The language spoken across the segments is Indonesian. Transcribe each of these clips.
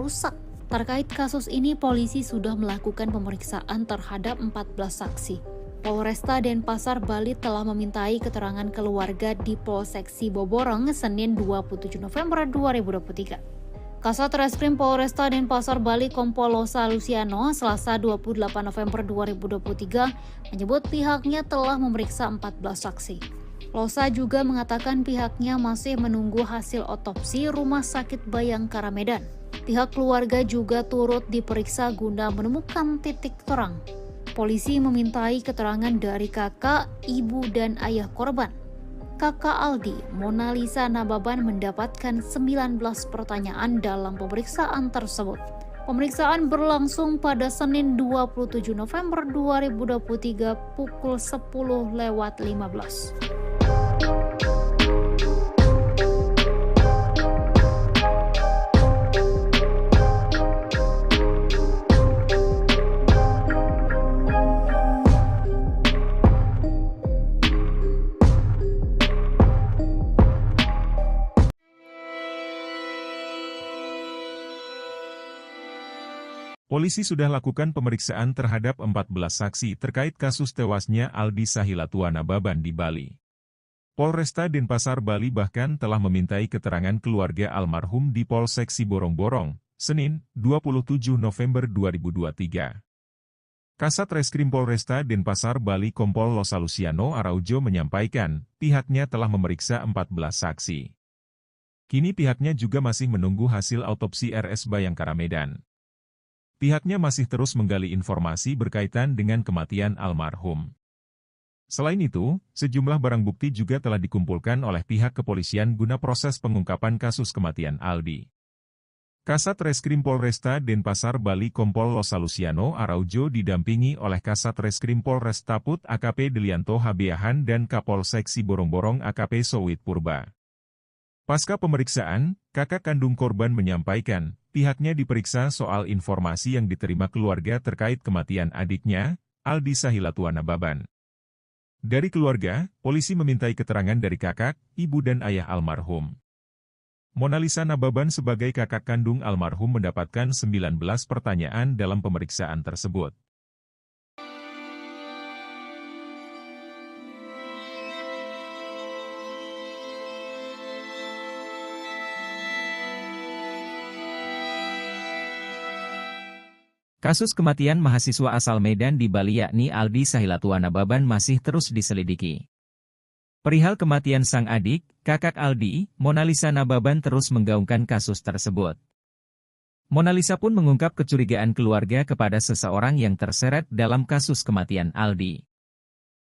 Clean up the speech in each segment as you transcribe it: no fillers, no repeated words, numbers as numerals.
rusak. Terkait kasus ini, polisi sudah melakukan pemeriksaan terhadap 14 saksi. Polresta Denpasar, Bali telah memintai keterangan keluarga di Polsek Siboborong Senin 27 November 2023. Kasat Reskrim Polresta Denpasar, Bali Kompol Losa Luciano, Selasa 28 November 2023, menyebut pihaknya telah memeriksa 14 saksi. Losa juga mengatakan pihaknya masih menunggu hasil otopsi Rumah Sakit Bayangkara Medan. Pihak keluarga juga turut diperiksa guna menemukan titik terang. Polisi memintai keterangan dari kakak, ibu, dan ayah korban. Kakak Aldi, Mona Lisa Nababan, mendapatkan 19 pertanyaan dalam pemeriksaan tersebut. Pemeriksaan berlangsung pada Senin 27 November 2023 pukul 10:15. Polisi sudah lakukan pemeriksaan terhadap 14 saksi terkait kasus tewasnya Aldi Sahilatua Nababan di Bali. Polresta Denpasar, Bali bahkan telah memintai keterangan keluarga almarhum di Polsek Siborong-Borong, Senin, 27 November 2023. Kasat Reskrim Polresta Denpasar, Bali Kompol Losa Luciano Araujo menyampaikan, pihaknya telah memeriksa 14 saksi. Kini pihaknya juga masih menunggu hasil autopsi RS Bayangkara Medan. Pihaknya masih terus menggali informasi berkaitan dengan kematian almarhum. Selain itu, sejumlah barang bukti juga telah dikumpulkan oleh pihak kepolisian guna proses pengungkapan kasus kematian Aldi. Kasat Reskrim Polresta Denpasar, Bali Kompol Losa Luciano Araujo didampingi oleh Kasat Reskrim Polres Taput AKP Delianto Habeahan dan Kapolsek Siborong-Borong AKP Sowit Purba. Pasca pemeriksaan, kakak kandung korban menyampaikan, pihaknya diperiksa soal informasi yang diterima keluarga terkait kematian adiknya, Aldi Sahilatua Nababan. Dari keluarga, polisi memintai keterangan dari kakak, ibu dan ayah almarhum. Mona Lisa Nababan sebagai kakak kandung almarhum mendapatkan 19 pertanyaan dalam pemeriksaan tersebut. Kasus kematian mahasiswa asal Medan di Bali yakni Aldi Sahilatua Nababan masih terus diselidiki. Perihal kematian sang adik, kakak Aldi, Mona Lisa Nababan terus menggaungkan kasus tersebut. Mona Lisa pun mengungkap kecurigaan keluarga kepada seseorang yang terseret dalam kasus kematian Aldi.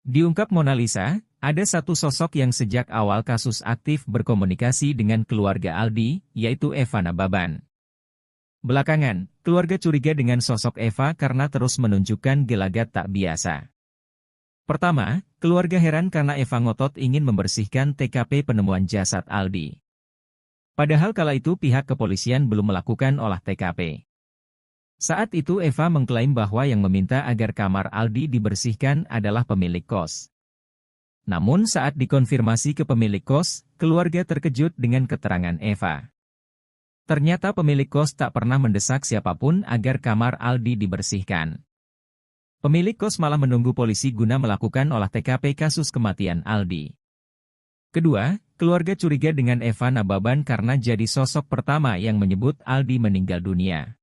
Diungkap Mona Lisa, ada satu sosok yang sejak awal kasus aktif berkomunikasi dengan keluarga Aldi, yaitu Eva Nababan. Belakangan, keluarga curiga dengan sosok Eva karena terus menunjukkan gelagat tak biasa. Pertama, keluarga heran karena Eva ngotot ingin membersihkan TKP penemuan jasad Aldi. Padahal kala itu pihak kepolisian belum melakukan olah TKP. Saat itu Eva mengklaim bahwa yang meminta agar kamar Aldi dibersihkan adalah pemilik kos. Namun saat dikonfirmasi ke pemilik kos, keluarga terkejut dengan keterangan Eva. Ternyata pemilik kos tak pernah mendesak siapapun agar kamar Aldi dibersihkan. Pemilik kos malah menunggu polisi guna melakukan olah TKP kasus kematian Aldi. Kedua, keluarga curiga dengan Eva Nababan karena jadi sosok pertama yang menyebut Aldi meninggal dunia.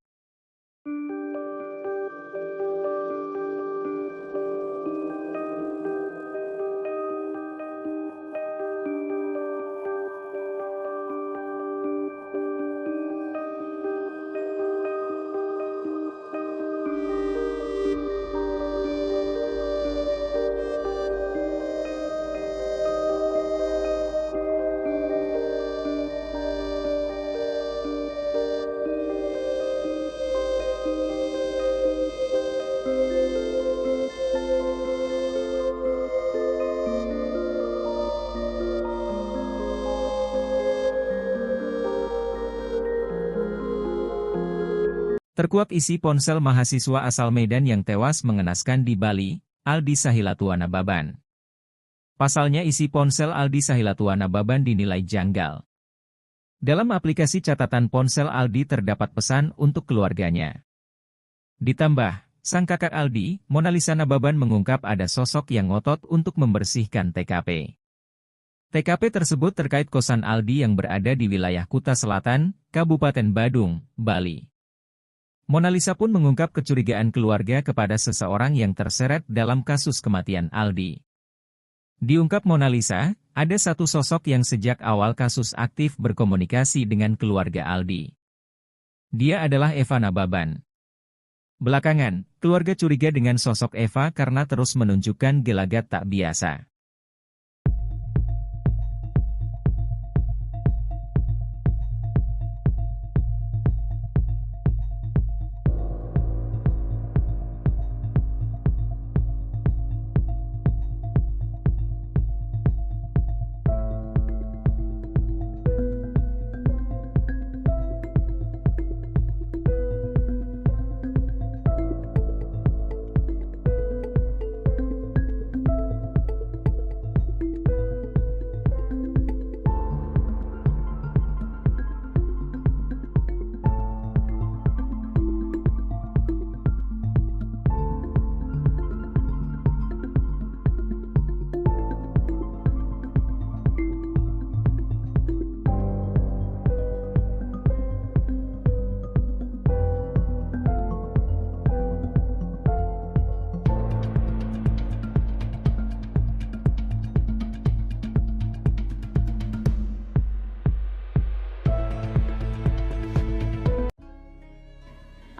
Terkuak isi ponsel mahasiswa asal Medan yang tewas mengenaskan di Bali, Aldi Sahilatua Nababan. Pasalnya isi ponsel Aldi Sahilatua Nababan dinilai janggal. Dalam aplikasi catatan ponsel Aldi terdapat pesan untuk keluarganya. Ditambah, sang kakak Aldi, Monalisa Nababan mengungkap ada sosok yang ngotot untuk membersihkan TKP. TKP tersebut terkait kosan Aldi yang berada di wilayah Kuta Selatan, Kabupaten Badung, Bali. Monalisa pun mengungkap kecurigaan keluarga kepada seseorang yang terseret dalam kasus kematian Aldi. Diungkap Monalisa, ada satu sosok yang sejak awal kasus aktif berkomunikasi dengan keluarga Aldi. Dia adalah Eva Nababan. Belakangan, keluarga curiga dengan sosok Eva karena terus menunjukkan gelagat tak biasa.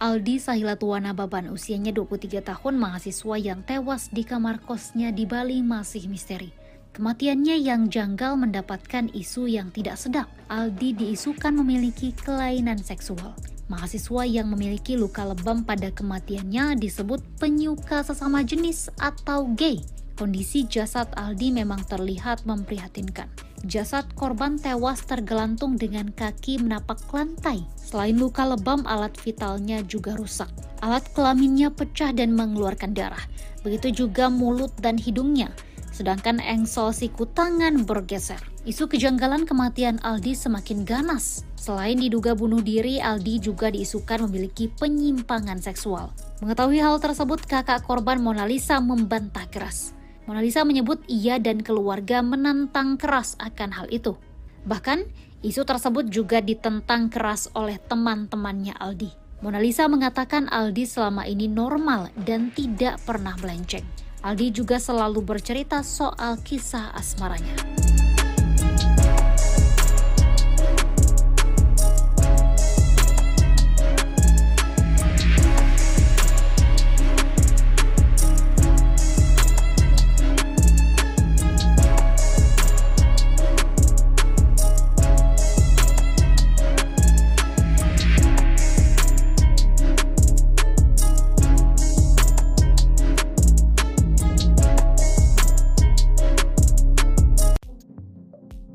Aldi Sahilatua Nababan, usianya 23 tahun, mahasiswa yang tewas di kamar kosnya di Bali masih misteri. Kematiannya yang janggal mendapatkan isu yang tidak sedap. Aldi diisukan memiliki kelainan seksual. Mahasiswa yang memiliki luka lebam pada kematiannya disebut penyuka sesama jenis atau gay. Kondisi jasad Aldi memang terlihat memprihatinkan. Jasad korban tewas tergelantung dengan kaki menapak lantai. Selain luka lebam, alat vitalnya juga rusak. Alat kelaminnya pecah dan mengeluarkan darah. Begitu juga mulut dan hidungnya. Sedangkan engsel siku tangan bergeser. Isu kejanggalan kematian Aldi semakin ganas. Selain diduga bunuh diri, Aldi juga diisukan memiliki penyimpangan seksual. Mengetahui hal tersebut, kakak korban Monalisa membantah keras. Monalisa menyebut ia dan keluarga menantang keras akan hal itu. Bahkan, isu tersebut juga ditentang keras oleh teman-temannya Aldi. Monalisa mengatakan Aldi selama ini normal dan tidak pernah melenceng. Aldi juga selalu bercerita soal kisah asmaranya.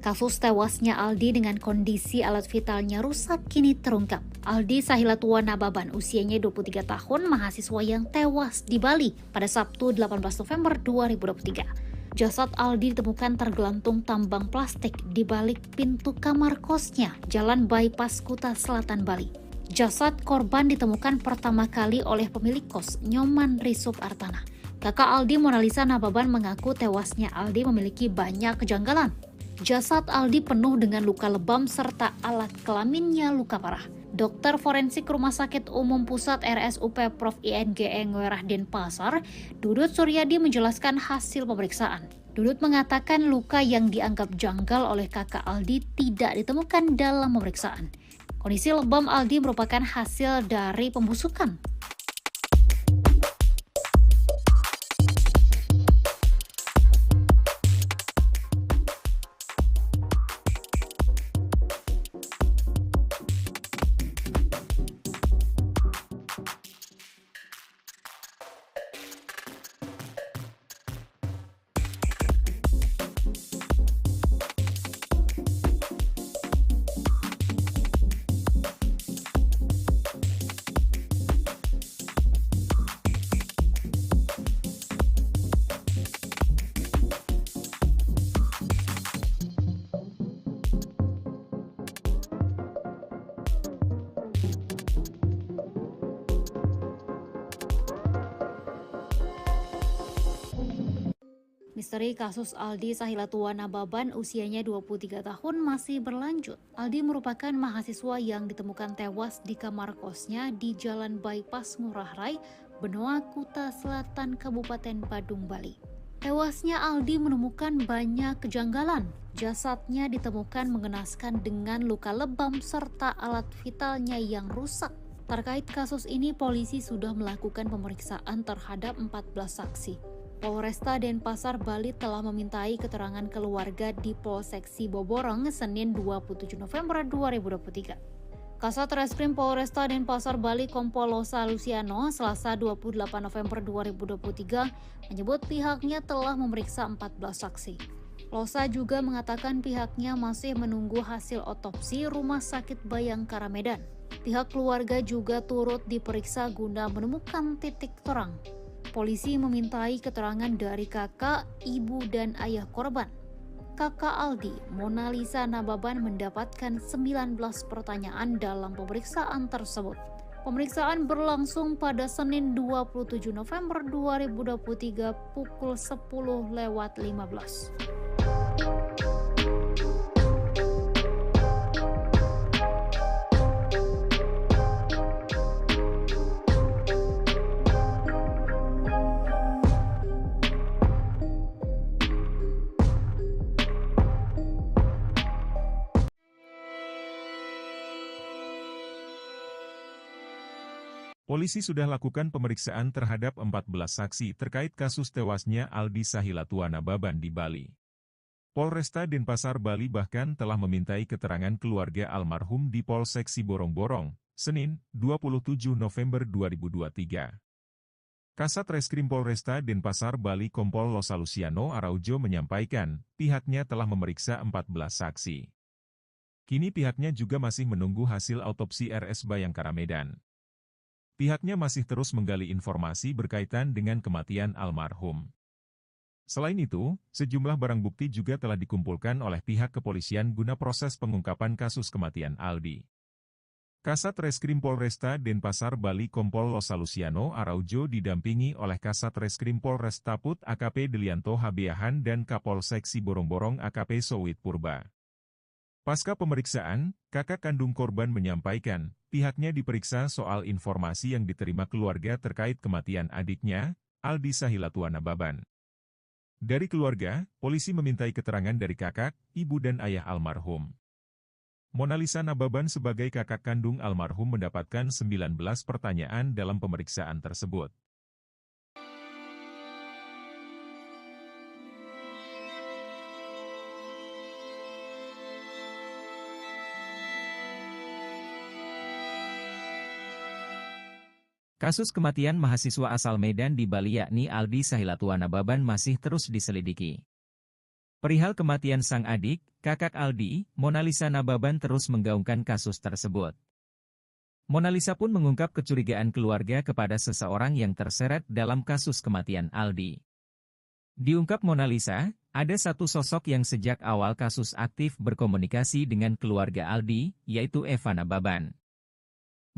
Kasus tewasnya Aldi dengan kondisi alat vitalnya rusak kini terungkap. Aldi Sahilatua Nababan, usianya 23 tahun, mahasiswa yang tewas di Bali pada Sabtu 18 November 2023. Jasad Aldi ditemukan tergelantung tambang plastik di balik pintu kamar kosnya, Jalan Bypass Kuta Selatan, Bali. Jasad korban ditemukan pertama kali oleh pemilik kos, Nyoman Risup Artana. Kakak Aldi, Monalisa Nababan, mengaku tewasnya Aldi memiliki banyak kejanggalan. Jasad Aldi penuh dengan luka lebam serta alat kelaminnya luka parah. Dokter forensik Rumah Sakit Umum Pusat RSUP Prof. INGE Ngwerah Denpasar, Dudut Suryadi menjelaskan hasil pemeriksaan. Dudut mengatakan luka yang dianggap janggal oleh kakak Aldi tidak ditemukan dalam pemeriksaan. Kondisi lebam Aldi merupakan hasil dari pembusukan. Misteri kasus Aldi Sahilatua Nababan usianya 23 tahun masih berlanjut. Aldi merupakan mahasiswa yang ditemukan tewas di kamar kosnya di Jalan Bypass Ngurah Rai, Benoa, Kuta Selatan, Kabupaten Badung, Bali. Tewasnya Aldi menemukan banyak kejanggalan. Jasadnya ditemukan mengenaskan dengan luka lebam serta alat vitalnya yang rusak. Terkait kasus ini, polisi sudah melakukan pemeriksaan terhadap 14 saksi. Polresta Denpasar, Bali telah memintai keterangan keluarga di Polsek Siboborong Senin 27 November 2023. Kasat Reskrim Polresta Denpasar, Bali Kompol Losa Luciano Selasa 28 November 2023 menyebut pihaknya telah memeriksa 14 saksi. Losa juga mengatakan pihaknya masih menunggu hasil otopsi Rumah Sakit Bayangkara Medan. Pihak keluarga juga turut diperiksa guna menemukan titik terang. Polisi memintai keterangan dari kakak, ibu, dan ayah korban. Kakak Aldi, Mona Lisa Nababan, mendapatkan 19 pertanyaan dalam pemeriksaan tersebut. Pemeriksaan berlangsung pada Senin 27 November 2023 pukul 10:15. Polisi sudah lakukan pemeriksaan terhadap 14 saksi terkait kasus tewasnya Aldi Sahilatua Nababan di Bali. Polresta Denpasar, Bali bahkan telah memintai keterangan keluarga almarhum di Polsek Siborong-Borong, Senin, 27 November 2023. Kasat Reskrim Polresta Denpasar, Bali Kompol Losa Luciano Araujo menyampaikan, pihaknya telah memeriksa 14 saksi. Kini pihaknya juga masih menunggu hasil autopsi RS Bayangkara Medan. Pihaknya masih terus menggali informasi berkaitan dengan kematian almarhum. Selain itu, sejumlah barang bukti juga telah dikumpulkan oleh pihak kepolisian guna proses pengungkapan kasus kematian Aldi. Kasat Reskrim Polresta Denpasar, Bali Kompol Losa Luciano Araujo didampingi oleh Kasat Reskrim Polres Taput AKP Delianto Habeahan dan Kapolsek Siborong-Borong AKP Sowit Purba. Pasca pemeriksaan, kakak kandung korban menyampaikan, pihaknya diperiksa soal informasi yang diterima keluarga terkait kematian adiknya, Aldi Sahilatua Nababan. Dari keluarga, polisi memintai keterangan dari kakak, ibu dan ayah almarhum. Mona Lisa Nababan sebagai kakak kandung almarhum mendapatkan 19 pertanyaan dalam pemeriksaan tersebut. Kasus kematian mahasiswa asal Medan di Bali yakni Aldi Sahilatua Nababan masih terus diselidiki. Perihal kematian sang adik, kakak Aldi, Mona Lisa Nababan terus menggaungkan kasus tersebut. Mona Lisa pun mengungkap kecurigaan keluarga kepada seseorang yang terseret dalam kasus kematian Aldi. Diungkap Mona Lisa, ada satu sosok yang sejak awal kasus aktif berkomunikasi dengan keluarga Aldi, yaitu Eva Nababan.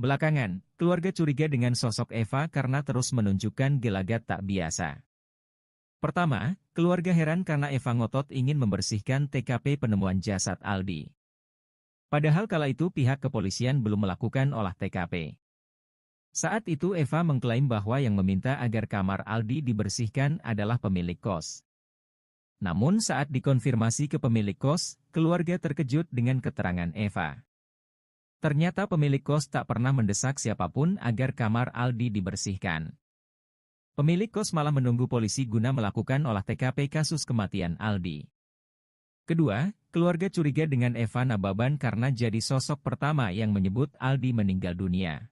Belakangan, keluarga curiga dengan sosok Eva karena terus menunjukkan gelagat tak biasa. Pertama, keluarga heran karena Eva ngotot ingin membersihkan TKP penemuan jasad Aldi. Padahal kala itu pihak kepolisian belum melakukan olah TKP. Saat itu Eva mengklaim bahwa yang meminta agar kamar Aldi dibersihkan adalah pemilik kos. Namun saat dikonfirmasi ke pemilik kos, keluarga terkejut dengan keterangan Eva. Ternyata pemilik kos tak pernah mendesak siapapun agar kamar Aldi dibersihkan. Pemilik kos malah menunggu polisi guna melakukan olah TKP kasus kematian Aldi. Kedua, keluarga curiga dengan Eva Nababan karena jadi sosok pertama yang menyebut Aldi meninggal dunia.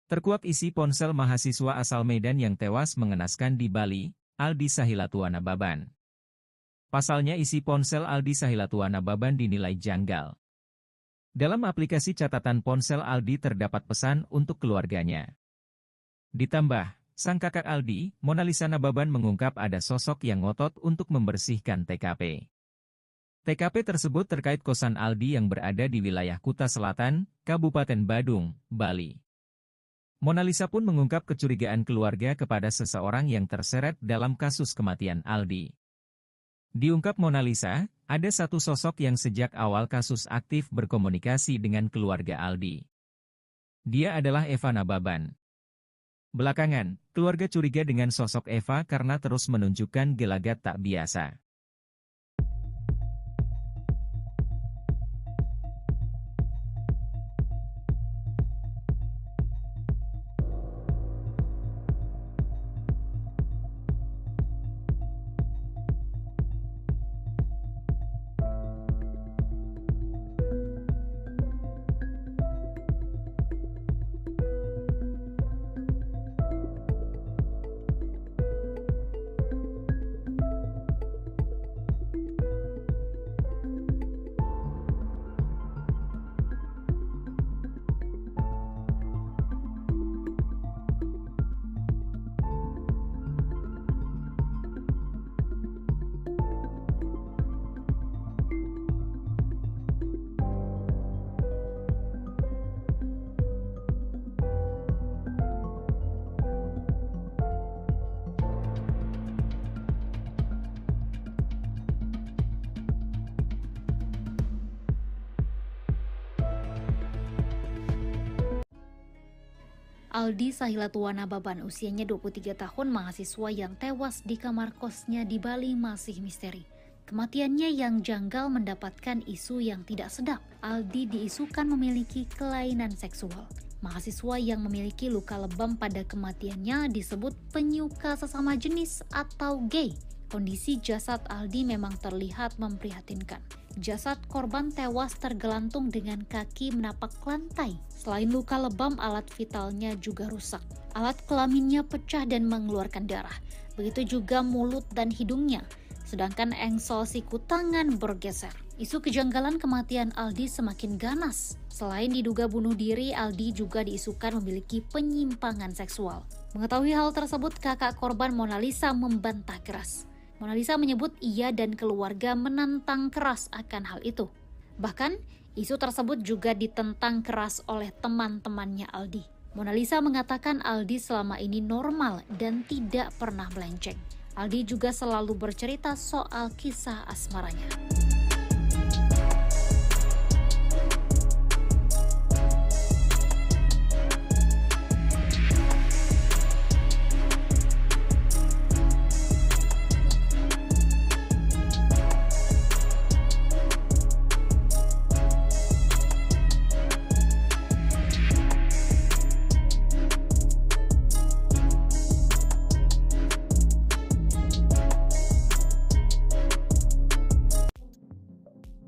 Terkuak isi ponsel mahasiswa asal Medan yang tewas mengenaskan di Bali, Aldi Sahilatuana Baban. Pasalnya isi ponsel Aldi Sahilatuana Baban dinilai janggal. Dalam aplikasi catatan ponsel Aldi terdapat pesan untuk keluarganya. Ditambah, sang kakak Aldi, Monalisa Nababan mengungkap ada sosok yang ngotot untuk membersihkan TKP. TKP tersebut terkait kosan Aldi yang berada di wilayah Kuta Selatan, Kabupaten Badung, Bali. Monalisa pun mengungkap kecurigaan keluarga kepada seseorang yang terseret dalam kasus kematian Aldi. Diungkap Monalisa, ada satu sosok yang sejak awal kasus aktif berkomunikasi dengan keluarga Aldi. Dia adalah Eva Nababan. Belakangan, keluarga curiga dengan sosok Eva karena terus menunjukkan gelagat tak biasa. Aldi Sahilatuana Baban, usianya 23 tahun, mahasiswa yang tewas di kamar kosnya di Bali masih misteri. Kematiannya yang janggal mendapatkan isu yang tidak sedap. Aldi diisukan memiliki kelainan seksual. Mahasiswa yang memiliki luka lebam pada kematiannya disebut penyuka sesama jenis atau gay. Kondisi jasad Aldi memang terlihat memprihatinkan. Jasad korban tewas tergelantung dengan kaki menapak lantai. Selain luka lebam, alat vitalnya juga rusak. Alat kelaminnya pecah dan mengeluarkan darah. Begitu juga mulut dan hidungnya. Sedangkan engsel siku tangan bergeser. Isu kejanggalan kematian Aldi semakin ganas. Selain diduga bunuh diri, Aldi juga diisukan memiliki penyimpangan seksual. Mengetahui hal tersebut, kakak korban Monalisa membantah keras. Monalisa menyebut ia dan keluarga menantang keras akan hal itu. Bahkan, isu tersebut juga ditentang keras oleh teman-temannya Aldi. Monalisa mengatakan Aldi selama ini normal dan tidak pernah melenceng. Aldi juga selalu bercerita soal kisah asmaranya.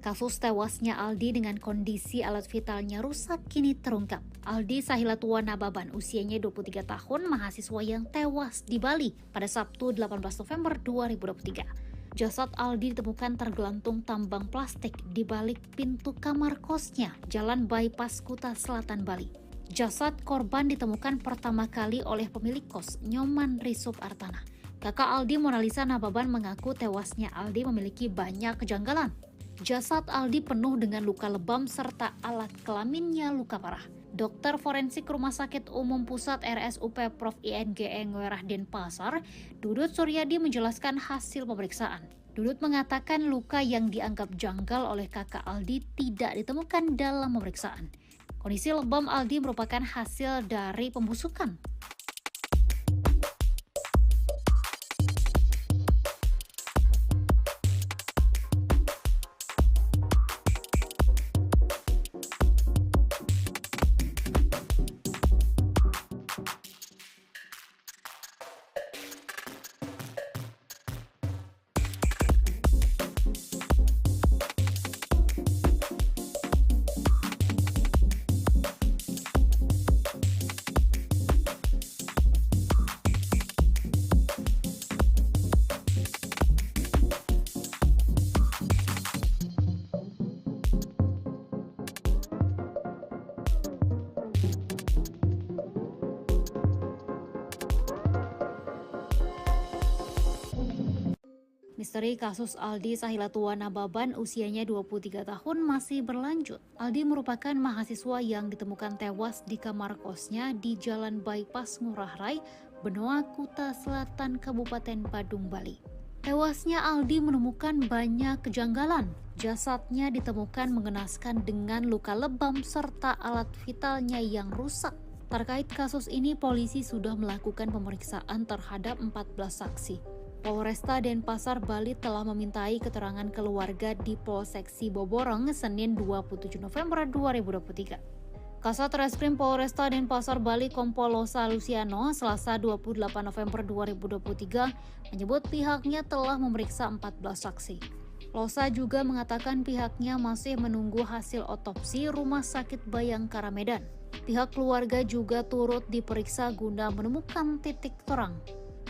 Kasus tewasnya Aldi dengan kondisi alat vitalnya rusak kini terungkap. Aldi Sahilatuana Baban, usianya 23 tahun, mahasiswa yang tewas di Bali pada Sabtu 18 November 2023. Jasad Aldi ditemukan tergelantung tambang plastik di balik pintu kamar kosnya, Jalan Bypass Kuta Selatan, Bali. Jasad korban ditemukan pertama kali oleh pemilik kos, Nyoman Risup Artana. Kakak Aldi, Monalisa Nababan, mengaku tewasnya Aldi memiliki banyak kejanggalan. Jasad Aldi penuh dengan luka lebam serta alat kelaminnya luka parah. Dokter forensik Rumah Sakit Umum Pusat RSUP Prof. INGE Ngwerah Denpasar, Dudut Suryadi menjelaskan hasil pemeriksaan. Dudut mengatakan luka yang dianggap janggal oleh kakak Aldi tidak ditemukan dalam pemeriksaan. Kondisi lebam Aldi merupakan hasil dari pembusukan. Misteri kasus Aldi Sahilatua Nababan usianya 23 tahun masih berlanjut. Aldi merupakan mahasiswa yang ditemukan tewas di kamar kosnya di Jalan Bypass Ngurah Rai, Benoa, Kuta Selatan, Kabupaten Badung, Bali. Tewasnya Aldi menemukan banyak kejanggalan. Jasadnya ditemukan mengenaskan dengan luka lebam serta alat vitalnya yang rusak. Terkait kasus ini, polisi sudah melakukan pemeriksaan terhadap 14 saksi. Polresta Denpasar, Bali telah memintai keterangan keluarga di Polsek Siboborong Senin 27 November 2023. Kasat Reskrim Polresta Denpasar, Bali Kompol Losa Luciano Selasa 28 November 2023 menyebut pihaknya telah memeriksa 14 saksi. Losa juga mengatakan pihaknya masih menunggu hasil otopsi Rumah Sakit Bayangkara Medan. Pihak keluarga juga turut diperiksa guna menemukan titik terang.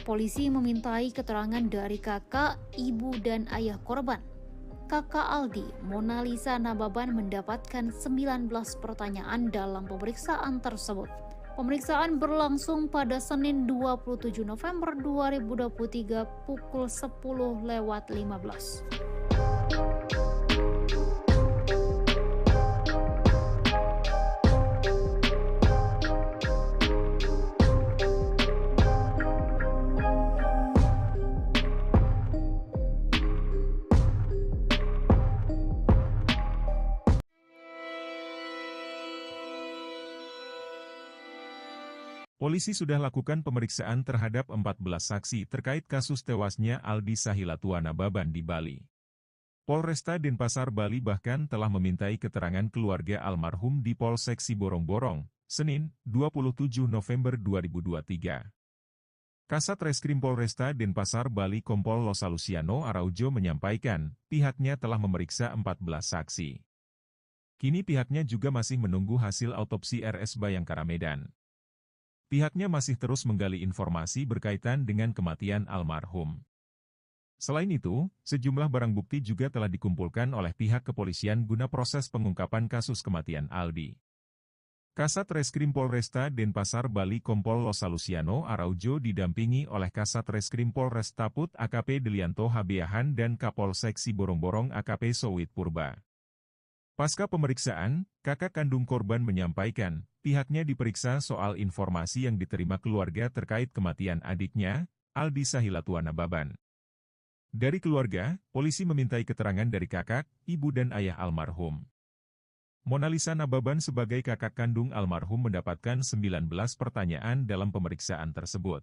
Polisi memintai keterangan dari kakak, ibu, dan ayah korban. Kakak Aldi, Mona Lisa Nababan, mendapatkan 19 pertanyaan dalam pemeriksaan tersebut. Pemeriksaan berlangsung pada Senin 27 November 2023 pukul 10:15. Polisi sudah lakukan pemeriksaan terhadap 14 saksi terkait kasus tewasnya Aldi Sahilatua Nababan di Bali. Polresta Denpasar, Bali bahkan telah memintai keterangan keluarga almarhum di Polsek Siborong-Borong, Senin, 27 November 2023. Kasat Reskrim Polresta Denpasar, Bali Kompol Losa Luciano Araujo menyampaikan, pihaknya telah memeriksa 14 saksi. Kini pihaknya juga masih menunggu hasil autopsi RS Bayangkara Medan. Pihaknya masih terus menggali informasi berkaitan dengan kematian almarhum. Selain itu, sejumlah barang bukti juga telah dikumpulkan oleh pihak kepolisian guna proses pengungkapan kasus kematian Aldi. Kasat Reskrim Polresta Denpasar, Bali Kompol Losa Luciano Araujo didampingi oleh Kasat Reskrim Polresta Put AKP Delianto Habeahan dan Kapolsek Siborong-Borong AKP Sowit Purba. Pasca pemeriksaan, kakak kandung korban menyampaikan, pihaknya diperiksa soal informasi yang diterima keluarga terkait kematian adiknya, Aldi Sahilatua Nababan. Dari keluarga, polisi memintai keterangan dari kakak, ibu dan ayah almarhum. Mona Lisa Nababan sebagai kakak kandung almarhum mendapatkan 19 pertanyaan dalam pemeriksaan tersebut.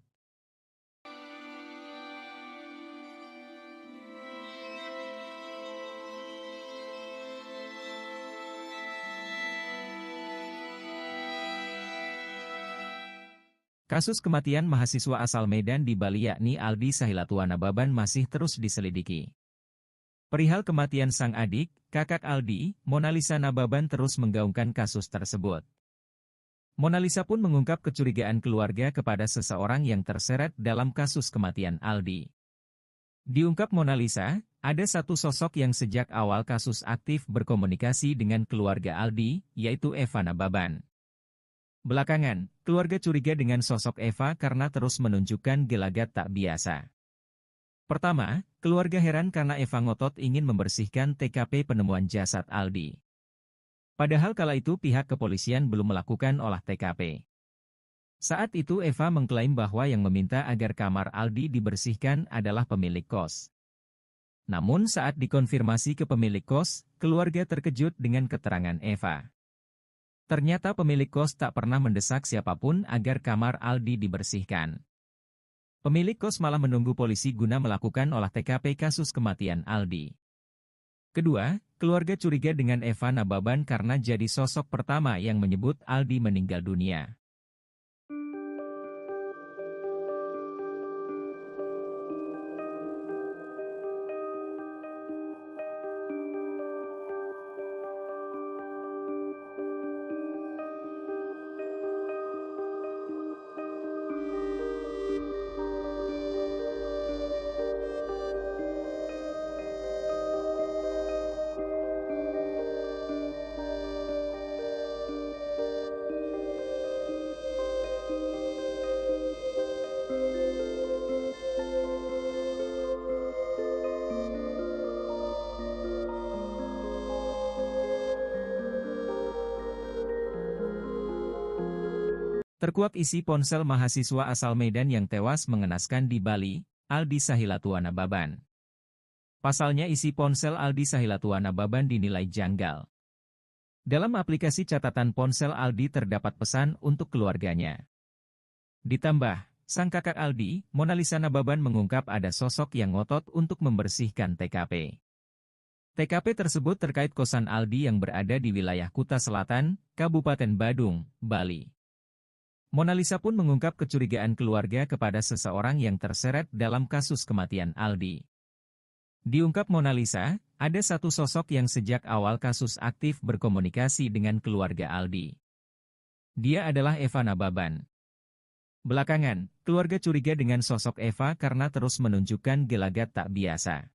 Kasus kematian mahasiswa asal Medan di Bali yakni Aldi Sahilatua Nababan masih terus diselidiki. Perihal kematian sang adik, kakak Aldi, Mona Lisa Nababan terus menggaungkan kasus tersebut. Mona Lisa pun mengungkap kecurigaan keluarga kepada seseorang yang terseret dalam kasus kematian Aldi. Diungkap Mona Lisa, ada satu sosok yang sejak awal kasus aktif berkomunikasi dengan keluarga Aldi, yaitu Eva Nababan. Belakangan, keluarga curiga dengan sosok Eva karena terus menunjukkan gelagat tak biasa. Pertama, keluarga heran karena Eva ngotot ingin membersihkan TKP penemuan jasad Aldi. Padahal kala itu pihak kepolisian belum melakukan olah TKP. Saat itu Eva mengklaim bahwa yang meminta agar kamar Aldi dibersihkan adalah pemilik kos. Namun saat dikonfirmasi ke pemilik kos, keluarga terkejut dengan keterangan Eva. Ternyata pemilik kos tak pernah mendesak siapapun agar kamar Aldi dibersihkan. Pemilik kos malah menunggu polisi guna melakukan olah TKP kasus kematian Aldi. Kedua, keluarga curiga dengan Eva Nababan karena jadi sosok pertama yang menyebut Aldi meninggal dunia. Terkuak isi ponsel mahasiswa asal Medan yang tewas mengenaskan di Bali, Aldi Sahilatuana Baban. Pasalnya isi ponsel Aldi Sahilatuana Baban dinilai janggal. Dalam aplikasi catatan ponsel Aldi terdapat pesan untuk keluarganya. Ditambah, sang kakak Aldi, Monalisa Nababan mengungkap ada sosok yang ngotot untuk membersihkan TKP. TKP tersebut terkait kosan Aldi yang berada di wilayah Kuta Selatan, Kabupaten Badung, Bali. Monalisa pun mengungkap kecurigaan keluarga kepada seseorang yang terseret dalam kasus kematian Aldi. Diungkap Monalisa, ada satu sosok yang sejak awal kasus aktif berkomunikasi dengan keluarga Aldi. Dia adalah Eva Nababan. Belakangan, keluarga curiga dengan sosok Eva karena terus menunjukkan gelagat tak biasa.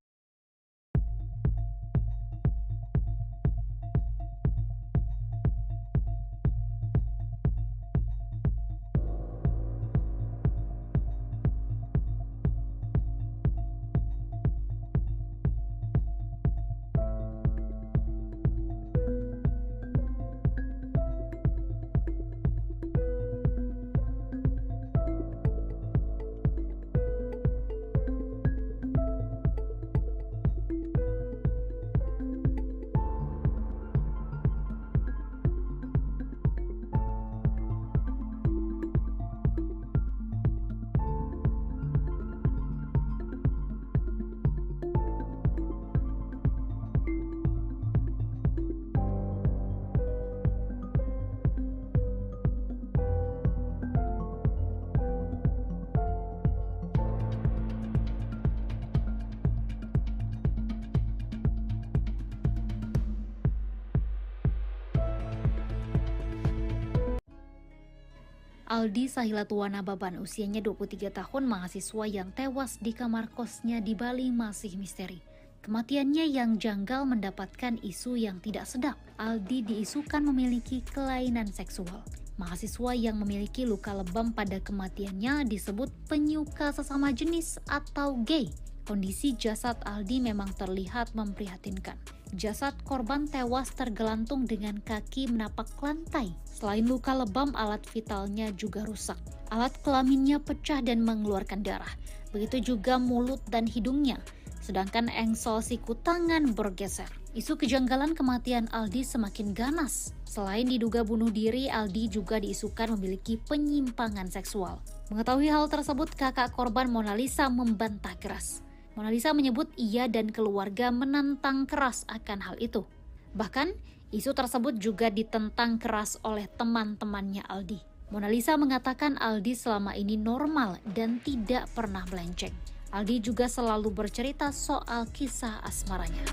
Aldi Sahilatuana Baban, usianya 23 tahun, mahasiswa yang tewas di kamar kosnya di Bali masih misteri. Kematiannya yang janggal mendapatkan isu yang tidak sedap. Aldi diisukan memiliki kelainan seksual. Mahasiswa yang memiliki luka lebam pada kematiannya disebut penyuka sesama jenis atau gay. Kondisi jasad Aldi memang terlihat memprihatinkan. Jasad korban tewas tergelantung dengan kaki menapak lantai. Selain luka lebam, alat vitalnya juga rusak. Alat kelaminnya pecah dan mengeluarkan darah. Begitu juga mulut dan hidungnya. Sedangkan engsel siku tangan bergeser. Isu kejanggalan kematian Aldi semakin ganas. Selain diduga bunuh diri, Aldi juga diisukan memiliki penyimpangan seksual. Mengetahui hal tersebut, kakak korban Monalisa membantah keras. Monalisa menyebut ia dan keluarga menantang keras akan hal itu. Bahkan, isu tersebut juga ditentang keras oleh teman-temannya Aldi. Monalisa mengatakan Aldi selama ini normal dan tidak pernah melenceng. Aldi juga selalu bercerita soal kisah asmaranya.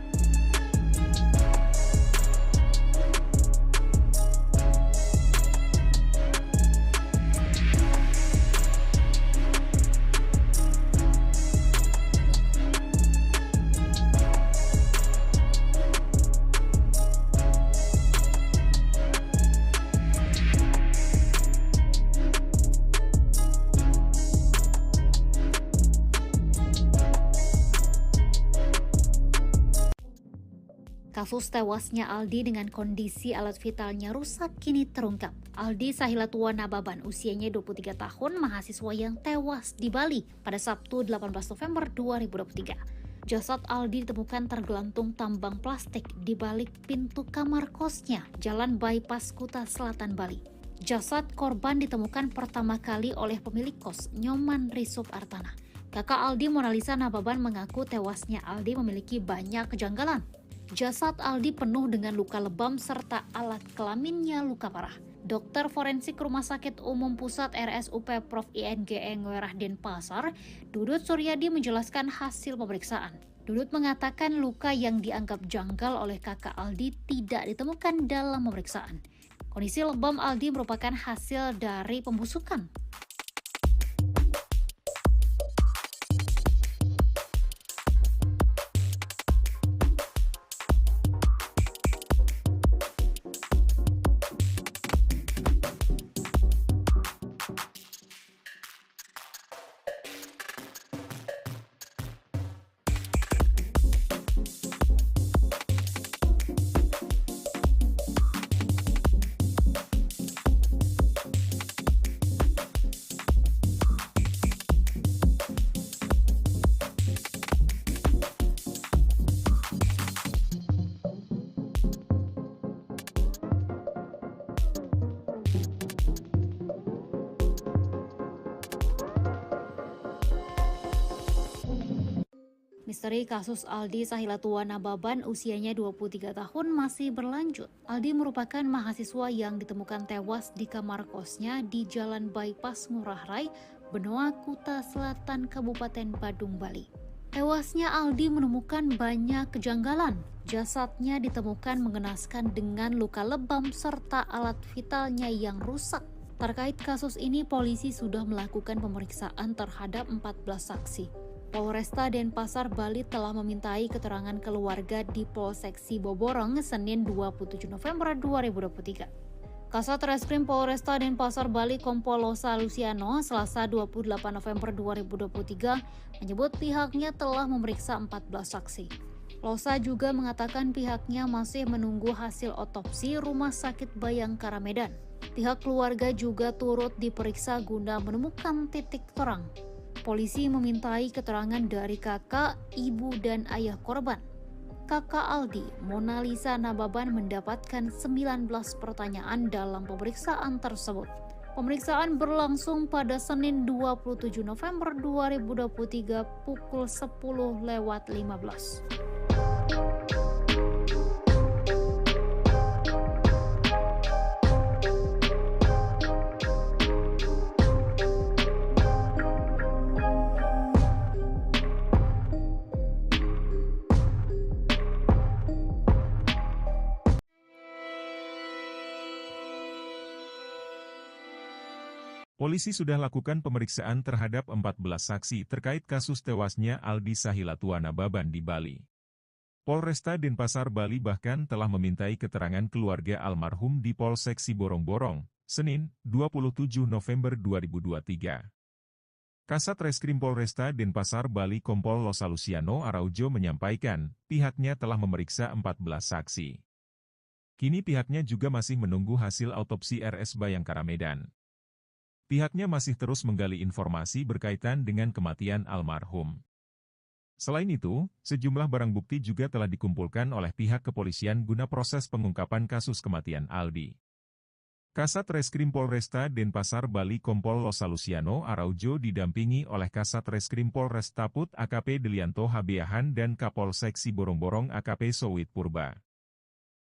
Kasus tewasnya Aldi dengan kondisi alat vitalnya rusak kini terungkap. Aldi Sahilatuana Baban, usianya 23 tahun, mahasiswa yang tewas di Bali pada Sabtu 18 November 2023. Jasad Aldi ditemukan tergelantung tambang plastik di balik pintu kamar kosnya, Jalan Bypass Kuta Selatan, Bali. Jasad korban ditemukan pertama kali oleh pemilik kos, Nyoman Risup Artana. Kakak Aldi, Monalisa Nababan, mengaku tewasnya Aldi memiliki banyak kejanggalan. Jasad Aldi penuh dengan luka lebam serta alat kelaminnya luka parah. Dokter forensik Rumah Sakit Umum Pusat RSUP Prof. INGE Ngwerah Denpasar, Dudut Suryadi menjelaskan hasil pemeriksaan. Dudut mengatakan luka yang dianggap janggal oleh kakak Aldi tidak ditemukan dalam pemeriksaan. Kondisi lebam Aldi merupakan hasil dari pembusukan. Misteri kasus Aldi Sahilatua Nababan usianya 23 tahun masih berlanjut. Aldi merupakan mahasiswa yang ditemukan tewas di kamar kosnya di Jalan Bypass Ngurah Rai, Benoa, Kuta Selatan, Kabupaten Badung, Bali. Tewasnya Aldi menemukan banyak kejanggalan. Jasadnya ditemukan mengenaskan dengan luka lebam serta alat vitalnya yang rusak. Terkait kasus ini, polisi sudah melakukan pemeriksaan terhadap 14 saksi. Polresta Denpasar, Bali telah memintai keterangan keluarga di Polsek Siboborong Senin 27 November 2023. Kasat Reskrim Polresta Denpasar, Bali Kompol Losa Luciano Selasa 28 November 2023 menyebut pihaknya telah memeriksa 14 saksi. Losa juga mengatakan pihaknya masih menunggu hasil otopsi Rumah Sakit Bayangkara Medan. Pihak keluarga juga turut diperiksa guna menemukan titik terang. Polisi memintai keterangan dari kakak, ibu, dan ayah korban. Kakak Aldi, Mona Lisa Nababan, mendapatkan 19 pertanyaan dalam pemeriksaan tersebut. Pemeriksaan berlangsung pada Senin 27 November 2023 pukul 10:15. Polisi sudah lakukan pemeriksaan terhadap 14 saksi terkait kasus tewasnya Aldi Sahilatua Nababan di Bali. Polresta Denpasar, Bali bahkan telah memintai keterangan keluarga almarhum di Polsek Siborong-Borong, Senin, 27 November 2023. Kasat Reskrim Polresta Denpasar, Bali Kompol Losa Luciano Araujo menyampaikan, pihaknya telah memeriksa 14 saksi. Kini pihaknya juga masih menunggu hasil autopsi RS Bayangkara Medan. Pihaknya masih terus menggali informasi berkaitan dengan kematian almarhum. Selain itu, sejumlah barang bukti juga telah dikumpulkan oleh pihak kepolisian guna proses pengungkapan kasus kematian Aldi. Kasat Reskrim Polresta Denpasar, Bali Kompol Losa Luciano Araujo didampingi oleh Kasat Reskrim Polresta Put AKP Delianto Habiahan dan Kapolsek Siborong-Borong AKP Sowit Purba.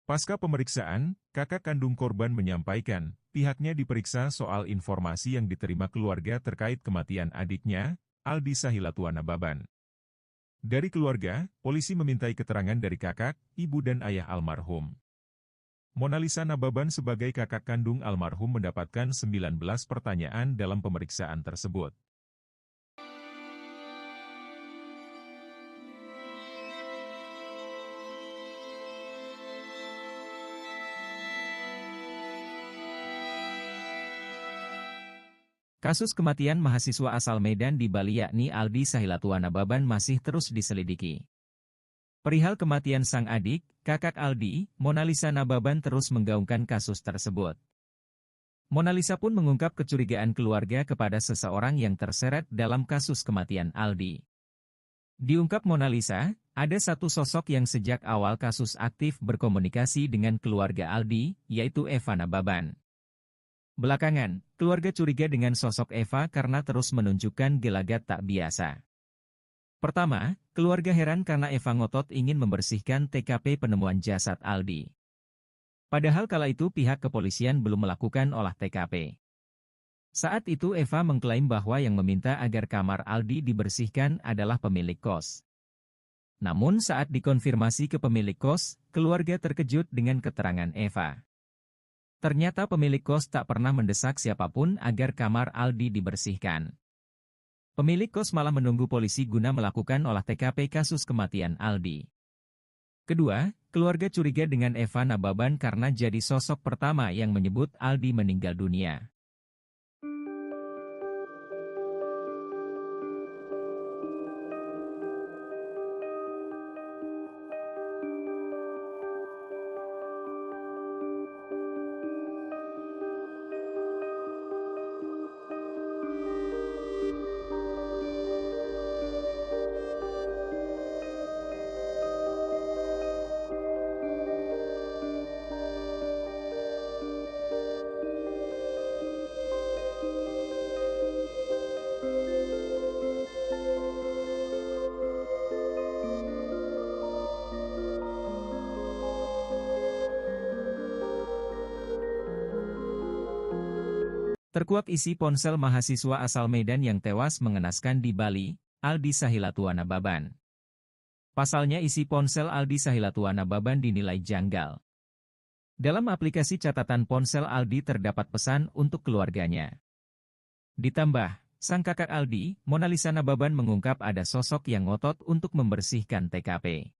Pasca pemeriksaan, kakak kandung korban menyampaikan, pihaknya diperiksa soal informasi yang diterima keluarga terkait kematian adiknya, Aldi Sahilatua Nababan. Dari keluarga, polisi memintai keterangan dari kakak, ibu dan ayah almarhum. Mona Lisa Nababan sebagai kakak kandung almarhum mendapatkan 19 pertanyaan dalam pemeriksaan tersebut. Kasus kematian mahasiswa asal Medan di Bali yakni Aldi Sahilatua Nababan masih terus diselidiki. Perihal kematian sang adik, kakak Aldi, Mona Lisa Nababan terus menggaungkan kasus tersebut. Mona Lisa pun mengungkap kecurigaan keluarga kepada seseorang yang terseret dalam kasus kematian Aldi. Diungkap Mona Lisa, ada satu sosok yang sejak awal kasus aktif berkomunikasi dengan keluarga Aldi, yaitu Eva Nababan. Belakangan, keluarga curiga dengan sosok Eva karena terus menunjukkan gelagat tak biasa. Pertama, keluarga heran karena Eva ngotot ingin membersihkan TKP penemuan jasad Aldi. Padahal kala itu pihak kepolisian belum melakukan olah TKP. Saat itu Eva mengklaim bahwa yang meminta agar kamar Aldi dibersihkan adalah pemilik kos. Namun saat dikonfirmasi ke pemilik kos, keluarga terkejut dengan keterangan Eva. Ternyata pemilik kos tak pernah mendesak siapapun agar kamar Aldi dibersihkan. Pemilik kos malah menunggu polisi guna melakukan olah TKP kasus kematian Aldi. Kedua, keluarga curiga dengan Eva Nababan karena jadi sosok pertama yang menyebut Aldi meninggal dunia. Terkuak isi ponsel mahasiswa asal Medan yang tewas mengenaskan di Bali, Aldi Sahilatuana Baban. Pasalnya isi ponsel Aldi Sahilatuana Baban dinilai janggal. Dalam aplikasi catatan ponsel Aldi terdapat pesan untuk keluarganya. Ditambah, sang kakak Aldi, Monalisa Nababan mengungkap ada sosok yang ngotot untuk membersihkan TKP.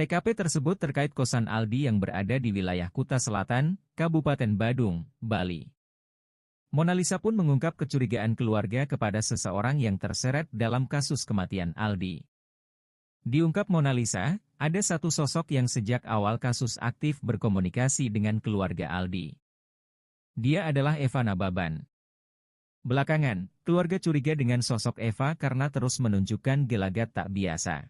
TKP tersebut terkait kosan Aldi yang berada di wilayah Kuta Selatan, Kabupaten Badung, Bali. Monalisa pun mengungkap kecurigaan keluarga kepada seseorang yang terseret dalam kasus kematian Aldi. Diungkap Monalisa, ada satu sosok yang sejak awal kasus aktif berkomunikasi dengan keluarga Aldi. Dia adalah Eva Nababan. Belakangan, keluarga curiga dengan sosok Eva karena terus menunjukkan gelagat tak biasa.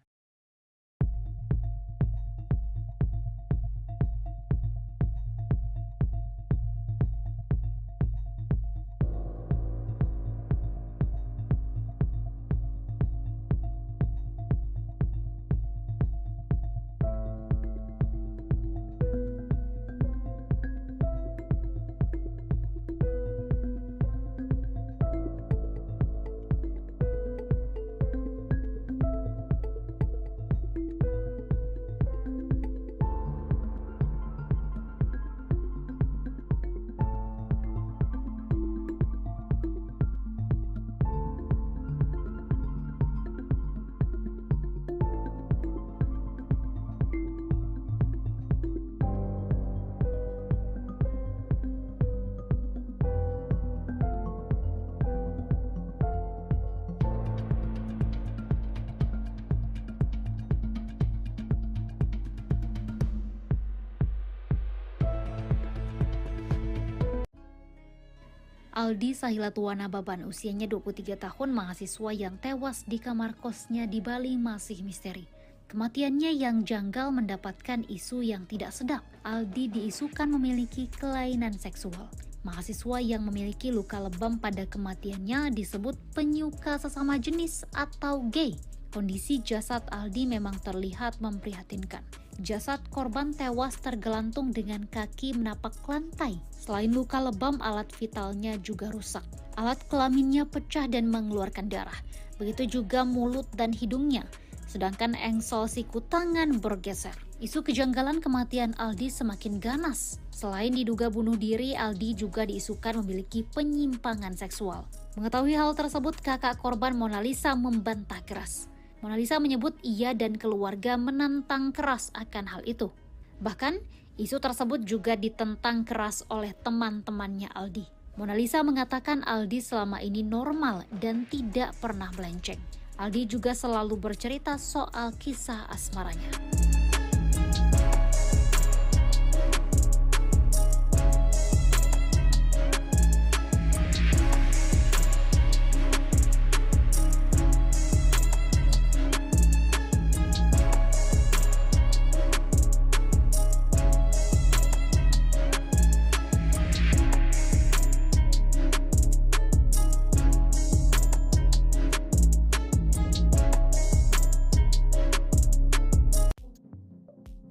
Aldi Sahilatuana Baban, usianya 23 tahun, mahasiswa yang tewas di kamar kosnya di Bali masih misteri. Kematiannya yang janggal mendapatkan isu yang tidak sedap. Aldi diisukan memiliki kelainan seksual. Mahasiswa yang memiliki luka lebam pada kematiannya disebut penyuka sesama jenis atau gay. Kondisi jasad Aldi memang terlihat memprihatinkan. Jasad korban tewas tergelantung dengan kaki menapak lantai. Selain luka lebam, alat vitalnya juga rusak. Alat kelaminnya pecah dan mengeluarkan darah. Begitu juga mulut dan hidungnya. Sedangkan engsel siku tangan bergeser. Isu kejanggalan kematian Aldi semakin ganas. Selain diduga bunuh diri, Aldi juga diisukan memiliki penyimpangan seksual. Mengetahui hal tersebut, kakak korban Monalisa membantah keras. Monalisa menyebut ia dan keluarga menantang keras akan hal itu. Bahkan, isu tersebut juga ditentang keras oleh teman-temannya Aldi. Monalisa mengatakan Aldi selama ini normal dan tidak pernah melenceng. Aldi juga selalu bercerita soal kisah asmaranya.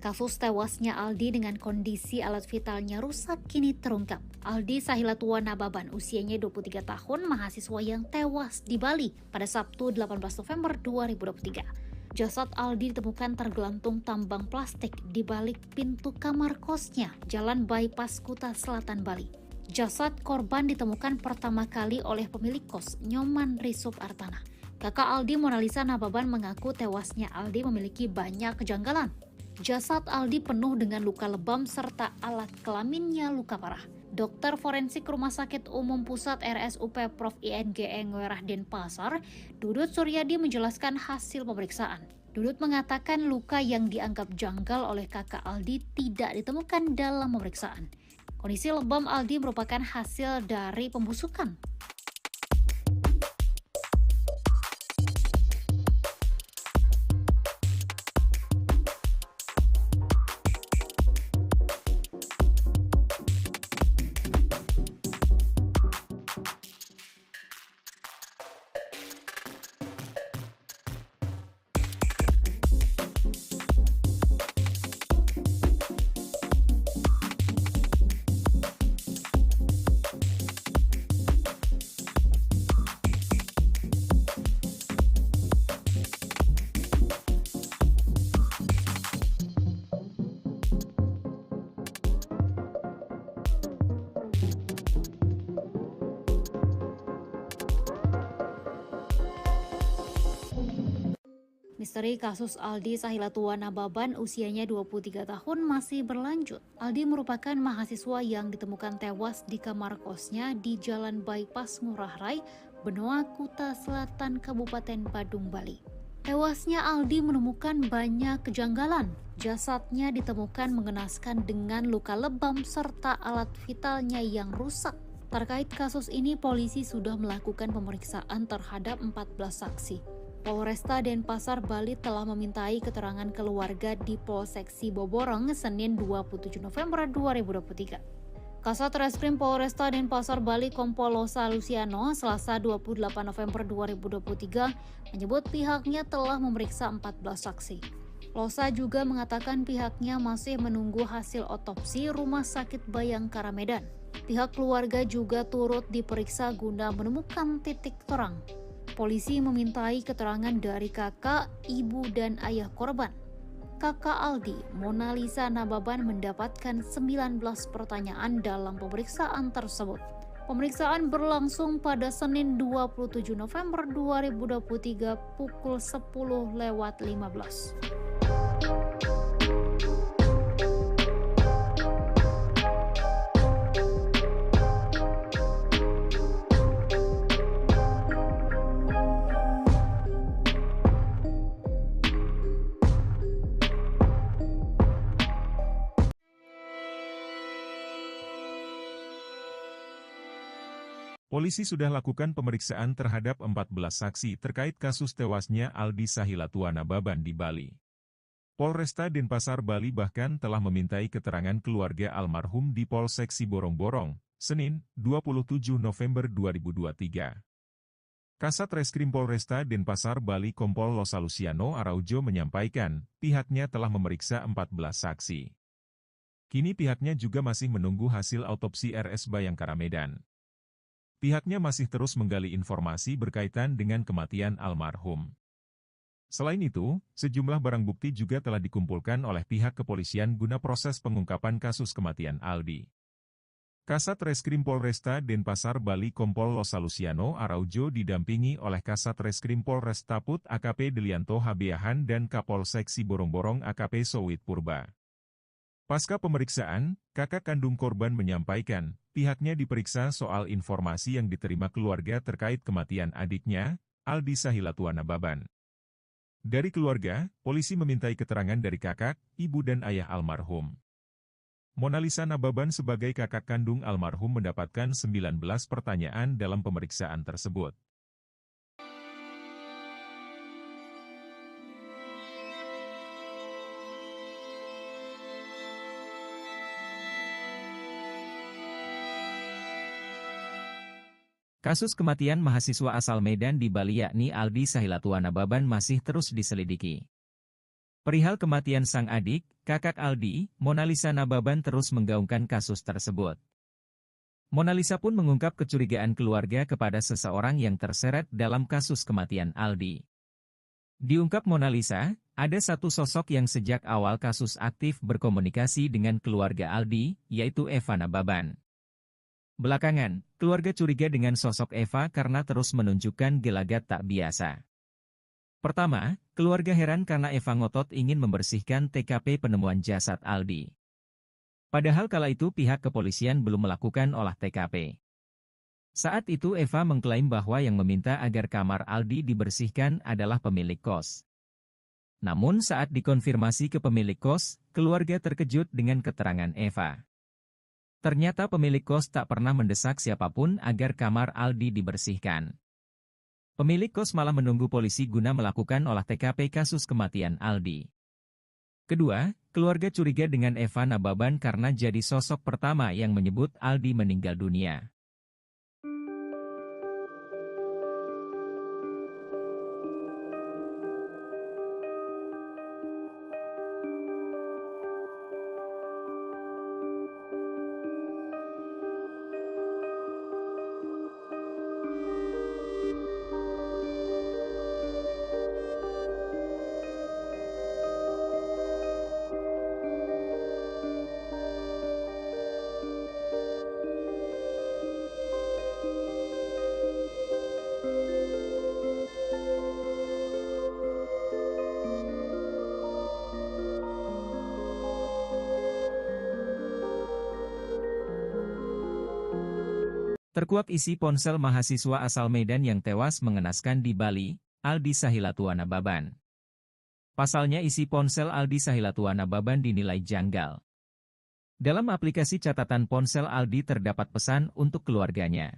Kasus tewasnya Aldi dengan kondisi alat vitalnya rusak kini terungkap. Aldi Sahilatuana Baban, usianya 23 tahun, mahasiswa yang tewas di Bali pada Sabtu 18 November 2023. Jasad Aldi ditemukan tergelantung tambang plastik di balik pintu kamar kosnya, Jalan Bypass Kuta Selatan, Bali. Jasad korban ditemukan pertama kali oleh pemilik kos, Nyoman Risup Artana. Kakak Aldi, Monalisa Nababan, mengaku tewasnya Aldi memiliki banyak kejanggalan. Jasad Aldi penuh dengan luka lebam serta alat kelaminnya luka parah. Dokter forensik Rumah Sakit Umum Pusat RSUP Prof. INGE Ngwerah Denpasar, Dudut Suryadi menjelaskan hasil pemeriksaan. Dudut mengatakan luka yang dianggap janggal oleh kakak Aldi tidak ditemukan dalam pemeriksaan. Kondisi lebam Aldi merupakan hasil dari pembusukan. Misteri kasus Aldi Sahilatua Nababan usianya 23 tahun masih berlanjut. Aldi merupakan mahasiswa yang ditemukan tewas di kamar kosnya di Jalan Bypass Ngurah Rai, Benoa, Kuta Selatan, Kabupaten Badung, Bali. Tewasnya Aldi menemukan banyak kejanggalan. Jasadnya ditemukan mengenaskan dengan luka lebam serta alat vitalnya yang rusak. Terkait kasus ini, polisi sudah melakukan pemeriksaan terhadap 14 saksi. Polresta Denpasar, Bali telah memintai keterangan keluarga di Polsek Siboborong Senin 27 November 2023. Kasat Reskrim Polresta Denpasar, Bali Kompol Losa Luciano Selasa 28 November 2023 menyebut pihaknya telah memeriksa 14 saksi. Losa juga mengatakan pihaknya masih menunggu hasil otopsi Rumah Sakit Bayangkara Medan. Pihak keluarga juga turut diperiksa guna menemukan titik terang. Polisi memintai keterangan dari kakak, ibu, dan ayah korban. Kakak Aldi, Mona Lisa Nababan, mendapatkan 19 pertanyaan dalam pemeriksaan tersebut. Pemeriksaan berlangsung pada Senin 27 November 2023 pukul 10:15. Polisi sudah lakukan pemeriksaan terhadap 14 saksi terkait kasus tewasnya Aldi Sahilatua Nababan di Bali. Polresta Denpasar, Bali bahkan telah memintai keterangan keluarga almarhum di Polsek Siborong-Borong, Senin, 27 November 2023. Kasat Reskrim Polresta Denpasar, Bali Kompol Losa Luciano Araujo menyampaikan, pihaknya telah memeriksa 14 saksi. Kini pihaknya juga masih menunggu hasil autopsi RS Bayangkara Medan. Pihaknya masih terus menggali informasi berkaitan dengan kematian almarhum. Selain itu, sejumlah barang bukti juga telah dikumpulkan oleh pihak kepolisian guna proses pengungkapan kasus kematian Aldi. Kasat Reskrim Polresta Denpasar, Bali Kompol Losa Luciano Araujo didampingi oleh Kasat Reskrim Polres Taput AKP Delianto Habeahan dan Kapolsek Siborong-Borong AKP Sowit Purba. Pasca pemeriksaan, kakak kandung korban menyampaikan, pihaknya diperiksa soal informasi yang diterima keluarga terkait kematian adiknya, Aldi Sahilatua Nababan. Dari keluarga, polisi memintai keterangan dari kakak, ibu dan ayah almarhum. Mona Lisa Nababan sebagai kakak kandung almarhum mendapatkan 19 pertanyaan dalam pemeriksaan tersebut. Kasus kematian mahasiswa asal Medan di Bali yakni Aldi Sahilatua Nababan masih terus diselidiki. Perihal kematian sang adik, kakak Aldi, Mona Lisa Nababan terus menggaungkan kasus tersebut. Mona Lisa pun mengungkap kecurigaan keluarga kepada seseorang yang terseret dalam kasus kematian Aldi. Diungkap Mona Lisa, ada satu sosok yang sejak awal kasus aktif berkomunikasi dengan keluarga Aldi, yaitu Eva Nababan. Belakangan, keluarga curiga dengan sosok Eva karena terus menunjukkan gelagat tak biasa. Pertama, keluarga heran karena Eva ngotot ingin membersihkan TKP penemuan jasad Aldi. Padahal kala itu pihak kepolisian belum melakukan olah TKP. Saat itu Eva mengklaim bahwa yang meminta agar kamar Aldi dibersihkan adalah pemilik kos. Namun saat dikonfirmasi ke pemilik kos, keluarga terkejut dengan keterangan Eva. Ternyata pemilik kos tak pernah mendesak siapapun agar kamar Aldi dibersihkan. Pemilik kos malah menunggu polisi guna melakukan olah TKP kasus kematian Aldi. Kedua, keluarga curiga dengan Eva Nababan karena jadi sosok pertama yang menyebut Aldi meninggal dunia. Terkuak isi ponsel mahasiswa asal Medan yang tewas mengenaskan di Bali, Aldi Sahilatuana Baban. Pasalnya isi ponsel Aldi Sahilatuana Baban dinilai janggal. Dalam aplikasi catatan ponsel Aldi terdapat pesan untuk keluarganya.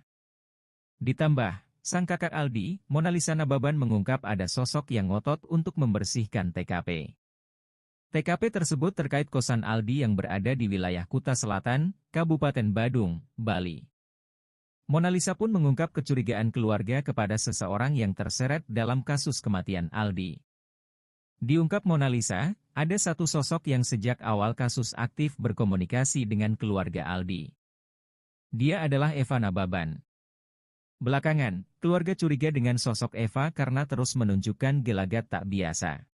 Ditambah, sang kakak Aldi, Monalisa Nababan mengungkap ada sosok yang ngotot untuk membersihkan TKP. TKP tersebut terkait kosan Aldi yang berada di wilayah Kuta Selatan, Kabupaten Badung, Bali. Monalisa pun mengungkap kecurigaan keluarga kepada seseorang yang terseret dalam kasus kematian Aldi. Diungkap Monalisa, ada satu sosok yang sejak awal kasus aktif berkomunikasi dengan keluarga Aldi. Dia adalah Eva Nababan. Belakangan, keluarga curiga dengan sosok Eva karena terus menunjukkan gelagat tak biasa.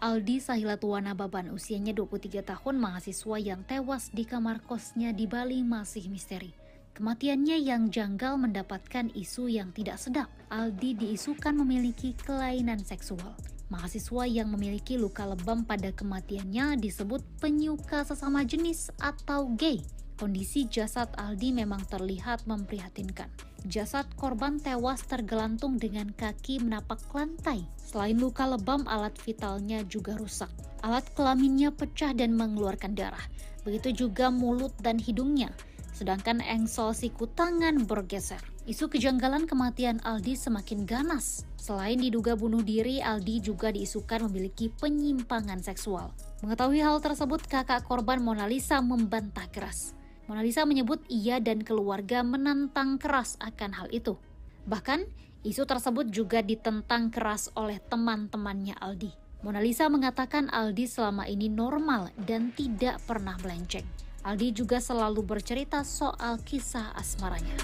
Aldi Sahilatuana Baban, usianya 23 tahun, mahasiswa yang tewas di kamar kosnya di Bali masih misteri. Kematiannya yang janggal mendapatkan isu yang tidak sedap. Aldi diisukan memiliki kelainan seksual. Mahasiswa yang memiliki luka lebam pada kematiannya disebut penyuka sesama jenis atau gay. Kondisi jasad Aldi memang terlihat memprihatinkan. Jasad korban tewas tergelantung dengan kaki menapak lantai. Selain luka lebam, alat vitalnya juga rusak. Alat kelaminnya pecah dan mengeluarkan darah. Begitu juga mulut dan hidungnya. Sedangkan engsel siku tangan bergeser. Isu kejanggalan kematian Aldi semakin ganas. Selain diduga bunuh diri, Aldi juga diisukan memiliki penyimpangan seksual. Mengetahui hal tersebut, kakak korban Monalisa membantah keras. Monalisa menyebut ia dan keluarga menentang keras akan hal itu. Bahkan, isu tersebut juga ditentang keras oleh teman-temannya Aldi. Monalisa mengatakan Aldi selama ini normal dan tidak pernah melenceng. Aldi juga selalu bercerita soal kisah asmaranya.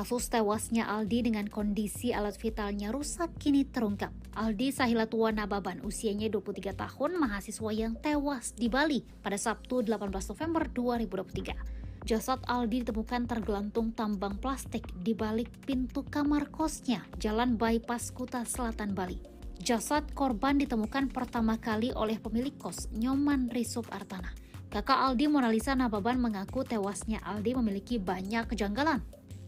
Kasus tewasnya Aldi dengan kondisi alat vitalnya rusak kini terungkap. Aldi Sahilatuana Baban, usianya 23 tahun, mahasiswa yang tewas di Bali pada Sabtu 18 November 2023. Jasad Aldi ditemukan tergelantung tambang plastik di balik pintu kamar kosnya, Jalan Bypass Kuta Selatan, Bali. Jasad korban ditemukan pertama kali oleh pemilik kos, Nyoman Risup Artana. Kakak Aldi, Monalisa Nababan, mengaku tewasnya Aldi memiliki banyak kejanggalan.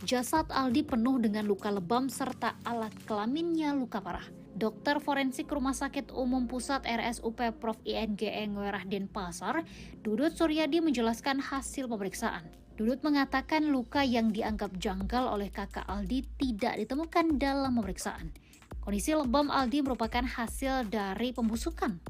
Jasad Aldi penuh dengan luka lebam serta alat kelaminnya luka parah. Dokter forensik Rumah Sakit Umum Pusat RSUP Prof. INGE Ngwerah Denpasar, Dudut Suryadi menjelaskan hasil pemeriksaan. Dudut mengatakan luka yang dianggap janggal oleh kakak Aldi tidak ditemukan dalam pemeriksaan. Kondisi lebam Aldi merupakan hasil dari pembusukan.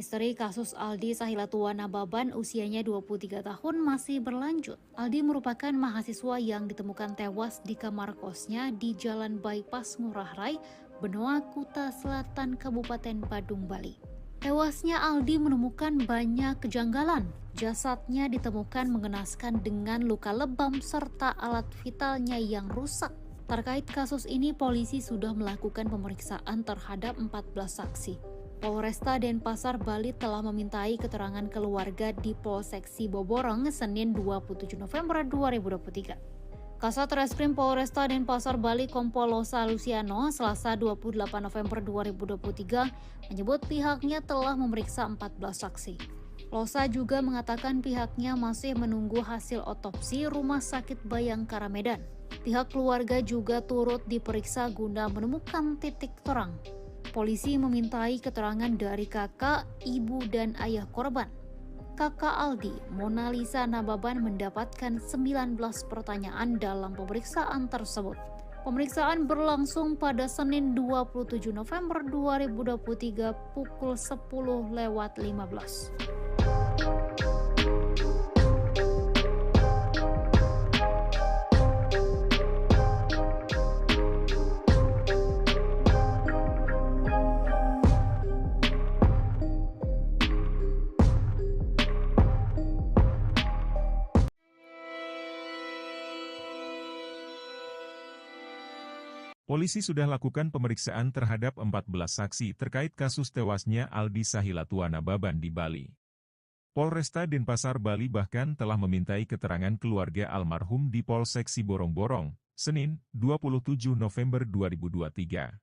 Misteri kasus Aldi Sahilatua Nababan usianya 23 tahun masih berlanjut. Aldi merupakan mahasiswa yang ditemukan tewas di kamar kosnya di Jalan Bypass Ngurah Rai, Benoa, Kuta Selatan, Kabupaten Badung, Bali. Tewasnya Aldi menemukan banyak kejanggalan. Jasadnya ditemukan mengenaskan dengan luka lebam serta alat vitalnya yang rusak. Terkait kasus ini, polisi sudah melakukan pemeriksaan terhadap 14 saksi. Polresta Denpasar, Bali telah memintai keterangan keluarga di Polsek Siboborong Senin 27 November 2023. Kasat Reskrim Polresta Denpasar, Bali Kompol Losa Luciano Selasa 28 November 2023 menyebut pihaknya telah memeriksa 14 saksi. Losa juga mengatakan pihaknya masih menunggu hasil otopsi Rumah Sakit Bayangkara Medan. Pihak keluarga juga turut diperiksa guna menemukan titik terang. Polisi memintai keterangan dari kakak, ibu, dan ayah korban. Kakak Aldi, Mona Lisa Nababan, mendapatkan 19 pertanyaan dalam pemeriksaan tersebut. Pemeriksaan berlangsung pada Senin 27 November 2023 pukul 10:15. Polisi sudah lakukan pemeriksaan terhadap 14 saksi terkait kasus tewasnya Aldi Sahilatua Nababan di Bali. Polresta Denpasar, Bali bahkan telah memintai keterangan keluarga almarhum di Polsek Siborong-Borong, Senin, 27 November 2023.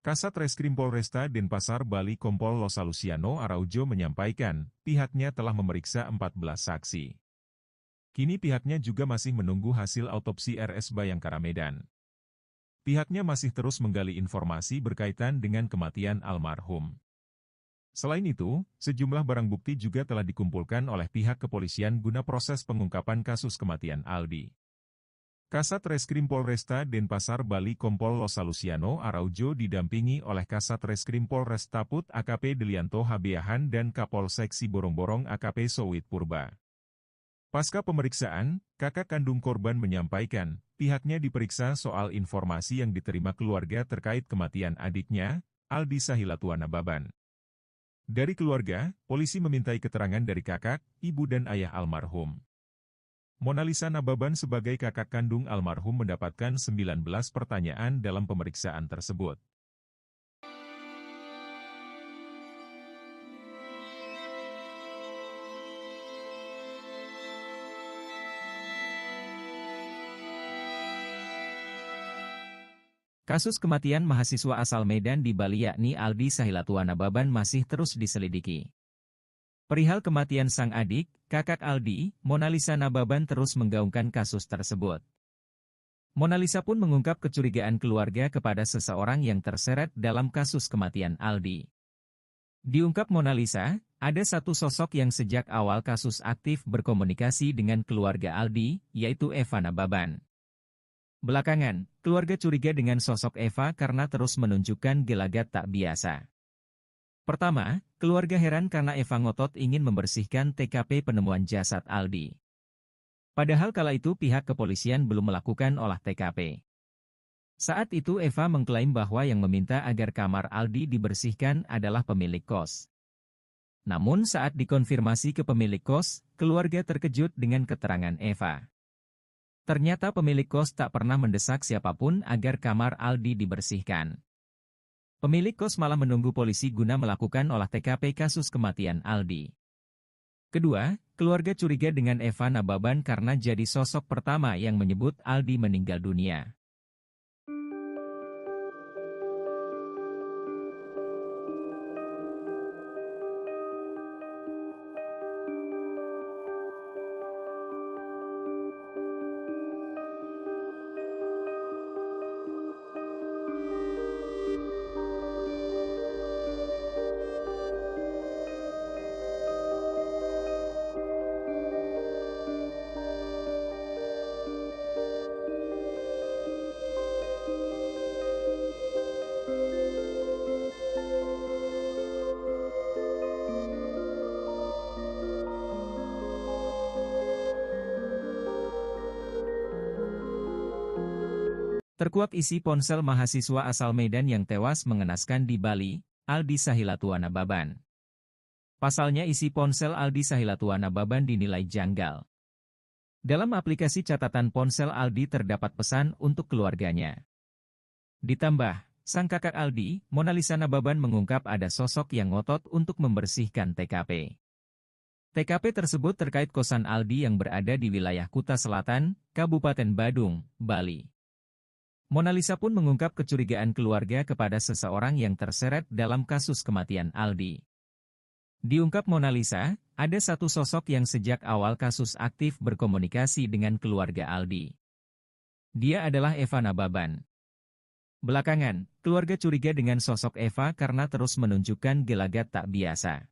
Kasat Reskrim Polresta Denpasar, Bali Kompol Losa Luciano Araujo menyampaikan, pihaknya telah memeriksa 14 saksi. Kini pihaknya juga masih menunggu hasil autopsi RS Bayangkara Medan. Pihaknya masih terus menggali informasi berkaitan dengan kematian almarhum. Selain itu, sejumlah barang bukti juga telah dikumpulkan oleh pihak kepolisian guna proses pengungkapan kasus kematian Aldi. Kasat Reskrim Polresta Denpasar, Bali Kompol Losa Luciano Araujo didampingi oleh Kasat Reskrim Polres Taput AKP Delianto Habeahan dan Kapolsek Siborong-Borong AKP Sowit Purba. Pasca pemeriksaan, kakak kandung korban menyampaikan, pihaknya diperiksa soal informasi yang diterima keluarga terkait kematian adiknya, Aldi Sahilatua Nababan. Dari keluarga, polisi memintai keterangan dari kakak, ibu dan ayah almarhum. Mona Lisa Nababan sebagai kakak kandung almarhum mendapatkan 19 pertanyaan dalam pemeriksaan tersebut. Kasus kematian mahasiswa asal Medan di Bali yakni Aldi Sahilatua Nababan masih terus diselidiki. Perihal kematian sang adik, kakak Aldi, Mona Lisa Nababan terus menggaungkan kasus tersebut. Mona Lisa pun mengungkap kecurigaan keluarga kepada seseorang yang terseret dalam kasus kematian Aldi. Diungkap Mona Lisa, ada satu sosok yang sejak awal kasus aktif berkomunikasi dengan keluarga Aldi, yaitu Eva Nababan. Belakangan, keluarga curiga dengan sosok Eva karena terus menunjukkan gelagat tak biasa. Pertama, keluarga heran karena Eva ngotot ingin membersihkan TKP penemuan jasad Aldi. Padahal kala itu pihak kepolisian belum melakukan olah TKP. Saat itu Eva mengklaim bahwa yang meminta agar kamar Aldi dibersihkan adalah pemilik kos. Namun saat dikonfirmasi ke pemilik kos, keluarga terkejut dengan keterangan Eva. Ternyata pemilik kos tak pernah mendesak siapapun agar kamar Aldi dibersihkan. Pemilik kos malah menunggu polisi guna melakukan olah TKP kasus kematian Aldi. Kedua, keluarga curiga dengan Eva Nababan karena jadi sosok pertama yang menyebut Aldi meninggal dunia. Terkuak isi ponsel mahasiswa asal Medan yang tewas mengenaskan di Bali, Aldi Sahilatuana Baban. Pasalnya isi ponsel Aldi Sahilatuana Baban dinilai janggal. Dalam aplikasi catatan ponsel Aldi terdapat pesan untuk keluarganya. Ditambah, sang kakak Aldi, Monalisa Nababan mengungkap ada sosok yang ngotot untuk membersihkan TKP. TKP tersebut terkait kosan Aldi yang berada di wilayah Kuta Selatan, Kabupaten Badung, Bali. Monalisa pun mengungkap kecurigaan keluarga kepada seseorang yang terseret dalam kasus kematian Aldi. Diungkap Monalisa, ada satu sosok yang sejak awal kasus aktif berkomunikasi dengan keluarga Aldi. Dia adalah Eva Nababan. Belakangan, keluarga curiga dengan sosok Eva karena terus menunjukkan gelagat tak biasa.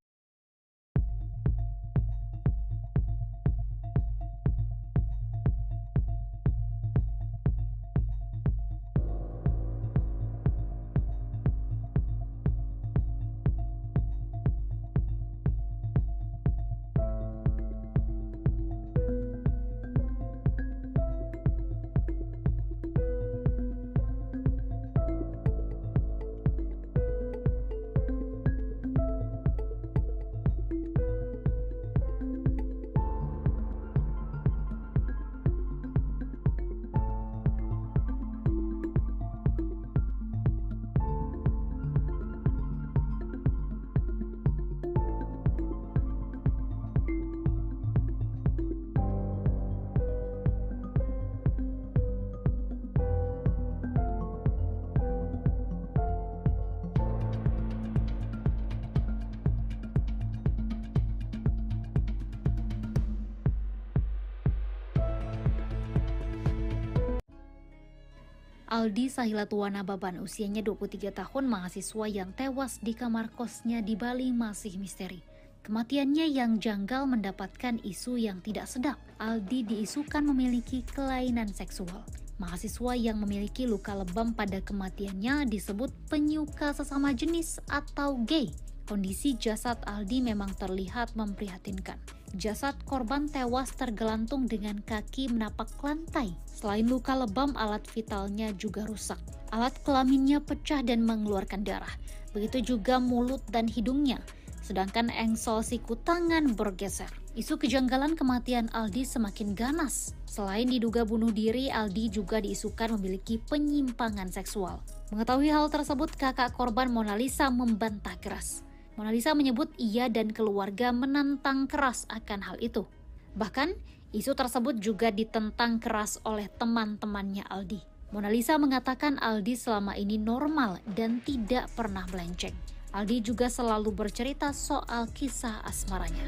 Aldi Sahilatuana Baban, usianya 23 tahun, mahasiswa yang tewas di kamar kosnya di Bali masih misteri. Kematiannya yang janggal mendapatkan isu yang tidak sedap. Aldi diisukan memiliki kelainan seksual. Mahasiswa yang memiliki luka lebam pada kematiannya disebut penyuka sesama jenis atau gay. Kondisi jasad Aldi memang terlihat memprihatinkan. Jasad korban tewas tergelantung dengan kaki menapak lantai. Selain luka lebam, alat vitalnya juga rusak. Alat kelaminnya pecah dan mengeluarkan darah. Begitu juga mulut dan hidungnya. Sedangkan engsel siku tangan bergeser. Isu kejanggalan kematian Aldi semakin ganas. Selain diduga bunuh diri, Aldi juga diisukan memiliki penyimpangan seksual. Mengetahui hal tersebut, kakak korban Monalisa membantah keras. Monalisa menyebut ia dan keluarga menantang keras akan hal itu. Bahkan, isu tersebut juga ditentang keras oleh teman-temannya Aldi. Monalisa mengatakan Aldi selama ini normal dan tidak pernah melenceng. Aldi juga selalu bercerita soal kisah asmaranya.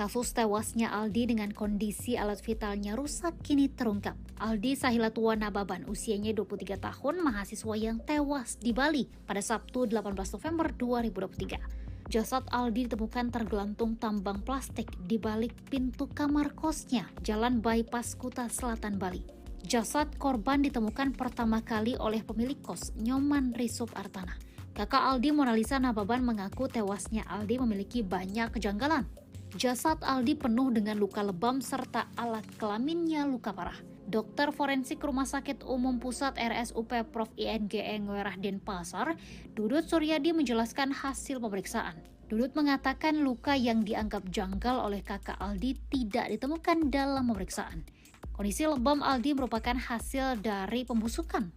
Kasus tewasnya Aldi dengan kondisi alat vitalnya rusak kini terungkap. Aldi Sahilatuana Baban, usianya 23 tahun, mahasiswa yang tewas di Bali pada Sabtu 18 November 2023. Jasad Aldi ditemukan tergelantung tambang plastik di balik pintu kamar kosnya, Jalan Bypass Kuta Selatan, Bali. Jasad korban ditemukan pertama kali oleh pemilik kos, Nyoman Risup Artana. Kakak Aldi, Monalisa Nababan, mengaku tewasnya Aldi memiliki banyak kejanggalan. Jasad Aldi penuh dengan luka lebam serta alat kelaminnya luka parah. Dokter forensik Rumah Sakit Umum Pusat RSUP Prof. INGE Ngwerah Denpasar, Dudut Suryadi menjelaskan hasil pemeriksaan. Dudut mengatakan luka yang dianggap janggal oleh kakak Aldi tidak ditemukan dalam pemeriksaan. Kondisi lebam Aldi merupakan hasil dari pembusukan.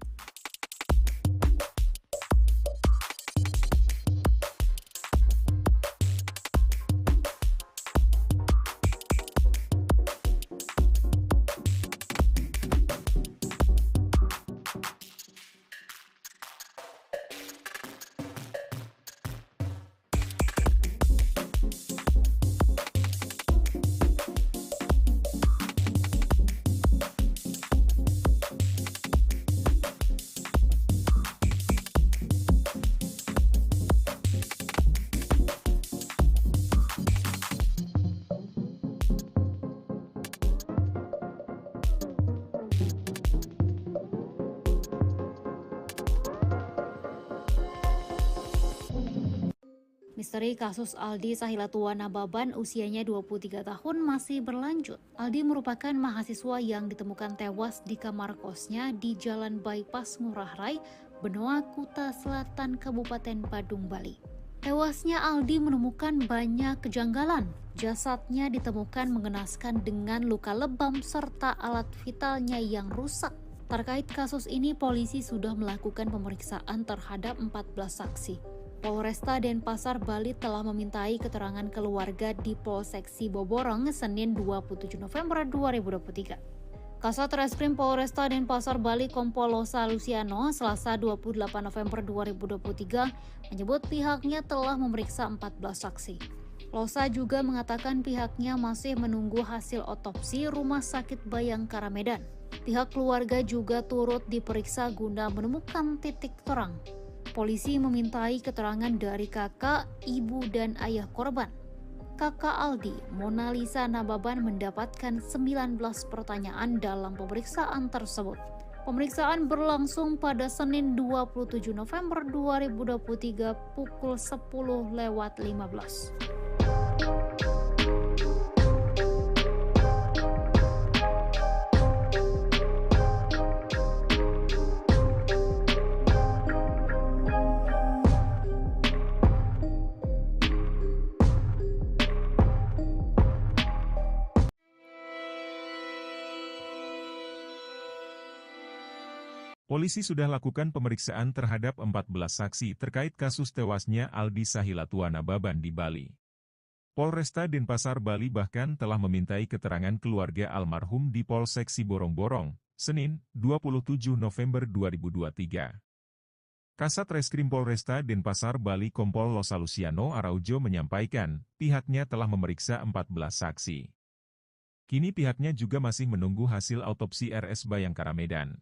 Misteri kasus Aldi Sahilatua Nababan usianya 23 tahun masih berlanjut. Aldi merupakan mahasiswa yang ditemukan tewas di kamar kosnya di Jalan Bypass Ngurah Rai, Benoa, Kuta Selatan, Kabupaten Badung, Bali. Tewasnya Aldi menemukan banyak kejanggalan. Jasadnya ditemukan mengenaskan dengan luka lebam serta alat vitalnya yang rusak. Terkait kasus ini, polisi sudah melakukan pemeriksaan terhadap 14 saksi. Polresta Denpasar, Bali telah memintai keterangan keluarga di Polsek Siboborong Senin 27 November 2023. Kasat Reskrim Polresta Denpasar, Bali Kompol Losa Luciano Selasa 28 November 2023 menyebut pihaknya telah memeriksa 14 saksi. Losa juga mengatakan pihaknya masih menunggu hasil otopsi Rumah Sakit Bayangkara Medan. Pihak keluarga juga turut diperiksa guna menemukan titik terang. Polisi memintai keterangan dari kakak, ibu, dan ayah korban. Kakak Aldi, Mona Lisa Nababan, mendapatkan 19 pertanyaan dalam pemeriksaan tersebut. Pemeriksaan berlangsung pada Senin 27 November 2023 pukul 10:15. Polisi sudah lakukan pemeriksaan terhadap 14 saksi terkait kasus tewasnya Aldi Sahilatua Nababan di Bali. Polresta Denpasar, Bali bahkan telah memintai keterangan keluarga almarhum di Polsek Siborong-Borong, Senin, 27 November 2023. Kasat Reskrim Polresta Denpasar, Bali Kompol Losa Luciano Araujo menyampaikan, pihaknya telah memeriksa 14 saksi. Kini pihaknya juga masih menunggu hasil autopsi RS Bayangkara Medan.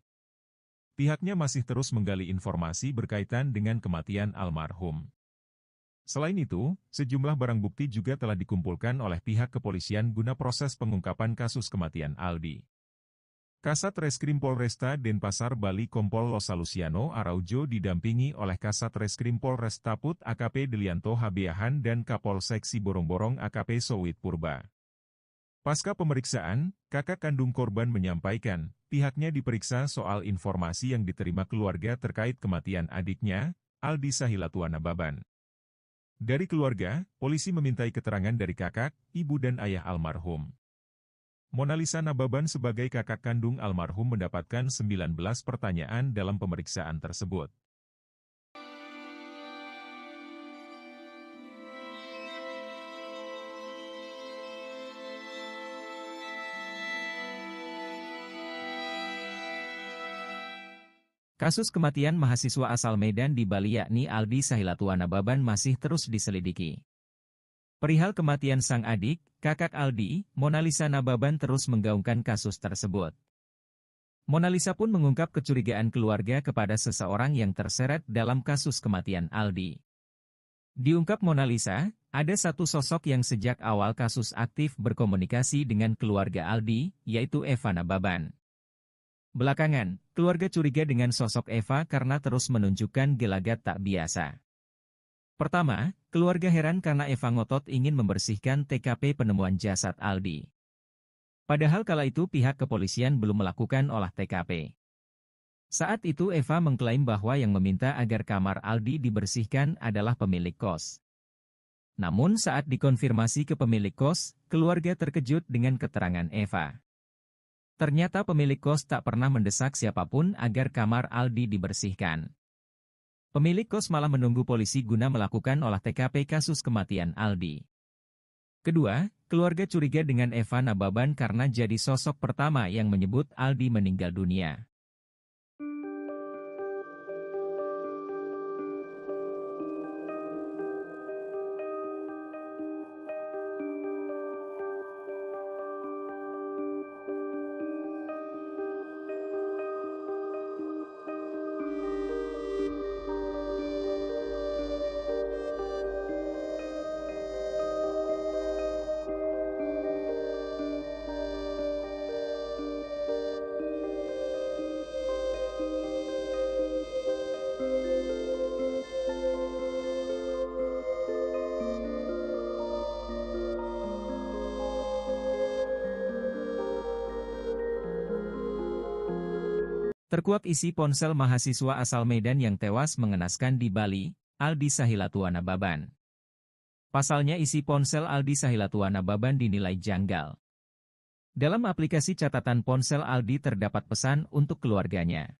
Pihaknya masih terus menggali informasi berkaitan dengan kematian almarhum. Selain itu, sejumlah barang bukti juga telah dikumpulkan oleh pihak kepolisian guna proses pengungkapan kasus kematian Aldi. Kasat Reskrim Polresta Denpasar, Bali Kompol Losa Luciano Araujo didampingi oleh Kasat Reskrim Polresta Put AKP Delianto Habiahan dan Kapolsek Siborong-Borong AKP Sowit Purba. Pasca pemeriksaan, kakak kandung korban menyampaikan, pihaknya diperiksa soal informasi yang diterima keluarga terkait kematian adiknya, Aldi Sahilatua Nababan. Dari keluarga, polisi memintai keterangan dari kakak, ibu dan ayah almarhum. Mona Lisa Nababan sebagai kakak kandung almarhum mendapatkan 19 pertanyaan dalam pemeriksaan tersebut. Kasus kematian mahasiswa asal Medan di Bali yakni Aldi Sahilatua Nababan masih terus diselidiki. Perihal kematian sang adik, kakak Aldi, Mona Lisa Nababan terus menggaungkan kasus tersebut. Mona Lisa pun mengungkap kecurigaan keluarga kepada seseorang yang terseret dalam kasus kematian Aldi. Diungkap Mona Lisa, ada satu sosok yang sejak awal kasus aktif berkomunikasi dengan keluarga Aldi, yaitu Eva Nababan. Belakangan, keluarga curiga dengan sosok Eva karena terus menunjukkan gelagat tak biasa. Pertama, keluarga heran karena Eva ngotot ingin membersihkan TKP penemuan jasad Aldi. Padahal kala itu pihak kepolisian belum melakukan olah TKP. Saat itu Eva mengklaim bahwa yang meminta agar kamar Aldi dibersihkan adalah pemilik kos. Namun saat dikonfirmasi ke pemilik kos, keluarga terkejut dengan keterangan Eva. Ternyata pemilik kos tak pernah mendesak siapapun agar kamar Aldi dibersihkan. Pemilik kos malah menunggu polisi guna melakukan olah TKP kasus kematian Aldi. Kedua, keluarga curiga dengan Eva Nababan karena jadi sosok pertama yang menyebut Aldi meninggal dunia. Terkuak isi ponsel mahasiswa asal Medan yang tewas mengenaskan di Bali, Aldi Sahilatuana Baban. Pasalnya isi ponsel Aldi Sahilatuana Baban dinilai janggal. Dalam aplikasi catatan ponsel Aldi terdapat pesan untuk keluarganya.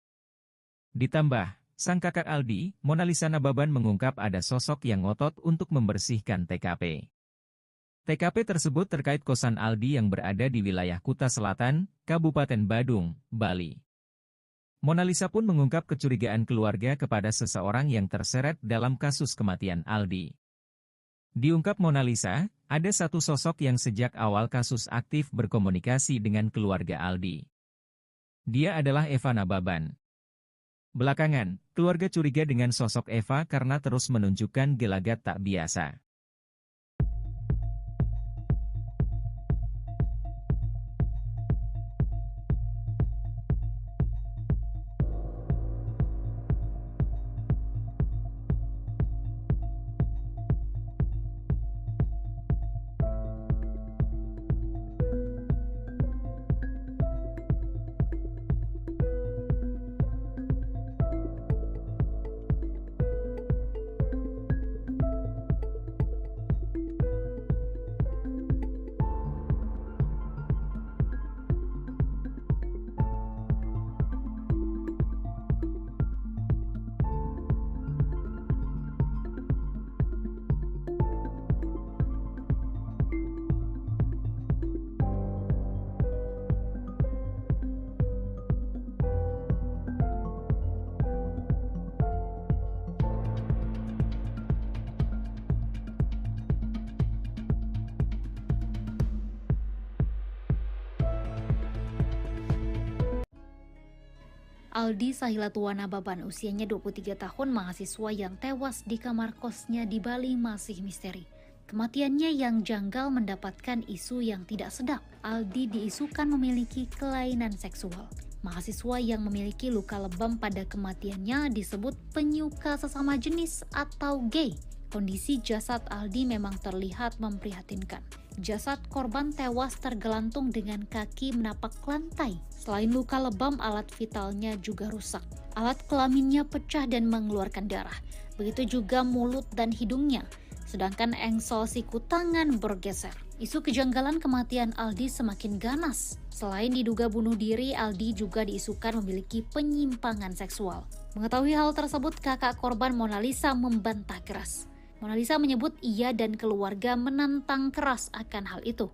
Ditambah, sang kakak Aldi, Monalisa Nababan mengungkap ada sosok yang ngotot untuk membersihkan TKP. TKP tersebut terkait kosan Aldi yang berada di wilayah Kuta Selatan, Kabupaten Badung, Bali. Monalisa pun mengungkap kecurigaan keluarga kepada seseorang yang terseret dalam kasus kematian Aldi. Diungkap Monalisa, ada satu sosok yang sejak awal kasus aktif berkomunikasi dengan keluarga Aldi. Dia adalah Eva Nababan. Belakangan, keluarga curiga dengan sosok Eva karena terus menunjukkan gelagat tak biasa. Aldi Sahilatuana Baban, usianya 23 tahun, mahasiswa yang tewas di kamar kosnya di Bali masih misteri. Kematiannya yang janggal mendapatkan isu yang tidak sedap. Aldi diisukan memiliki kelainan seksual. Mahasiswa yang memiliki luka lebam pada kematiannya disebut penyuka sesama jenis atau gay. Kondisi jasad Aldi memang terlihat memprihatinkan. Jasad korban tewas tergelantung dengan kaki menapak lantai. Selain luka lebam, alat vitalnya juga rusak. Alat kelaminnya pecah dan mengeluarkan darah. Begitu juga mulut dan hidungnya. Sedangkan engsel siku tangan bergeser. Isu kejanggalan kematian Aldi semakin ganas. Selain diduga bunuh diri, Aldi juga diisukan memiliki penyimpangan seksual. Mengetahui hal tersebut, kakak korban Monalisa membantah keras. Monalisa menyebut ia dan keluarga menantang keras akan hal itu.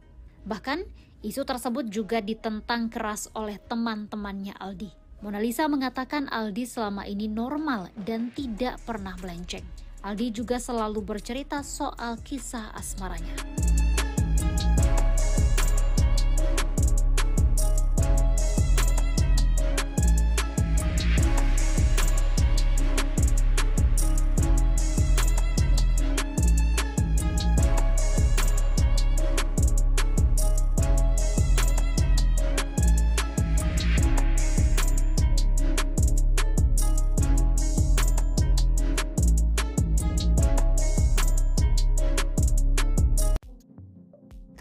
Bahkan, isu tersebut juga ditentang keras oleh teman-temannya Aldi. Monalisa mengatakan Aldi selama ini normal dan tidak pernah melenceng. Aldi juga selalu bercerita soal kisah asmaranya.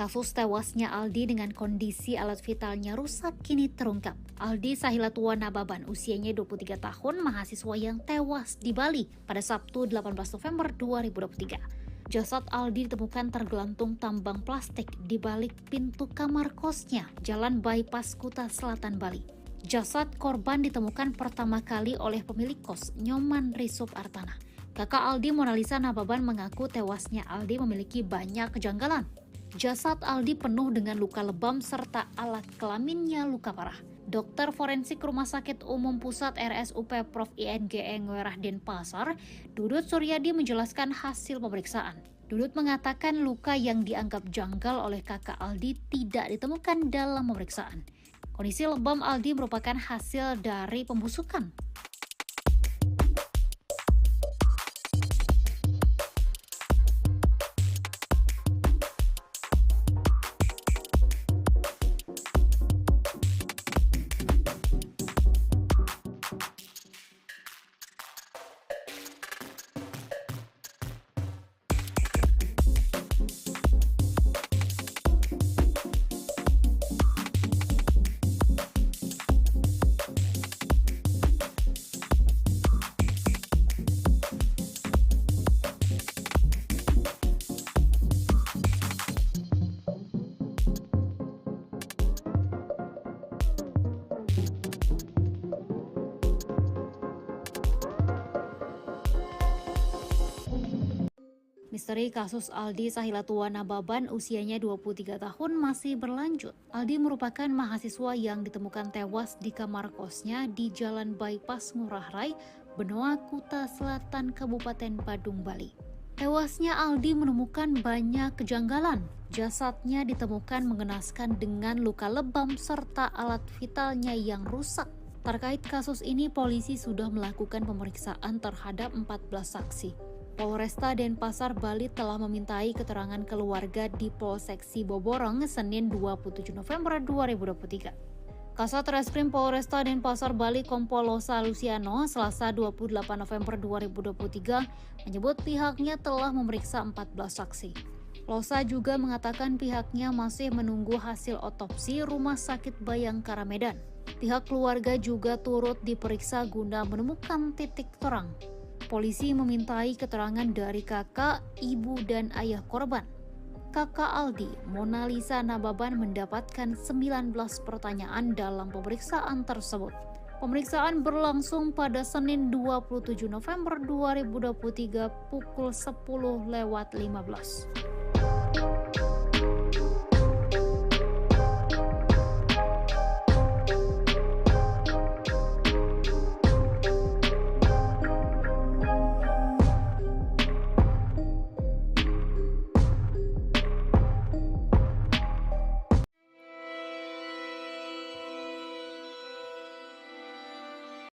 Kasus tewasnya Aldi dengan kondisi alat vitalnya rusak kini terungkap. Aldi Sahilatuana Baban, usianya 23 tahun, mahasiswa yang tewas di Bali pada Sabtu 18 November 2023. Jasad Aldi ditemukan tergelantung tambang plastik di balik pintu kamar kosnya, Jalan Bypass Kuta Selatan, Bali. Jasad korban ditemukan pertama kali oleh pemilik kos, Nyoman Risup Artana. Kakak Aldi, Monalisa Nababan, mengaku tewasnya Aldi memiliki banyak kejanggalan. Jasad Aldi penuh dengan luka lebam serta alat kelaminnya luka parah. Dokter forensik Rumah Sakit Umum Pusat RSUP Prof. INGE Ngwerah Denpasar, Dudut Suryadi menjelaskan hasil pemeriksaan. Dudut mengatakan luka yang dianggap janggal oleh kakak Aldi tidak ditemukan dalam pemeriksaan. Kondisi lebam Aldi merupakan hasil dari pembusukan. Misteri kasus Aldi Sahilatua Nababan usianya 23 tahun masih berlanjut. Aldi merupakan mahasiswa yang ditemukan tewas di kamar kosnya di Jalan Bypass Ngurah Rai, Benoa, Kuta Selatan, Kabupaten Badung, Bali. Tewasnya Aldi menemukan banyak kejanggalan. Jasadnya ditemukan mengenaskan dengan luka lebam serta alat vitalnya yang rusak. Terkait kasus ini, polisi sudah melakukan pemeriksaan terhadap 14 saksi. Polresta Denpasar, Bali telah memintai keterangan keluarga di Polsek Siboborong Senin 27 November 2023. Kasat Reskrim Polresta Denpasar, Bali Kompol Losa Luciano Selasa 28 November 2023 menyebut pihaknya telah memeriksa 14 saksi. Losa juga mengatakan pihaknya masih menunggu hasil otopsi Rumah Sakit Bayangkara Medan. Pihak keluarga juga turut diperiksa guna menemukan titik terang. Polisi memintai keterangan dari kakak, ibu, dan ayah korban. Kakak Aldi, Mona Lisa Nababan, mendapatkan 19 pertanyaan dalam pemeriksaan tersebut. Pemeriksaan berlangsung pada Senin 27 November 2023 pukul 10:15.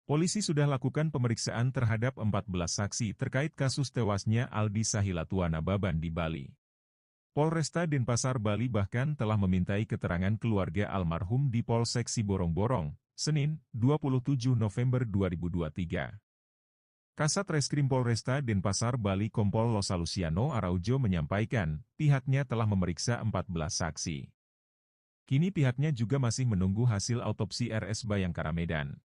Polisi sudah lakukan pemeriksaan terhadap 14 saksi terkait kasus tewasnya Aldi Sahilatua Nababan di Bali. Polresta Denpasar, Bali bahkan telah memintai keterangan keluarga almarhum di Polsek Siborong-Borong, Senin, 27 November 2023. Kasat Reskrim Polresta Denpasar, Bali Kompol Losa Luciano Araujo menyampaikan, pihaknya telah memeriksa 14 saksi. Kini pihaknya juga masih menunggu hasil autopsi RS Bayangkara Medan.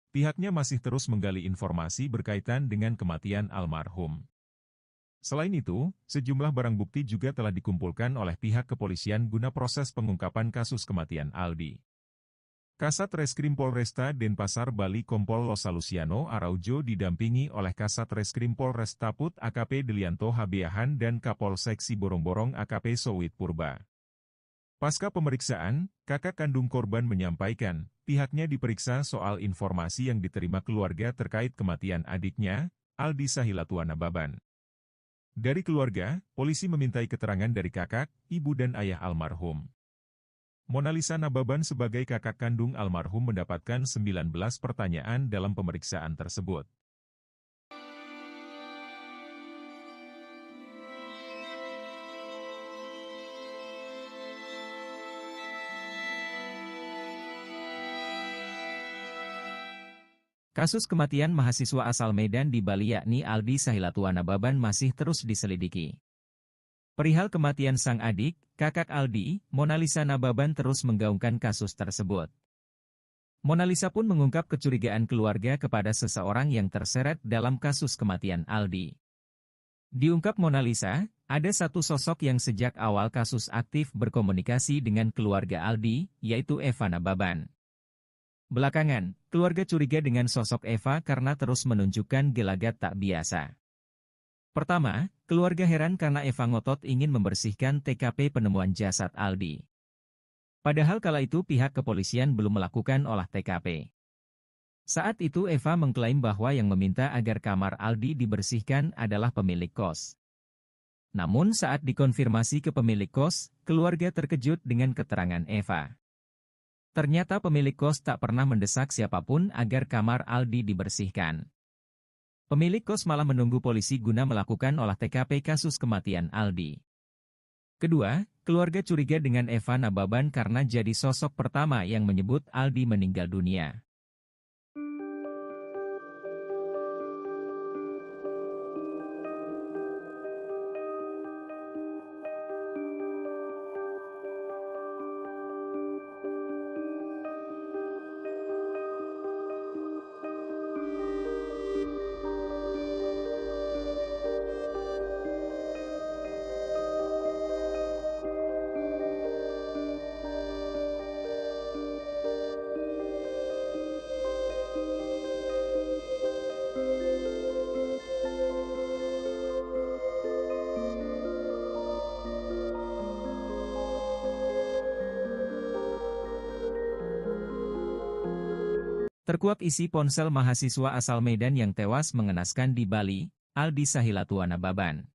Pihaknya masih terus menggali informasi berkaitan dengan kematian almarhum. Selain itu, sejumlah barang bukti juga telah dikumpulkan oleh pihak kepolisian guna proses pengungkapan kasus kematian Aldi. Kasat Reskrim Polresta Denpasar, Bali Kompol Losa Luciano Araujo didampingi oleh Kasat Reskrim Polresta Put AKP Delianto Habeahan dan Kapolsek Siborong-Borong AKP Sowit Purba. Pasca pemeriksaan, kakak kandung korban menyampaikan, pihaknya diperiksa soal informasi yang diterima keluarga terkait kematian adiknya, Aldi Sahilatua Nababan. Dari keluarga, polisi memintai keterangan dari kakak, ibu dan ayah almarhum. Mona Lisa Nababan sebagai kakak kandung almarhum mendapatkan 19 pertanyaan dalam pemeriksaan tersebut. Kasus kematian mahasiswa asal Medan di Bali yakni Aldi Sahilatua Nababan masih terus diselidiki. Perihal kematian sang adik, kakak Aldi, Mona Lisa Nababan terus menggaungkan kasus tersebut. Mona Lisa pun mengungkap kecurigaan keluarga kepada seseorang yang terseret dalam kasus kematian Aldi. Diungkap Mona Lisa, ada satu sosok yang sejak awal kasus aktif berkomunikasi dengan keluarga Aldi, yaitu Eva Nababan. Belakangan, keluarga curiga dengan sosok Eva karena terus menunjukkan gelagat tak biasa. Pertama, keluarga heran karena Eva ngotot ingin membersihkan TKP penemuan jasad Aldi. Padahal kala itu pihak kepolisian belum melakukan olah TKP. Saat itu Eva mengklaim bahwa yang meminta agar kamar Aldi dibersihkan adalah pemilik kos. Namun saat dikonfirmasi ke pemilik kos, keluarga terkejut dengan keterangan Eva. Ternyata pemilik kos tak pernah mendesak siapapun agar kamar Aldi dibersihkan. Pemilik kos malah menunggu polisi guna melakukan olah TKP kasus kematian Aldi. Kedua, keluarga curiga dengan Eva Nababan karena jadi sosok pertama yang menyebut Aldi meninggal dunia. Terkuak isi ponsel mahasiswa asal Medan yang tewas mengenaskan di Bali, Aldi Sahilatuana Baban.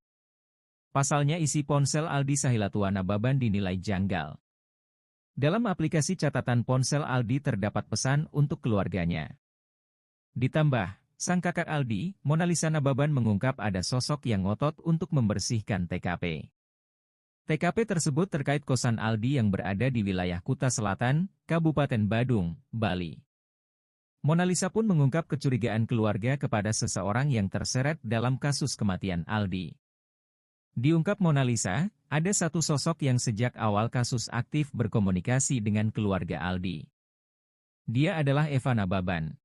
Pasalnya isi ponsel Aldi Sahilatuana Baban dinilai janggal. Dalam aplikasi catatan ponsel Aldi terdapat pesan untuk keluarganya. Ditambah, sang kakak Aldi, Monalisa Nababan mengungkap ada sosok yang ngotot untuk membersihkan TKP. TKP tersebut terkait kosan Aldi yang berada di wilayah Kuta Selatan, Kabupaten Badung, Bali. Monalisa pun mengungkap kecurigaan keluarga kepada seseorang yang terseret dalam kasus kematian Aldi. Diungkap Monalisa, ada satu sosok yang sejak awal kasus aktif berkomunikasi dengan keluarga Aldi. Dia adalah Eva Nababan.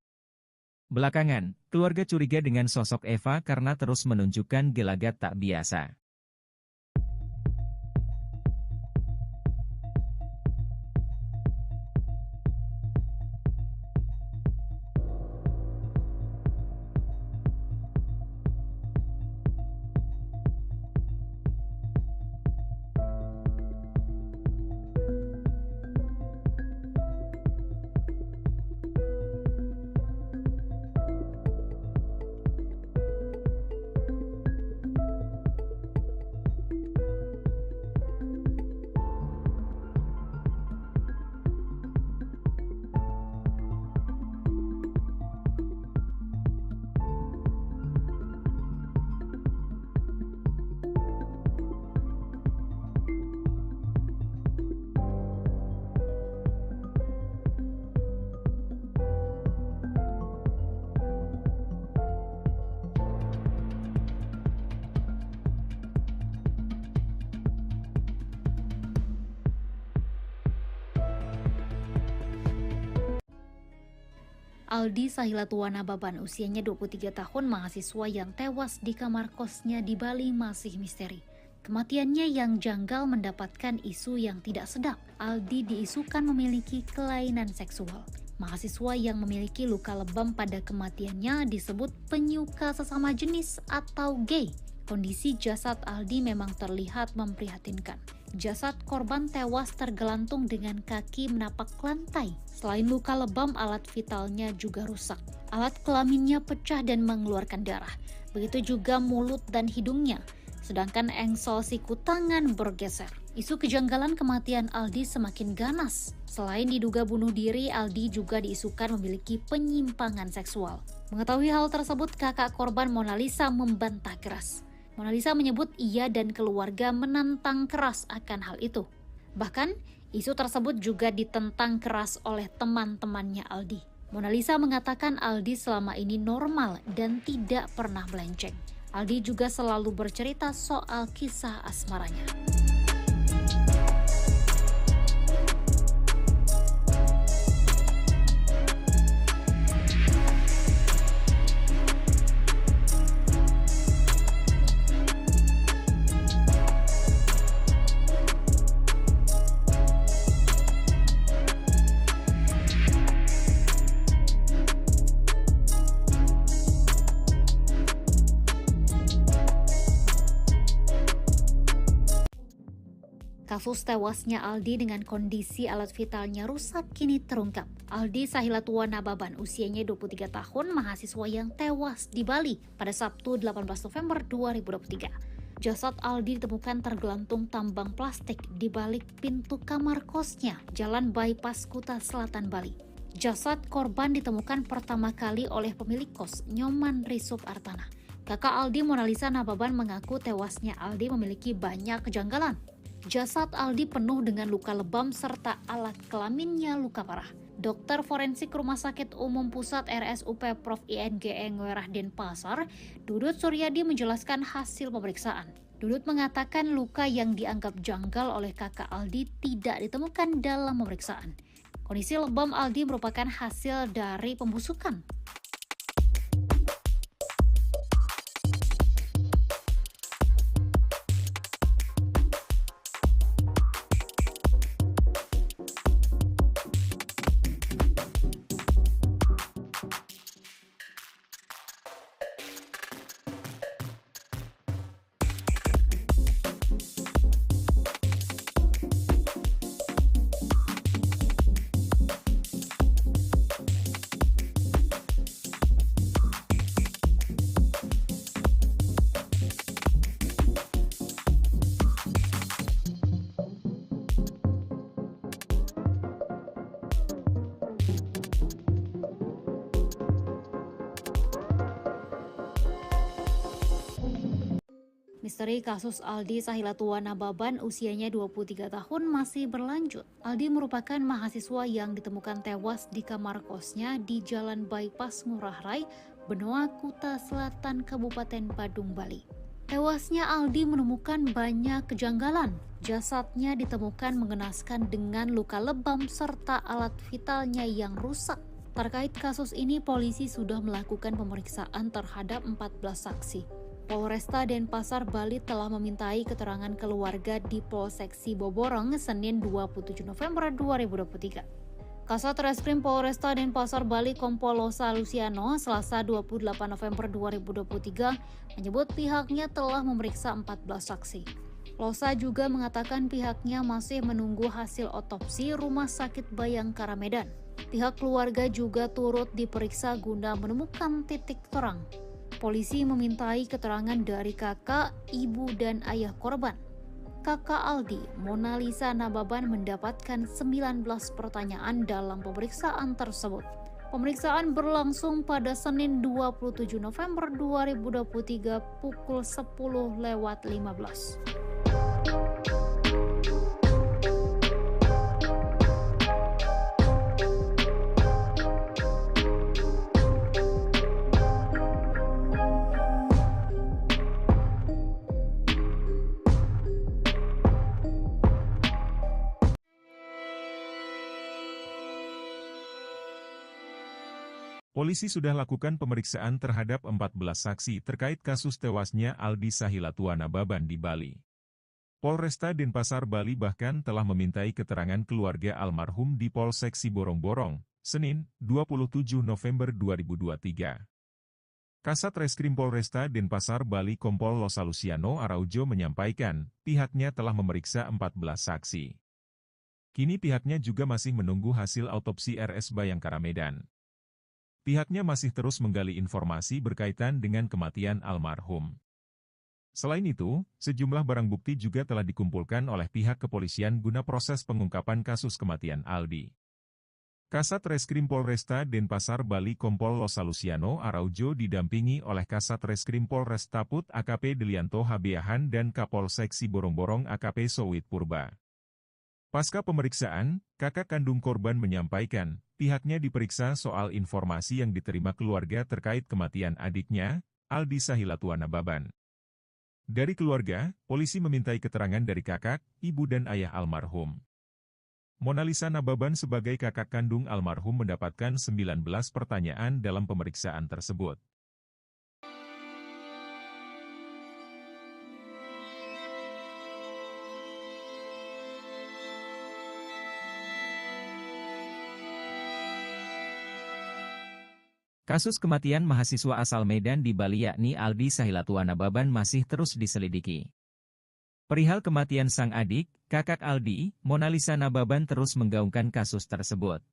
Belakangan, keluarga curiga dengan sosok Eva karena terus menunjukkan gelagat tak biasa. Aldi Sahilatuana Baban, usianya 23 tahun, mahasiswa yang tewas di kamar kosnya di Bali masih misteri. Kematiannya yang janggal mendapatkan isu yang tidak sedap. Aldi diisukan memiliki kelainan seksual. Mahasiswa yang memiliki luka lebam pada kematiannya disebut penyuka sesama jenis atau gay. Kondisi jasad Aldi memang terlihat memprihatinkan. Jasad korban tewas tergelantung dengan kaki menapak lantai. Selain luka lebam, alat vitalnya juga rusak. Alat kelaminnya pecah dan mengeluarkan darah. Begitu juga mulut dan hidungnya. Sedangkan engsel siku tangan bergeser. Isu kejanggalan kematian Aldi semakin ganas. Selain diduga bunuh diri, Aldi juga diisukan memiliki penyimpangan seksual. Mengetahui hal tersebut, kakak korban Monalisa membantah keras. Monalisa menyebut ia dan keluarga menantang keras akan hal itu. Bahkan, isu tersebut juga ditentang keras oleh teman-temannya Aldi. Monalisa mengatakan Aldi selama ini normal dan tidak pernah melenceng. Aldi juga selalu bercerita soal kisah asmaranya. Kasus tewasnya Aldi dengan kondisi alat vitalnya rusak kini terungkap. Aldi Sahilatuana Baban, usianya 23 tahun, mahasiswa yang tewas di Bali pada Sabtu 18 November 2023. Jasad Aldi ditemukan tergelantung tambang plastik di balik pintu kamar kosnya, Jalan Bypass Kuta Selatan, Bali. Jasad korban ditemukan pertama kali oleh pemilik kos, Nyoman Risup Artana. Kakak Aldi, Monalisa Nababan, mengaku tewasnya Aldi memiliki banyak kejanggalan. Jasad Aldi penuh dengan luka lebam serta alat kelaminnya luka parah. Dokter forensik Rumah Sakit Umum Pusat RSUP Prof. INGE Ngwerah Denpasar, Dudut Suryadi menjelaskan hasil pemeriksaan. Dudut mengatakan luka yang dianggap janggal oleh kakak Aldi tidak ditemukan dalam pemeriksaan. Kondisi lebam Aldi merupakan hasil dari pembusukan. Misteri kasus Aldi Sahilatua Nababan usianya 23 tahun masih berlanjut. Aldi merupakan mahasiswa yang ditemukan tewas di kamar kosnya di Jalan Bypass Ngurah Rai, Benoa, Kuta Selatan, Kabupaten Badung, Bali. Tewasnya Aldi menemukan banyak kejanggalan. Jasadnya ditemukan mengenaskan dengan luka lebam serta alat vitalnya yang rusak. Terkait kasus ini, polisi sudah melakukan pemeriksaan terhadap 14 saksi. Polresta Denpasar, Bali telah memintai keterangan keluarga di Polsek Siboborong Senin 27 November 2023. Kasat Reskrim Polresta Denpasar, Bali Kompol Losa Luciano Selasa 28 November 2023 menyebut pihaknya telah memeriksa 14 saksi. Losa juga mengatakan pihaknya masih menunggu hasil otopsi Rumah Sakit Bayangkara Medan. Pihak keluarga juga turut diperiksa guna menemukan titik terang. Polisi memintai keterangan dari kakak, ibu, dan ayah korban. Kakak Aldi, Mona Lisa Nababan, mendapatkan 19 pertanyaan dalam pemeriksaan tersebut. Pemeriksaan berlangsung pada Senin 27 November 2023 pukul 10:15. Polisi sudah lakukan pemeriksaan terhadap 14 saksi terkait kasus tewasnya Aldi Sahilatua Nababan di Bali. Polresta Denpasar, Bali bahkan telah memintai keterangan keluarga almarhum di Polsek Siborong-Borong, Senin, 27 November 2023. Kasat Reskrim Polresta Denpasar, Bali Kompol Losa Luciano Araujo menyampaikan, pihaknya telah memeriksa 14 saksi. Kini pihaknya juga masih menunggu hasil autopsi RS Bayangkara Medan. Pihaknya masih terus menggali informasi berkaitan dengan kematian almarhum. Selain itu, sejumlah barang bukti juga telah dikumpulkan oleh pihak kepolisian guna proses pengungkapan kasus kematian Aldi. Kasat Reskrim Polresta Denpasar, Bali Kompol Losa Luciano Araujo didampingi oleh Kasat Reskrim Polres Taput AKP Delianto Habeahan dan Kapolsek Siborong-Borong AKP Sowit Purba. Pasca pemeriksaan, kakak kandung korban menyampaikan, pihaknya diperiksa soal informasi yang diterima keluarga terkait kematian adiknya, Aldi Sahilatua Nababan. Dari keluarga, polisi memintai keterangan dari kakak, ibu dan ayah almarhum. Mona Lisa Nababan sebagai kakak kandung almarhum mendapatkan 19 pertanyaan dalam pemeriksaan tersebut. Kasus kematian mahasiswa asal Medan di Bali yakni Aldi Sahilatua Nababan masih terus diselidiki. Perihal kematian sang adik, kakak Aldi, Mona Lisa Nababan terus menggaungkan kasus tersebut.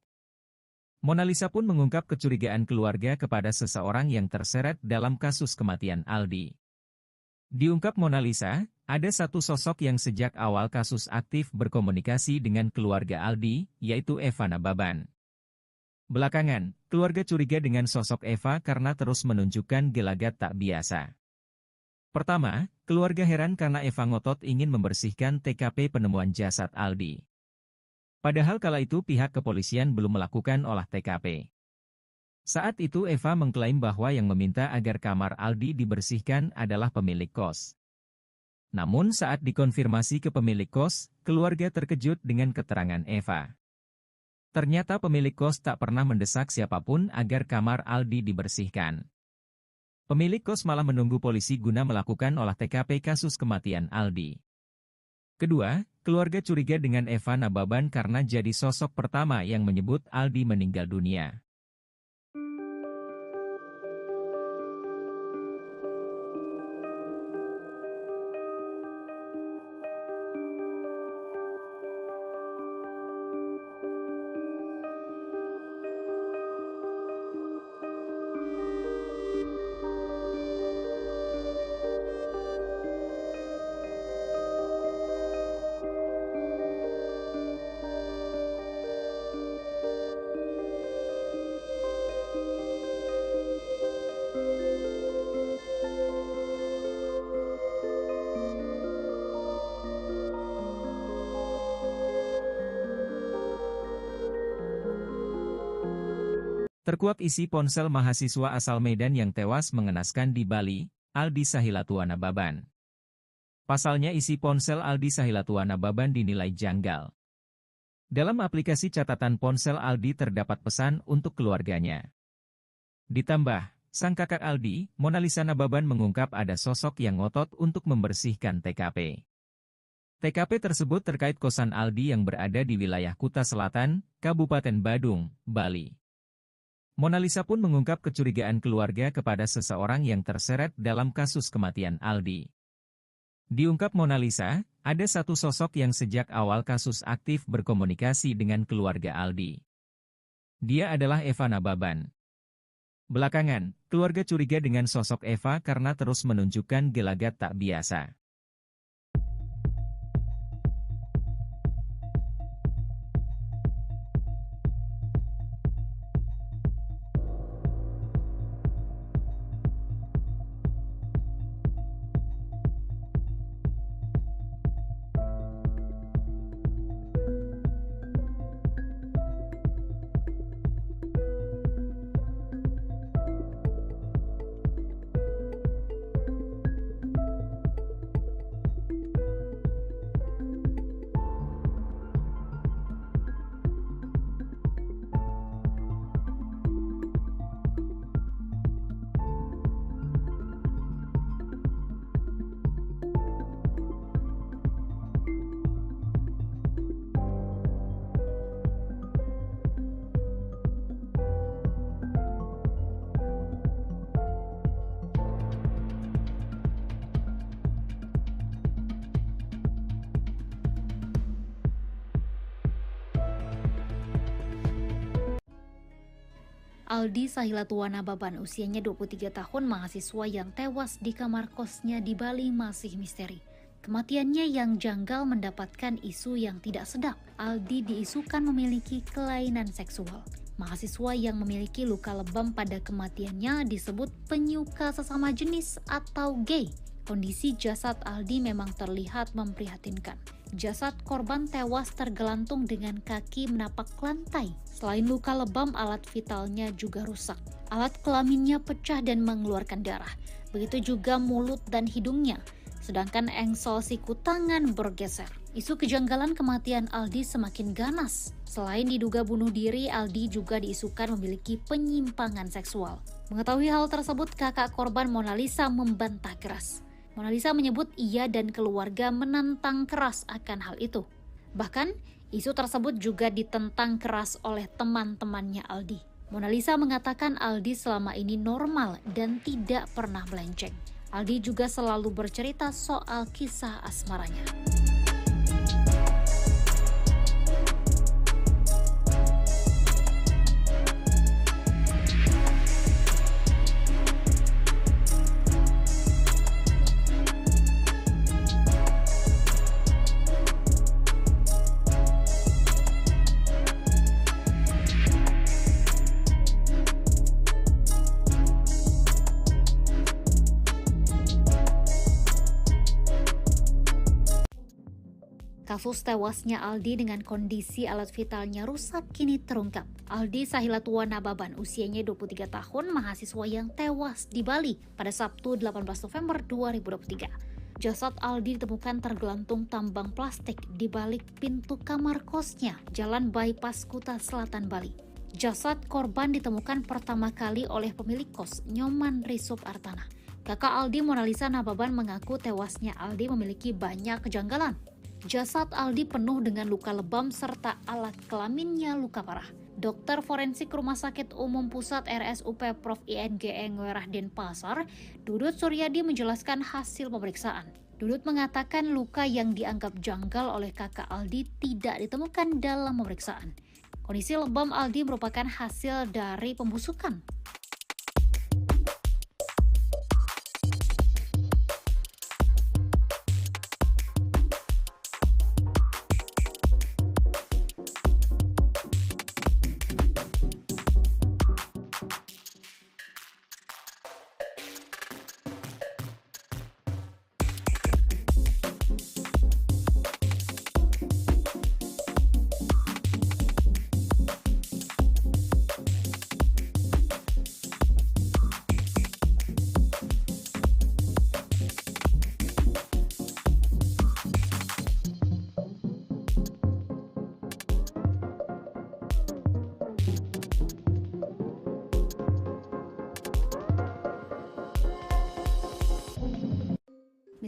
Mona Lisa pun mengungkap kecurigaan keluarga kepada seseorang yang terseret dalam kasus kematian Aldi. Diungkap Mona Lisa, ada satu sosok yang sejak awal kasus aktif berkomunikasi dengan keluarga Aldi, yaitu Eva Nababan. Belakangan, keluarga curiga dengan sosok Eva karena terus menunjukkan gelagat tak biasa. Pertama, keluarga heran karena Eva ngotot ingin membersihkan TKP penemuan jasad Aldi. Padahal kala itu pihak kepolisian belum melakukan olah TKP. Saat itu Eva mengklaim bahwa yang meminta agar kamar Aldi dibersihkan adalah pemilik kos. Namun saat dikonfirmasi ke pemilik kos, keluarga terkejut dengan keterangan Eva. Ternyata pemilik kos tak pernah mendesak siapapun agar kamar Aldi dibersihkan. Pemilik kos malah menunggu polisi guna melakukan olah TKP kasus kematian Aldi. Kedua, keluarga curiga dengan Eva Nababan karena jadi sosok pertama yang menyebut Aldi meninggal dunia. Terkuak isi ponsel mahasiswa asal Medan yang tewas mengenaskan di Bali, Aldi Sahilatuana Baban. Pasalnya isi ponsel Aldi Sahilatuana Baban dinilai janggal. Dalam aplikasi catatan ponsel Aldi terdapat pesan untuk keluarganya. Ditambah, sang kakak Aldi, Monalisa Nababan mengungkap ada sosok yang ngotot untuk membersihkan TKP. TKP tersebut terkait kosan Aldi yang berada di wilayah Kuta Selatan, Kabupaten Badung, Bali. Monalisa pun mengungkap kecurigaan keluarga kepada seseorang yang terseret dalam kasus kematian Aldi. Diungkap Monalisa, ada satu sosok yang sejak awal kasus aktif berkomunikasi dengan keluarga Aldi. Dia adalah Eva Nababan. Belakangan, keluarga curiga dengan sosok Eva karena terus menunjukkan gelagat tak biasa. Aldi Sahilatuana Baban, usianya 23 tahun, mahasiswa yang tewas di kamar kosnya di Bali masih misteri. Kematiannya yang janggal mendapatkan isu yang tidak sedap. Aldi diisukan memiliki kelainan seksual. Mahasiswa yang memiliki luka lebam pada kematiannya disebut penyuka sesama jenis atau gay. Kondisi jasad Aldi memang terlihat memprihatinkan. Jasad korban tewas tergelantung dengan kaki menapak lantai. Selain luka lebam, alat vitalnya juga rusak. Alat kelaminnya pecah dan mengeluarkan darah. Begitu juga mulut dan hidungnya. Sedangkan engsel siku tangan bergeser. Isu kejanggalan kematian Aldi semakin ganas. Selain diduga bunuh diri, Aldi juga diisukan memiliki penyimpangan seksual. Mengetahui hal tersebut, kakak korban Monalisa membantah keras. Monalisa menyebut ia dan keluarga menantang keras akan hal itu. Bahkan, isu tersebut juga ditentang keras oleh teman-temannya Aldi. Monalisa mengatakan Aldi selama ini normal dan tidak pernah melenceng. Aldi juga selalu bercerita soal kisah asmaranya. Kasus tewasnya Aldi dengan kondisi alat vitalnya rusak kini terungkap. Aldi Sahilatuana Baban, usianya 23 tahun, mahasiswa yang tewas di Bali pada Sabtu 18 November 2023. Jasad Aldi ditemukan tergelantung tambang plastik di balik pintu kamar kosnya, Jalan Bypass Kuta Selatan, Bali. Jasad korban ditemukan pertama kali oleh pemilik kos, Nyoman Risup Artana. Kakak Aldi, Monalisa Nababan, mengaku tewasnya Aldi memiliki banyak kejanggalan. Jasad Aldi penuh dengan luka lebam serta alat kelaminnya luka parah. Dokter forensik Rumah Sakit Umum Pusat RSUP Prof. INGE Ngwerah Denpasar, Dudut Suryadi menjelaskan hasil pemeriksaan. Dudut mengatakan luka yang dianggap janggal oleh kakak Aldi tidak ditemukan dalam pemeriksaan. Kondisi lebam Aldi merupakan hasil dari pembusukan.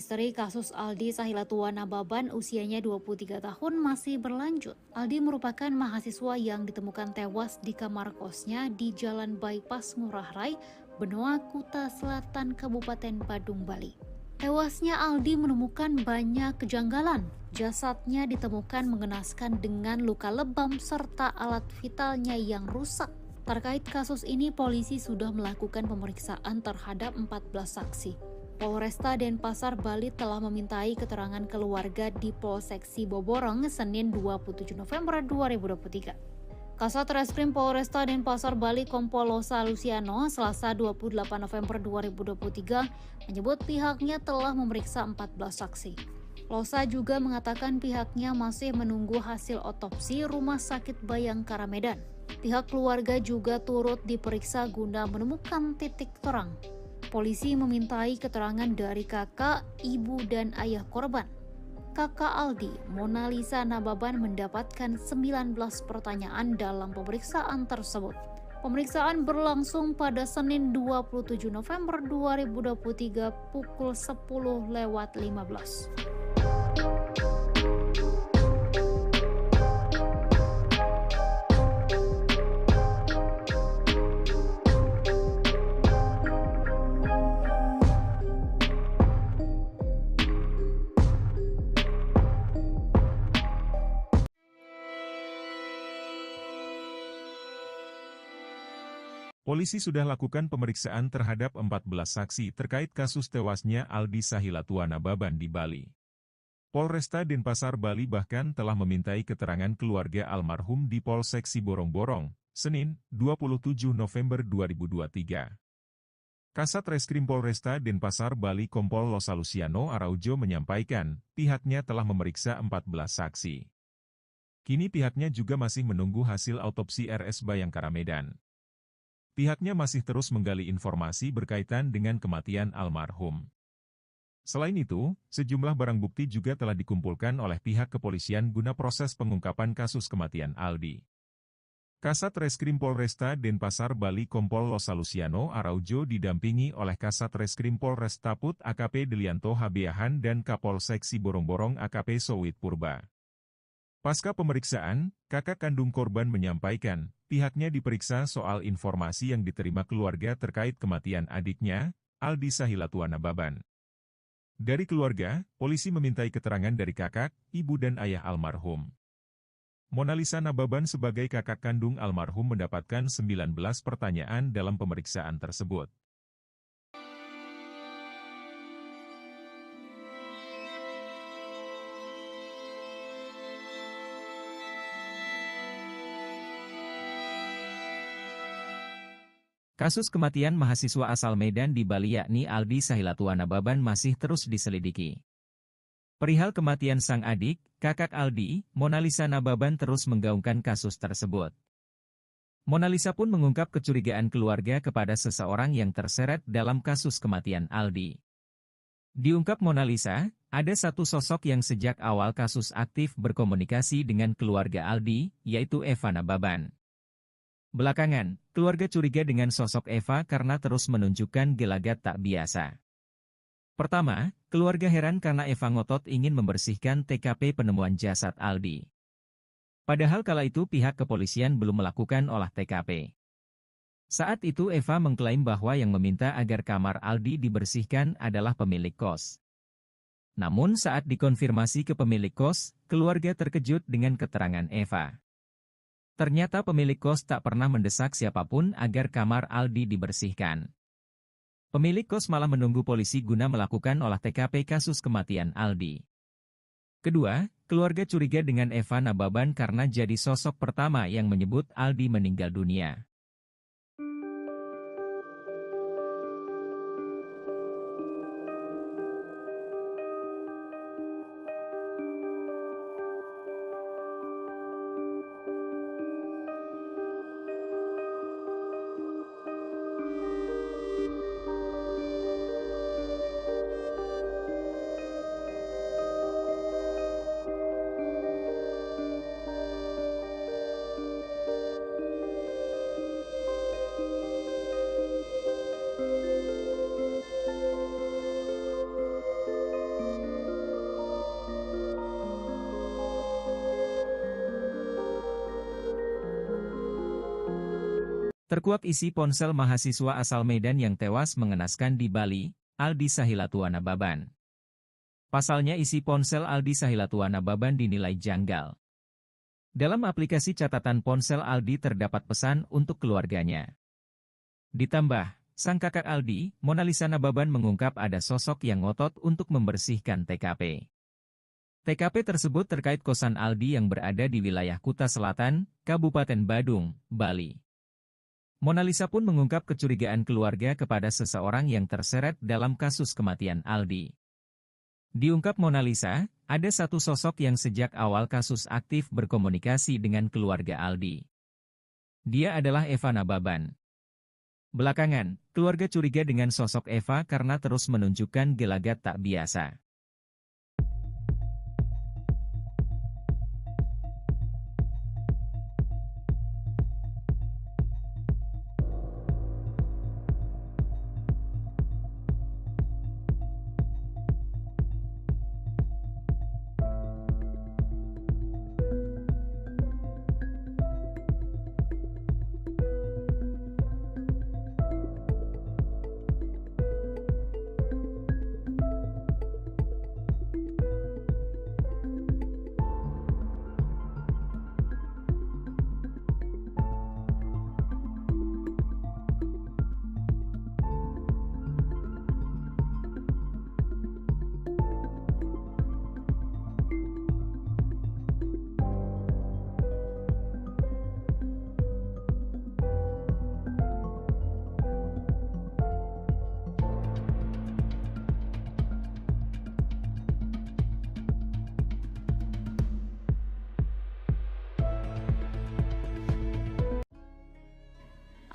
Misteri kasus Aldi Sahilatua Nababan usianya 23 tahun masih berlanjut. Aldi merupakan mahasiswa yang ditemukan tewas di kamar kosnya di Jalan Bypass Ngurah Rai, Benoa, Kuta Selatan, Kabupaten Badung, Bali. Tewasnya Aldi menemukan banyak kejanggalan. Jasadnya ditemukan mengenaskan dengan luka lebam serta alat vitalnya yang rusak. Terkait kasus ini, polisi sudah melakukan pemeriksaan terhadap 14 saksi. Polresta Denpasar, Bali telah memintai keterangan keluarga di Polsek Siboborong Senin 27 November 2023. Kasat Reskrim Polresta Denpasar, Bali Kompol Losa Luciano Selasa 28 November 2023 menyebut pihaknya telah memeriksa 14 saksi. Losa juga mengatakan pihaknya masih menunggu hasil otopsi Rumah Sakit Bayangkara Medan. Pihak keluarga juga turut diperiksa guna menemukan titik terang. Polisi memintai keterangan dari kakak, ibu, dan ayah korban. Kakak Aldi, Mona Lisa Nababan, mendapatkan 19 pertanyaan dalam pemeriksaan tersebut. Pemeriksaan berlangsung pada Senin 27 November 2023 pukul 10:15. Polisi sudah lakukan pemeriksaan terhadap 14 saksi terkait kasus tewasnya Aldi Sahilatua Nababan di Bali. Polresta Denpasar, Bali bahkan telah memintai keterangan keluarga almarhum di Polsek Siborong-Borong, Senin, 27 November 2023. Kasat Reskrim Polresta Denpasar, Bali Kompol Losa Luciano Araujo menyampaikan, pihaknya telah memeriksa 14 saksi. Kini pihaknya juga masih menunggu hasil autopsi RS Bayangkara Medan. Pihaknya masih terus menggali informasi berkaitan dengan kematian almarhum. Selain itu, sejumlah barang bukti juga telah dikumpulkan oleh pihak kepolisian guna proses pengungkapan kasus kematian Aldi. Kasat Reskrim Polresta Denpasar, Bali Kompol Losa Luciano Araujo didampingi oleh Kasat Reskrim Polres Taput AKP Delianto Habiahan dan Kapolsek Siborong-Borong AKP Sowit Purba. Pasca pemeriksaan, kakak kandung korban menyampaikan, pihaknya diperiksa soal informasi yang diterima keluarga terkait kematian adiknya, Aldi Sahilatua Nababan. Dari keluarga, polisi memintai keterangan dari kakak, ibu dan ayah almarhum. Mona Lisa Nababan sebagai kakak kandung almarhum mendapatkan 19 pertanyaan dalam pemeriksaan tersebut. Kasus kematian mahasiswa asal Medan di Bali yakni Aldi Sahilatua Nababan masih terus diselidiki. Perihal kematian sang adik, kakak Aldi, Mona Lisa Nababan terus menggaungkan kasus tersebut. Mona Lisa pun mengungkap kecurigaan keluarga kepada seseorang yang terseret dalam kasus kematian Aldi. Diungkap Mona Lisa, ada satu sosok yang sejak awal kasus aktif berkomunikasi dengan keluarga Aldi, yaitu Eva Nababan. Belakangan, keluarga curiga dengan sosok Eva karena terus menunjukkan gelagat tak biasa. Pertama, keluarga heran karena Eva ngotot ingin membersihkan TKP penemuan jasad Aldi. Padahal kala itu pihak kepolisian belum melakukan olah TKP. Saat itu Eva mengklaim bahwa yang meminta agar kamar Aldi dibersihkan adalah pemilik kos. Namun saat dikonfirmasi ke pemilik kos, keluarga terkejut dengan keterangan Eva. Ternyata pemilik kos tak pernah mendesak siapapun agar kamar Aldi dibersihkan. Pemilik kos malah menunggu polisi guna melakukan olah TKP kasus kematian Aldi. Kedua, keluarga curiga dengan Eva Nababan karena jadi sosok pertama yang menyebut Aldi meninggal dunia. Terkuak isi ponsel mahasiswa asal Medan yang tewas mengenaskan di Bali, Aldi Sahilatuana Baban. Pasalnya isi ponsel Aldi Sahilatuana Baban dinilai janggal. Dalam aplikasi catatan ponsel Aldi terdapat pesan untuk keluarganya. Ditambah, sang kakak Aldi, Monalisa Nababan mengungkap ada sosok yang ngotot untuk membersihkan TKP. TKP tersebut terkait kosan Aldi yang berada di wilayah Kuta Selatan, Kabupaten Badung, Bali. Monalisa pun mengungkap kecurigaan keluarga kepada seseorang yang terseret dalam kasus kematian Aldi. Diungkap Monalisa, ada satu sosok yang sejak awal kasus aktif berkomunikasi dengan keluarga Aldi. Dia adalah Eva Nababan. Belakangan, keluarga curiga dengan sosok Eva karena terus menunjukkan gelagat tak biasa.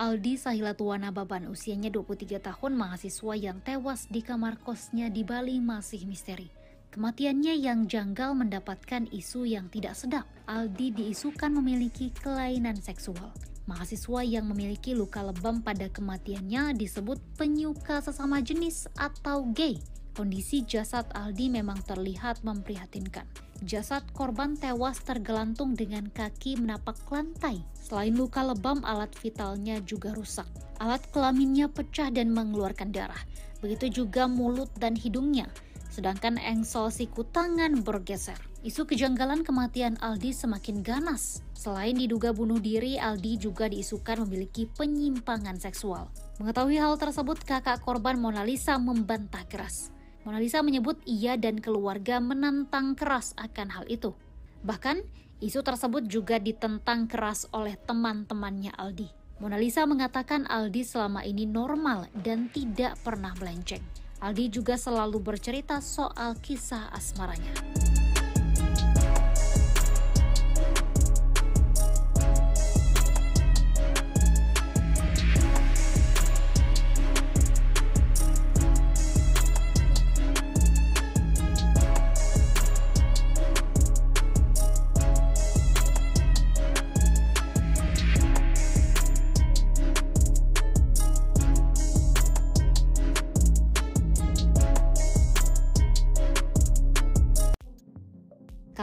Aldi Sahilatuana Baban, usianya 23 tahun, mahasiswa yang tewas di kamar kosnya di Bali masih misteri. Kematiannya yang janggal mendapatkan isu yang tidak sedap. Aldi diisukan memiliki kelainan seksual. Mahasiswa yang memiliki luka lebam pada kematiannya disebut penyuka sesama jenis atau gay. Kondisi jasad Aldi memang terlihat memprihatinkan. Jasad korban tewas tergelantung dengan kaki menapak lantai. Selain luka lebam, alat vitalnya juga rusak. Alat kelaminnya pecah dan mengeluarkan darah. Begitu juga mulut dan hidungnya. Sedangkan engsel siku tangan bergeser. Isu kejanggalan kematian Aldi semakin ganas. Selain diduga bunuh diri, Aldi juga diisukan memiliki penyimpangan seksual. Mengetahui hal tersebut, kakak korban Monalisa membantah keras. Monalisa menyebut ia dan keluarga menantang keras akan hal itu. Bahkan, isu tersebut juga ditentang keras oleh teman-temannya Aldi. Monalisa mengatakan Aldi selama ini normal dan tidak pernah melenceng. Aldi juga selalu bercerita soal kisah asmaranya.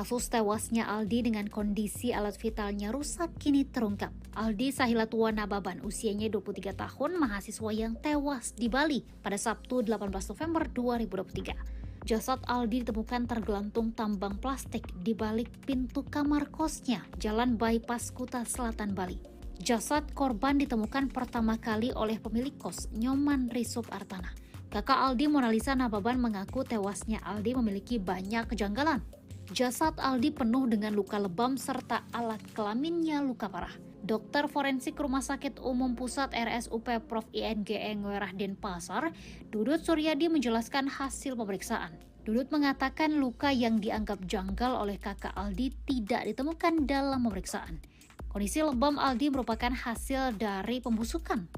Kasus tewasnya Aldi dengan kondisi alat vitalnya rusak kini terungkap. Aldi Sahilatuana Baban, usianya 23 tahun, mahasiswa yang tewas di Bali pada Sabtu 18 November 2023. Jasad Aldi ditemukan tergelantung tambang plastik di balik pintu kamar kosnya, Jalan Bypass Kuta Selatan, Bali. Jasad korban ditemukan pertama kali oleh pemilik kos, Nyoman Risup Artana. Kakak Aldi, Monalisa Nababan, mengaku tewasnya Aldi memiliki banyak kejanggalan. Jasad Aldi penuh dengan luka lebam serta alat kelaminnya luka parah. Dokter forensik Rumah Sakit Umum Pusat RSUP Prof. INGE Ngwerah Denpasar, Dudut Suryadi menjelaskan hasil pemeriksaan. Dudut mengatakan luka yang dianggap janggal oleh kakak Aldi tidak ditemukan dalam pemeriksaan. Kondisi lebam Aldi merupakan hasil dari pembusukan.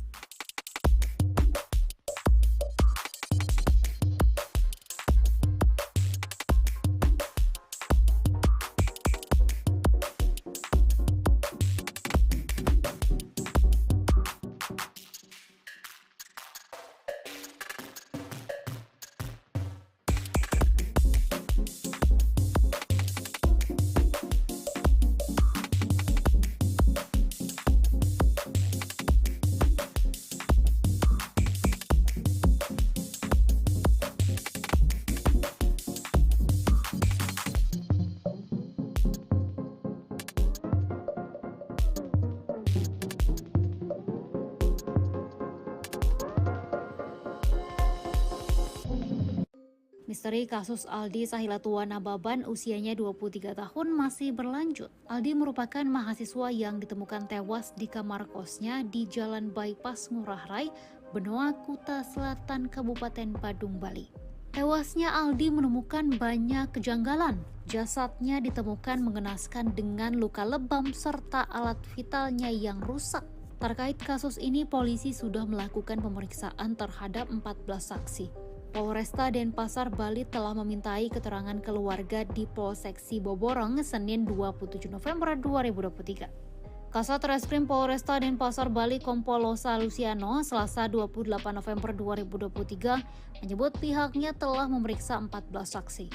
Misteri kasus Aldi Sahilatua Nababan usianya 23 tahun masih berlanjut. Aldi merupakan mahasiswa yang ditemukan tewas di kamar kosnya di Jalan Bypass Ngurah Rai, Benoa, Kuta Selatan, Kabupaten Badung, Bali. Tewasnya Aldi menemukan banyak kejanggalan. Jasadnya ditemukan mengenaskan dengan luka lebam serta alat vitalnya yang rusak. Terkait kasus ini, polisi sudah melakukan pemeriksaan terhadap 14 saksi. Polresta Denpasar, Bali telah memintai keterangan keluarga di Polsek Siboborong Senin 27 November 2023. Kasat Reskrim Polresta Denpasar, Bali Kompol Losa Luciano Selasa 28 November 2023 menyebut pihaknya telah memeriksa 14 saksi.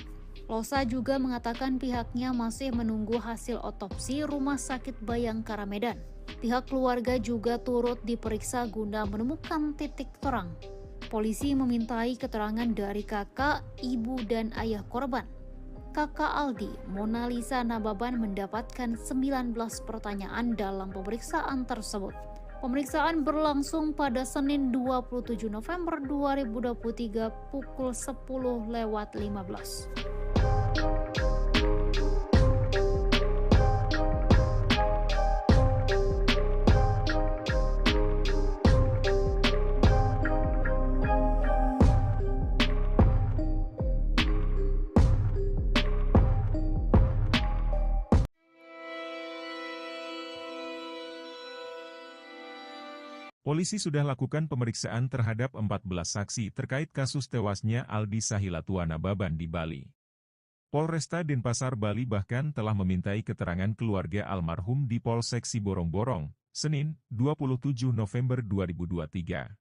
Losa juga mengatakan pihaknya masih menunggu hasil otopsi Rumah Sakit Bayangkara Medan. Pihak keluarga juga turut diperiksa guna menemukan titik terang. Polisi memintai keterangan dari kakak, ibu, dan ayah korban. Kakak Aldi, Mona Lisa Nababan, mendapatkan 19 pertanyaan dalam pemeriksaan tersebut. Pemeriksaan berlangsung pada Senin 27 November 2023 pukul 10:15. Polisi sudah lakukan pemeriksaan terhadap 14 saksi terkait kasus tewasnya Aldi Sahilatua Nababan di Bali. Polresta Denpasar, Bali bahkan telah memintai keterangan keluarga almarhum di Polsek Siborong-Borong, Senin, 27 November 2023.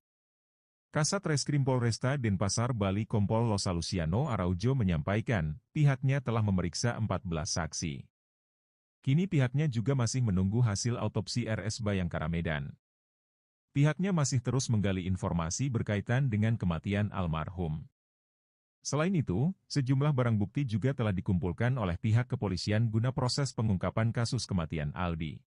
Kasat Reskrim Polresta Denpasar, Bali Kompol Losa Luciano Araujo menyampaikan, pihaknya telah memeriksa 14 saksi. Kini pihaknya juga masih menunggu hasil autopsi RS Bayangkara Medan. Pihaknya masih terus menggali informasi berkaitan dengan kematian almarhum. Selain itu, sejumlah barang bukti juga telah dikumpulkan oleh pihak kepolisian guna proses pengungkapan kasus kematian Aldi.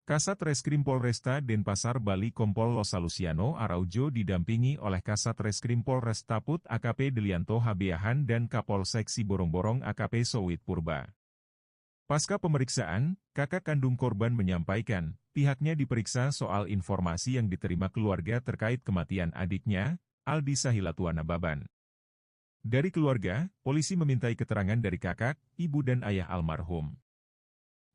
Kasat Reskrim Polresta Denpasar, Bali Kompol Losa Luciano Araujo didampingi oleh Kasat Reskrim Polres Taput AKP Delianto Habeahan dan Kapolsek Siborong-Borong AKP Sowit Purba. Pasca pemeriksaan, kakak kandung korban menyampaikan, pihaknya diperiksa soal informasi yang diterima keluarga terkait kematian adiknya, Aldi Sahilatua Nababan. Dari keluarga, polisi memintai keterangan dari kakak, ibu dan ayah almarhum.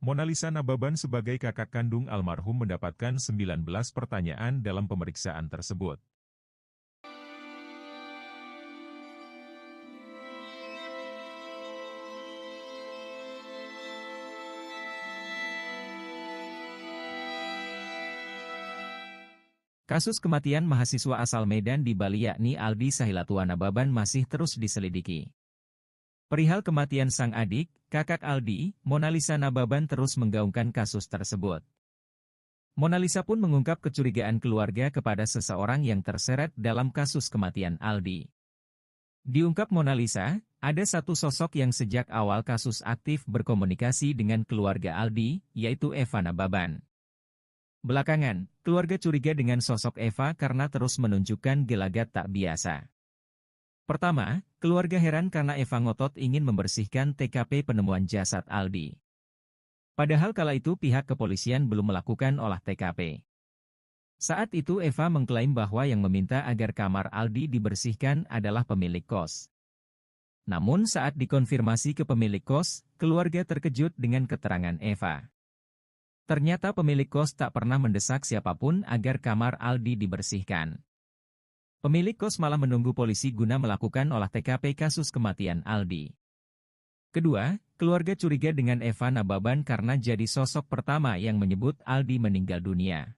Mona Lisa Nababan sebagai kakak kandung almarhum mendapatkan 19 pertanyaan dalam pemeriksaan tersebut. Kasus kematian mahasiswa asal Medan di Bali yakni Aldi Sahilatua Nababan masih terus diselidiki. Perihal kematian sang adik, kakak Aldi, Mona Lisa Nababan terus menggaungkan kasus tersebut. Mona Lisa pun mengungkap kecurigaan keluarga kepada seseorang yang terseret dalam kasus kematian Aldi. Diungkap Mona Lisa, ada satu sosok yang sejak awal kasus aktif berkomunikasi dengan keluarga Aldi, yaitu Eva Nababan. Belakangan, keluarga curiga dengan sosok Eva karena terus menunjukkan gelagat tak biasa. Pertama, keluarga heran karena Eva ngotot ingin membersihkan TKP penemuan jasad Aldi. Padahal kala itu pihak kepolisian belum melakukan olah TKP. Saat itu Eva mengklaim bahwa yang meminta agar kamar Aldi dibersihkan adalah pemilik kos. Namun saat dikonfirmasi ke pemilik kos, keluarga terkejut dengan keterangan Eva. Ternyata pemilik kos tak pernah mendesak siapapun agar kamar Aldi dibersihkan. Pemilik kos malah menunggu polisi guna melakukan olah TKP kasus kematian Aldi. Kedua, keluarga curiga dengan Eva Nababan karena jadi sosok pertama yang menyebut Aldi meninggal dunia.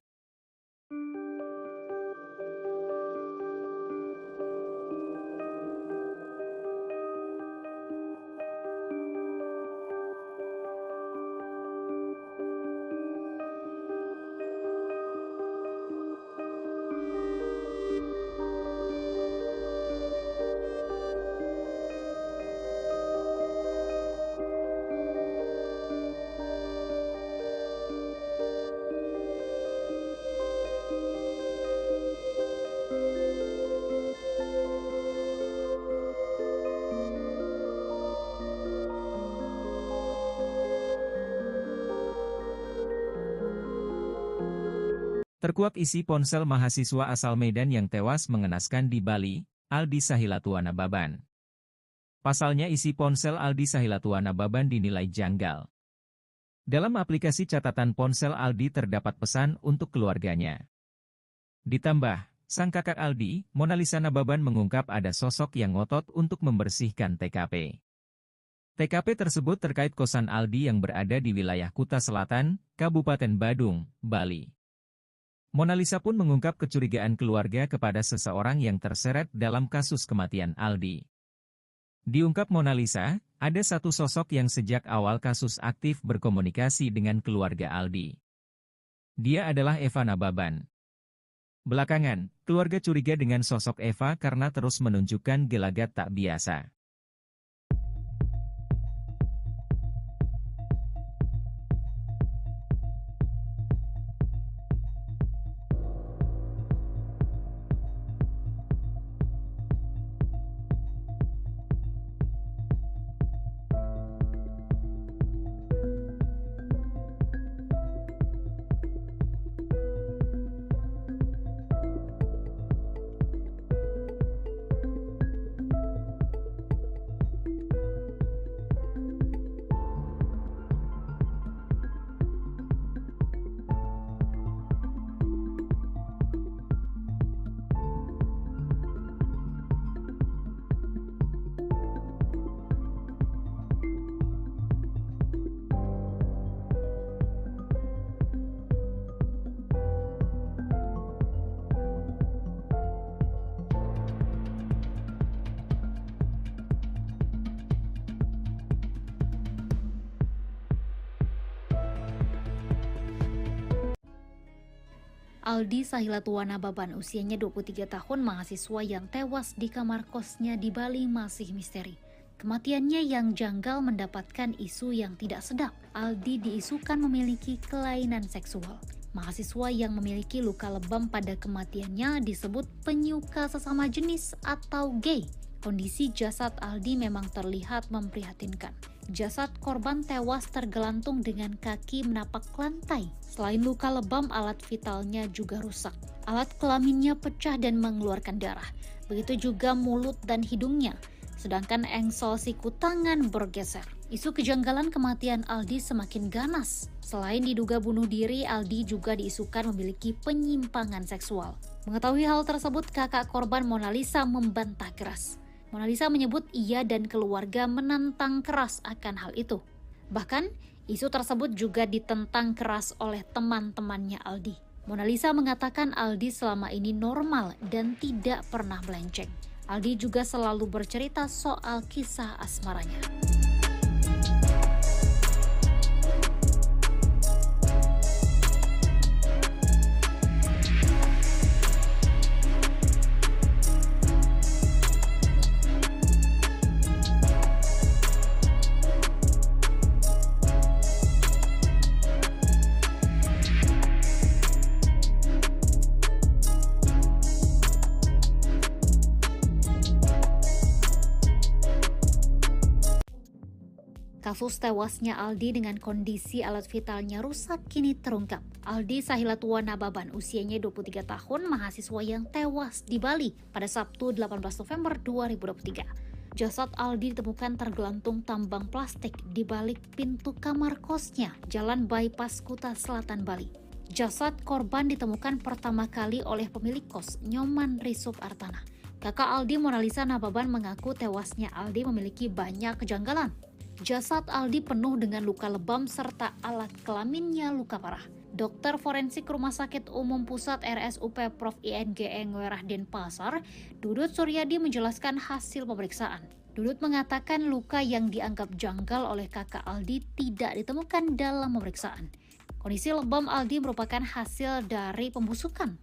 Terkuak isi ponsel mahasiswa asal Medan yang tewas mengenaskan di Bali, Aldi Sahilatuana Baban. Pasalnya isi ponsel Aldi Sahilatuana Baban dinilai janggal. Dalam aplikasi catatan ponsel Aldi terdapat pesan untuk keluarganya. Ditambah, sang kakak Aldi, Monalisa Nababan mengungkap ada sosok yang ngotot untuk membersihkan TKP. TKP tersebut terkait kosan Aldi yang berada di wilayah Kuta Selatan, Kabupaten Badung, Bali. Monalisa pun mengungkap kecurigaan keluarga kepada seseorang yang terseret dalam kasus kematian Aldi. Diungkap Monalisa, ada satu sosok yang sejak awal kasus aktif berkomunikasi dengan keluarga Aldi. Dia adalah Eva Nababan. Belakangan, keluarga curiga dengan sosok Eva karena terus menunjukkan gelagat tak biasa. Aldi Sahilatuana Baban, usianya 23 tahun, mahasiswa yang tewas di kamar kosnya di Bali masih misteri. Kematiannya yang janggal mendapatkan isu yang tidak sedap. Aldi diisukan memiliki kelainan seksual. Mahasiswa yang memiliki luka lebam pada kematiannya disebut penyuka sesama jenis atau gay. Kondisi jasad Aldi memang terlihat memprihatinkan. Jasad korban tewas tergelantung dengan kaki menapak lantai. Selain luka lebam, alat vitalnya juga rusak. Alat kelaminnya pecah dan mengeluarkan darah. Begitu juga mulut dan hidungnya. Sedangkan engsel siku tangan bergeser. Isu kejanggalan kematian Aldi semakin ganas. Selain diduga bunuh diri, Aldi juga diisukan memiliki penyimpangan seksual. Mengetahui hal tersebut, kakak korban Monalisa membantah keras. Monalisa menyebut ia dan keluarga menantang keras akan hal itu. Bahkan, isu tersebut juga ditentang keras oleh teman-temannya Aldi. Monalisa mengatakan Aldi selama ini normal dan tidak pernah melenceng. Aldi juga selalu bercerita soal kisah asmaranya. Kasus tewasnya Aldi dengan kondisi alat vitalnya rusak kini terungkap. Aldi Sahilatuana Baban, usianya 23 tahun, mahasiswa yang tewas di Bali pada Sabtu 18 November 2023. Jasad Aldi ditemukan tergelantung tambang plastik di balik pintu kamar kosnya, Jalan Bypass Kuta Selatan, Bali. Jasad korban ditemukan pertama kali oleh pemilik kos, Nyoman Risup Artana. Kakak Aldi, Monalisa Nababan, mengaku tewasnya Aldi memiliki banyak kejanggalan. Jasad Aldi penuh dengan luka lebam serta alat kelaminnya luka parah. Dokter forensik Rumah Sakit Umum Pusat RSUP Prof. INGE Ngwerah Denpasar, Dudut Suryadi menjelaskan hasil pemeriksaan. Dudut mengatakan luka yang dianggap janggal oleh kakak Aldi tidak ditemukan dalam pemeriksaan. Kondisi lebam Aldi merupakan hasil dari pembusukan.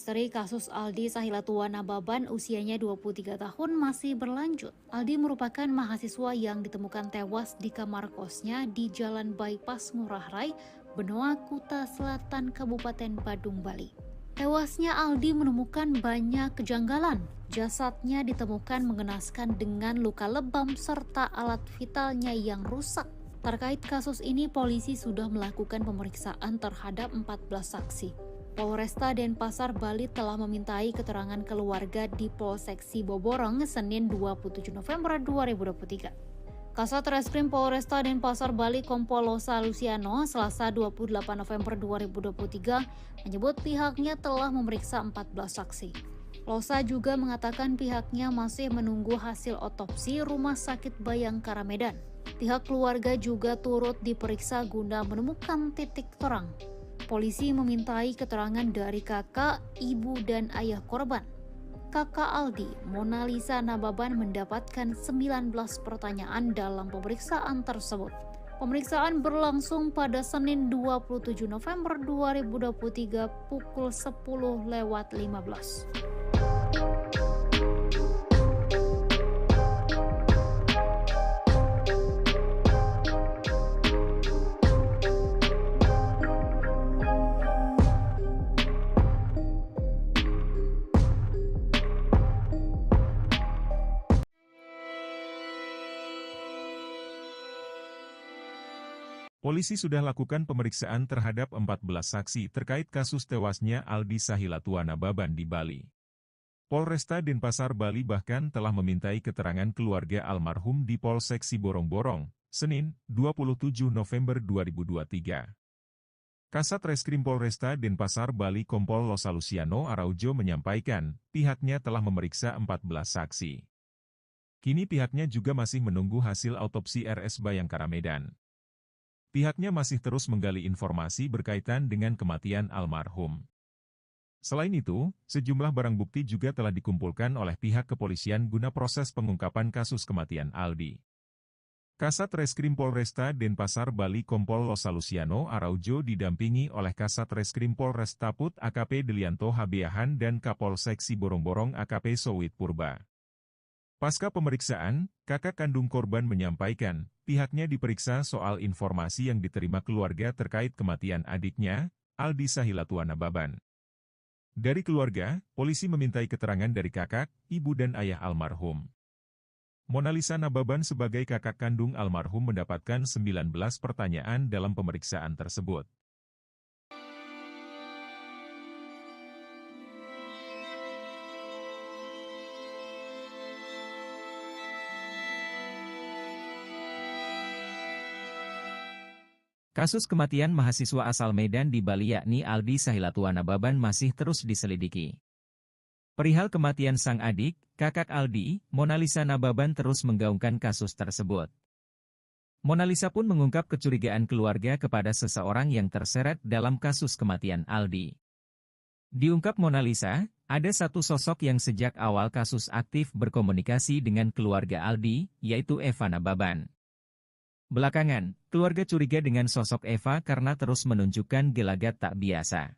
Misteri kasus Aldi Sahilatua Nababan usianya 23 tahun masih berlanjut. Aldi merupakan mahasiswa yang ditemukan tewas di kamar kosnya di Jalan Bypass Ngurah Rai, Benoa, Kuta Selatan, Kabupaten Badung, Bali. Tewasnya Aldi menemukan banyak kejanggalan. Jasadnya ditemukan mengenaskan dengan luka lebam serta alat vitalnya yang rusak. Terkait kasus ini, polisi sudah melakukan pemeriksaan terhadap 14 saksi. Polresta Denpasar, Bali telah memintai keterangan keluarga di Polsek Siboborong Senin 27 November 2023. Kasat Reskrim Polresta Denpasar, Bali Kompol Losa Luciano Selasa 28 November 2023 menyebut pihaknya telah memeriksa 14 saksi. Losa juga mengatakan pihaknya masih menunggu hasil otopsi Rumah Sakit Bayangkara Medan. Pihak keluarga juga turut diperiksa guna menemukan titik terang. Polisi memintai keterangan dari kakak, ibu, dan ayah korban. Kakak Aldi, Mona Lisa Nababan, mendapatkan 19 pertanyaan dalam pemeriksaan tersebut. Pemeriksaan berlangsung pada Senin 27 November 2023 pukul 10:15. Polisi sudah lakukan pemeriksaan terhadap 14 saksi terkait kasus tewasnya Aldi Sahilatua Nababan di Bali. Polresta Denpasar, Bali bahkan telah memintai keterangan keluarga almarhum di Polsek Siborong-Borong, Senin, 27 November 2023. Kasat Reskrim Polresta Denpasar, Bali Kompol Losa Luciano Araujo menyampaikan, pihaknya telah memeriksa 14 saksi. Kini pihaknya juga masih menunggu hasil autopsi RS Bayangkara Medan. Pihaknya masih terus menggali informasi berkaitan dengan kematian almarhum. Selain itu, sejumlah barang bukti juga telah dikumpulkan oleh pihak kepolisian guna proses pengungkapan kasus kematian Aldi. Kasat Reskrim Polresta Denpasar, Bali Kompol Losa Luciano Araujo didampingi oleh Kasat Reskrim Polres Taput AKP Delianto Habeahan dan Kapolsek Siborong-Borong AKP Sowit Purba. Pasca pemeriksaan, kakak kandung korban menyampaikan, pihaknya diperiksa soal informasi yang diterima keluarga terkait kematian adiknya, Aldi Sahilatua Nababan. Dari keluarga, polisi memintai keterangan dari kakak, ibu dan ayah almarhum. Mona Lisa Nababan sebagai kakak kandung almarhum mendapatkan 19 pertanyaan dalam pemeriksaan tersebut. Kasus kematian mahasiswa asal Medan di Bali yakni Aldi Sahilatua Nababan masih terus diselidiki. Perihal kematian sang adik, kakak Aldi, Mona Lisa Nababan terus menggaungkan kasus tersebut. Mona Lisa pun mengungkap kecurigaan keluarga kepada seseorang yang terseret dalam kasus kematian Aldi. Diungkap Mona Lisa, ada satu sosok yang sejak awal kasus aktif berkomunikasi dengan keluarga Aldi, yaitu Eva Nababan. Belakangan, keluarga curiga dengan sosok Eva karena terus menunjukkan gelagat tak biasa.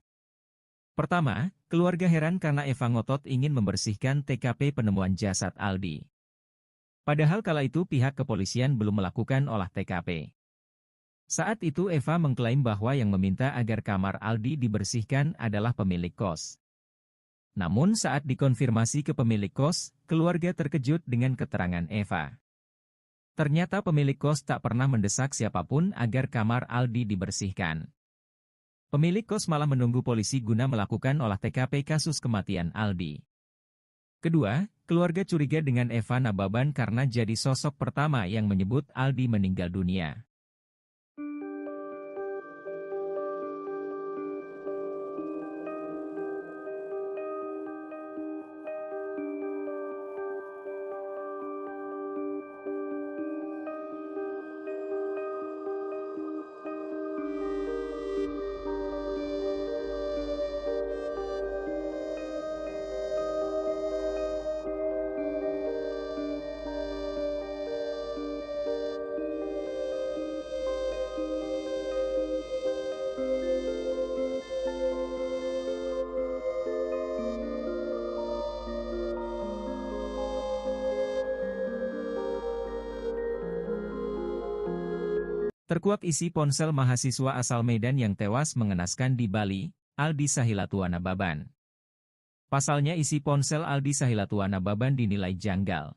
Pertama, keluarga heran karena Eva ngotot ingin membersihkan TKP penemuan jasad Aldi. Padahal kala itu pihak kepolisian belum melakukan olah TKP. Saat itu Eva mengklaim bahwa yang meminta agar kamar Aldi dibersihkan adalah pemilik kos. Namun saat dikonfirmasi ke pemilik kos, keluarga terkejut dengan keterangan Eva. Ternyata pemilik kos tak pernah mendesak siapapun agar kamar Aldi dibersihkan. Pemilik kos malah menunggu polisi guna melakukan olah TKP kasus kematian Aldi. Kedua, keluarga curiga dengan Eva Nababan karena jadi sosok pertama yang menyebut Aldi meninggal dunia. Terkuak isi ponsel mahasiswa asal Medan yang tewas mengenaskan di Bali, Aldi Sahilatuana Baban. Pasalnya isi ponsel Aldi Sahilatuana Baban dinilai janggal.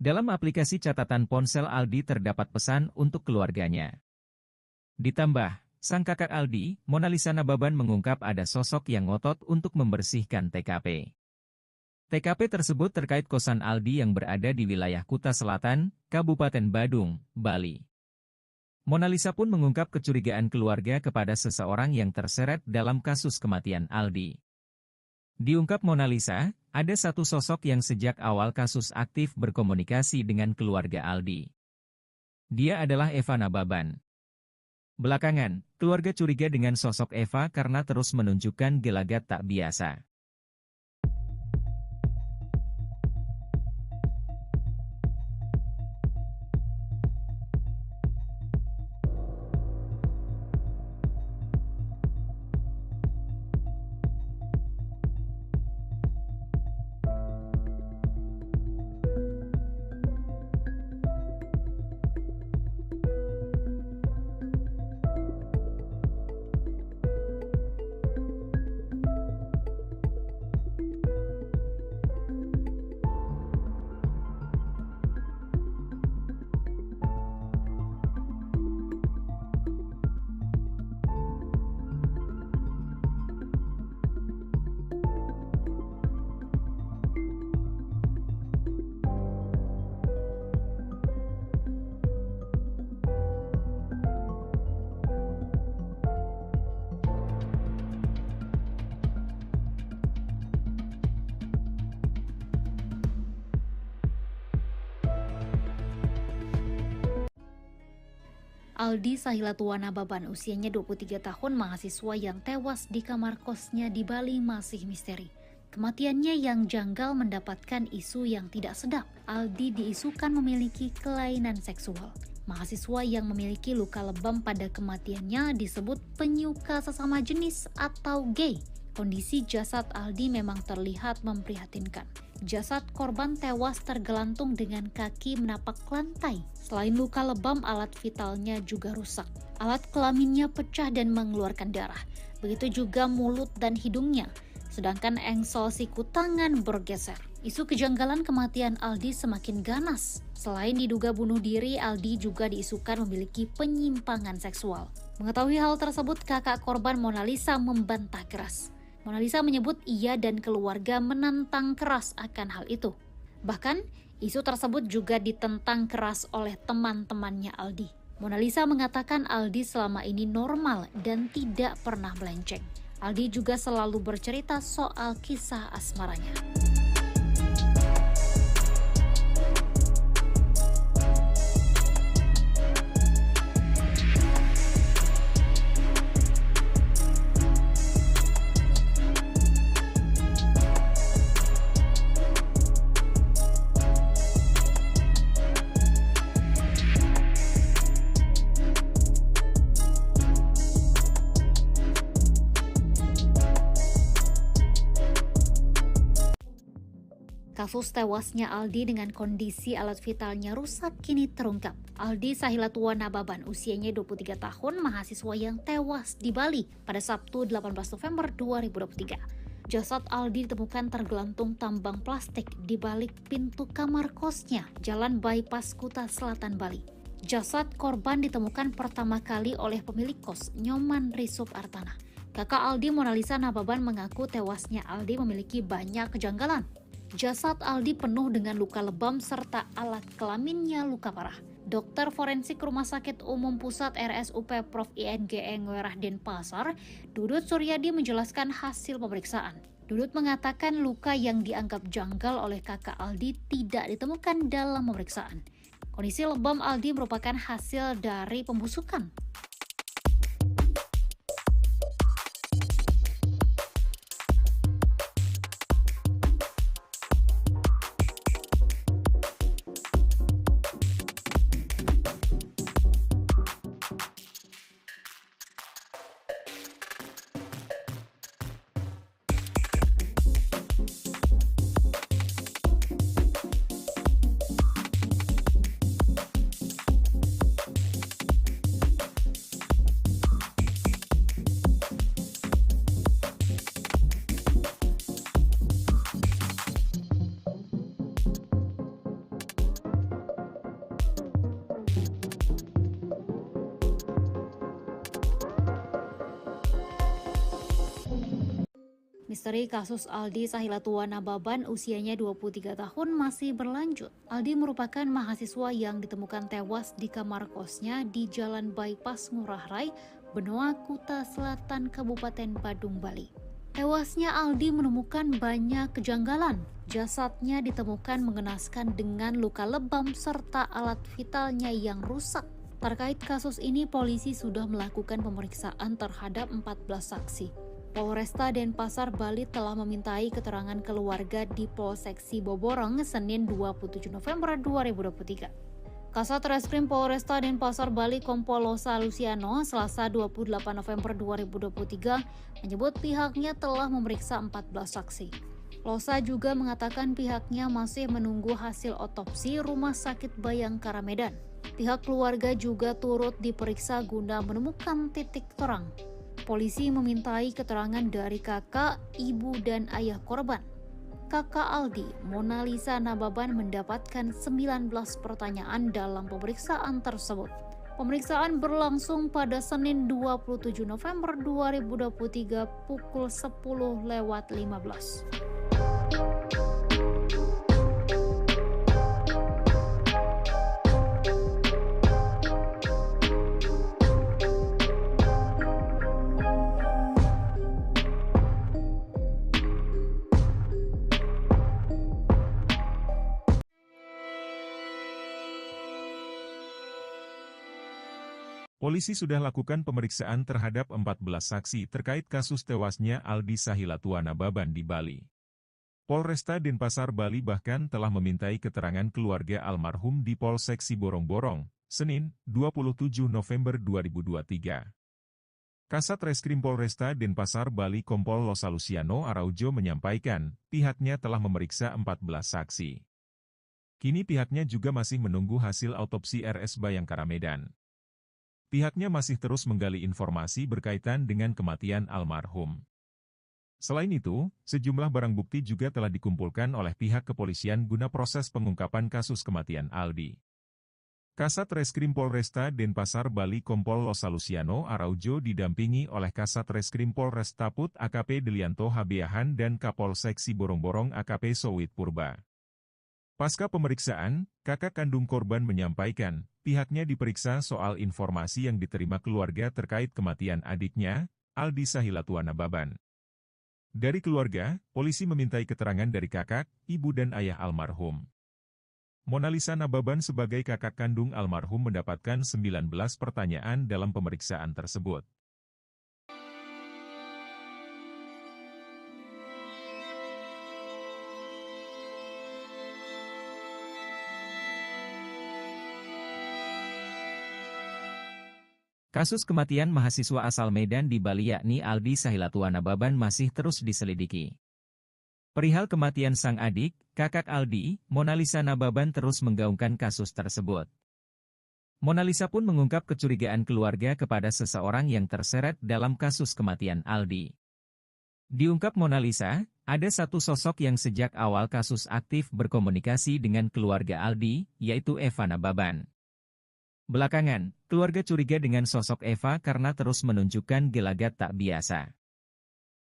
Dalam aplikasi catatan ponsel Aldi terdapat pesan untuk keluarganya. Ditambah, sang kakak Aldi, Monalisa Nababan mengungkap ada sosok yang ngotot untuk membersihkan TKP. TKP tersebut terkait kosan Aldi yang berada di wilayah Kuta Selatan, Kabupaten Badung, Bali. Monalisa pun mengungkap kecurigaan keluarga kepada seseorang yang terseret dalam kasus kematian Aldi. Diungkap Monalisa, ada satu sosok yang sejak awal kasus aktif berkomunikasi dengan keluarga Aldi. Dia adalah Eva Nababan. Belakangan, keluarga curiga dengan sosok Eva karena terus menunjukkan gelagat tak biasa. Aldi Sahilatuana Baban, usianya 23 tahun, mahasiswa yang tewas di kamar kosnya di Bali masih misteri. Kematiannya yang janggal mendapatkan isu yang tidak sedap. Aldi diisukan memiliki kelainan seksual. Mahasiswa yang memiliki luka lebam pada kematiannya disebut penyuka sesama jenis atau gay. Kondisi jasad Aldi memang terlihat memprihatinkan. Jasad korban tewas tergelantung dengan kaki menapak lantai. Selain luka lebam, alat vitalnya juga rusak. Alat kelaminnya pecah dan mengeluarkan darah. Begitu juga mulut dan hidungnya. Sedangkan engsel siku tangan bergeser. Isu kejanggalan kematian Aldi semakin ganas. Selain diduga bunuh diri, Aldi juga diisukan memiliki penyimpangan seksual. Mengetahui hal tersebut, kakak korban Monalisa membantah keras. Monalisa menyebut ia dan keluarga menantang keras akan hal itu. Bahkan, isu tersebut juga ditentang keras oleh teman-temannya Aldi. Monalisa mengatakan Aldi selama ini normal dan tidak pernah melenceng. Aldi juga selalu bercerita soal kisah asmaranya. Kasus tewasnya Aldi dengan kondisi alat vitalnya rusak kini terungkap. Aldi Sahilatuana Baban, usianya 23 tahun, mahasiswa yang tewas di Bali pada Sabtu 18 November 2023. Jasad Aldi ditemukan tergelantung tambang plastik di balik pintu kamar kosnya, Jalan Bypass Kuta Selatan, Bali. Jasad korban ditemukan pertama kali oleh pemilik kos, Nyoman Risup Artana. Kakak Aldi, Monalisa Nababan, mengaku tewasnya Aldi memiliki banyak kejanggalan. Jasad Aldi penuh dengan luka lebam serta alat kelaminnya luka parah. Dokter forensik Rumah Sakit Umum Pusat RSUP Prof. INGE Ngwerah Denpasar, Dudut Suryadi menjelaskan hasil pemeriksaan. Dudut mengatakan luka yang dianggap janggal oleh kakak Aldi tidak ditemukan dalam pemeriksaan. Kondisi lebam Aldi merupakan hasil dari pembusukan. Misteri kasus Aldi Sahilatua Nababan usianya 23 tahun masih berlanjut. Aldi merupakan mahasiswa yang ditemukan tewas di kamar kosnya di Jalan Bypass Ngurah Rai, Benoa, Kuta Selatan, Kabupaten Badung, Bali. Tewasnya Aldi menemukan banyak kejanggalan. Jasadnya ditemukan mengenaskan dengan luka lebam serta alat vitalnya yang rusak. Terkait kasus ini, polisi sudah melakukan pemeriksaan terhadap 14 saksi. Polresta Denpasar, Bali telah memintai keterangan keluarga di Polsek Siboborong Senin 27 November 2023. Kasat Reskrim Polresta Denpasar, Bali Kompol Losa Luciano Selasa 28 November 2023 menyebut pihaknya telah memeriksa 14 saksi. Losa juga mengatakan pihaknya masih menunggu hasil otopsi Rumah Sakit Bayangkara Medan. Pihak keluarga juga turut diperiksa guna menemukan titik terang. Polisi memintai keterangan dari kakak, ibu, dan ayah korban. Kakak Aldi, Mona Lisa Nababan, mendapatkan 19 pertanyaan dalam pemeriksaan tersebut. Pemeriksaan berlangsung pada Senin 27 November 2023 pukul 10:15. Polisi sudah lakukan pemeriksaan terhadap 14 saksi terkait kasus tewasnya Aldi Sahilatua Nababan di Bali. Polresta Denpasar, Bali bahkan telah memintai keterangan keluarga almarhum di Polsek Siborong-Borong, Senin, 27 November 2023. Kasat Reskrim Polresta Denpasar, Bali Kompol Losa Luciano Araujo menyampaikan, pihaknya telah memeriksa 14 saksi. Kini pihaknya juga masih menunggu hasil autopsi RS Bayangkara Medan. Pihaknya masih terus menggali informasi berkaitan dengan kematian almarhum. Selain itu, sejumlah barang bukti juga telah dikumpulkan oleh pihak kepolisian guna proses pengungkapan kasus kematian Aldi. Kasat Reskrim Polresta Denpasar, Bali Kompol Losa Luciano Araujo didampingi oleh Kasat Reskrim Polres Taput AKP Delianto Habeahan dan Kapolsek Siborong-Borong AKP Sowit Purba. Pasca pemeriksaan, kakak kandung korban menyampaikan, pihaknya diperiksa soal informasi yang diterima keluarga terkait kematian adiknya, Aldi Sahilatua Nababan. Dari keluarga, polisi memintai keterangan dari kakak, ibu dan ayah almarhum. Mona Lisa Nababan sebagai kakak kandung almarhum mendapatkan 19 pertanyaan dalam pemeriksaan tersebut. Kasus kematian mahasiswa asal Medan di Bali yakni Aldi Sahilatua Nababan masih terus diselidiki. Perihal kematian sang adik, kakak Aldi, Mona Lisa Nababan terus menggaungkan kasus tersebut. Mona Lisa pun mengungkap kecurigaan keluarga kepada seseorang yang terseret dalam kasus kematian Aldi. Diungkap Mona Lisa, ada satu sosok yang sejak awal kasus aktif berkomunikasi dengan keluarga Aldi, yaitu Eva Nababan. Belakangan, keluarga curiga dengan sosok Eva karena terus menunjukkan gelagat tak biasa.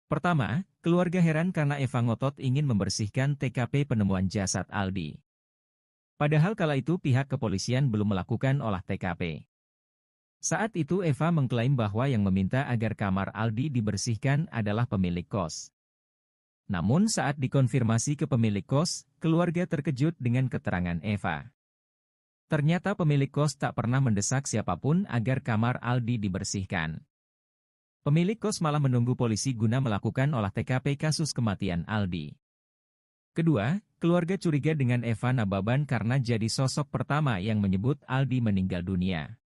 Pertama, keluarga heran karena Eva ngotot ingin membersihkan TKP penemuan jasad Aldi. Padahal kala itu pihak kepolisian belum melakukan olah TKP. Saat itu Eva mengklaim bahwa yang meminta agar kamar Aldi dibersihkan adalah pemilik kos. Namun saat dikonfirmasi ke pemilik kos, keluarga terkejut dengan keterangan Eva. Ternyata pemilik kos tak pernah mendesak siapapun agar kamar Aldi dibersihkan. Pemilik kos malah menunggu polisi guna melakukan olah TKP kasus kematian Aldi. Kedua, keluarga curiga dengan Eva Nababan karena jadi sosok pertama yang menyebut Aldi meninggal dunia.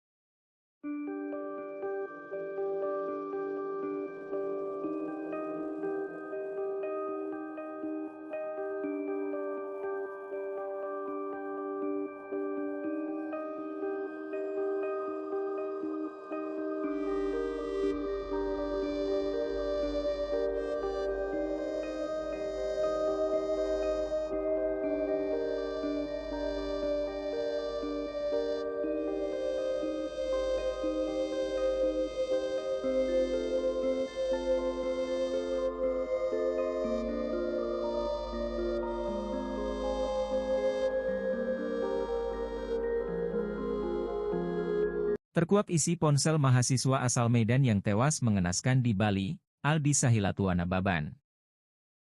Terkuak isi ponsel mahasiswa asal Medan yang tewas mengenaskan di Bali, Aldi Sahilatuana Baban.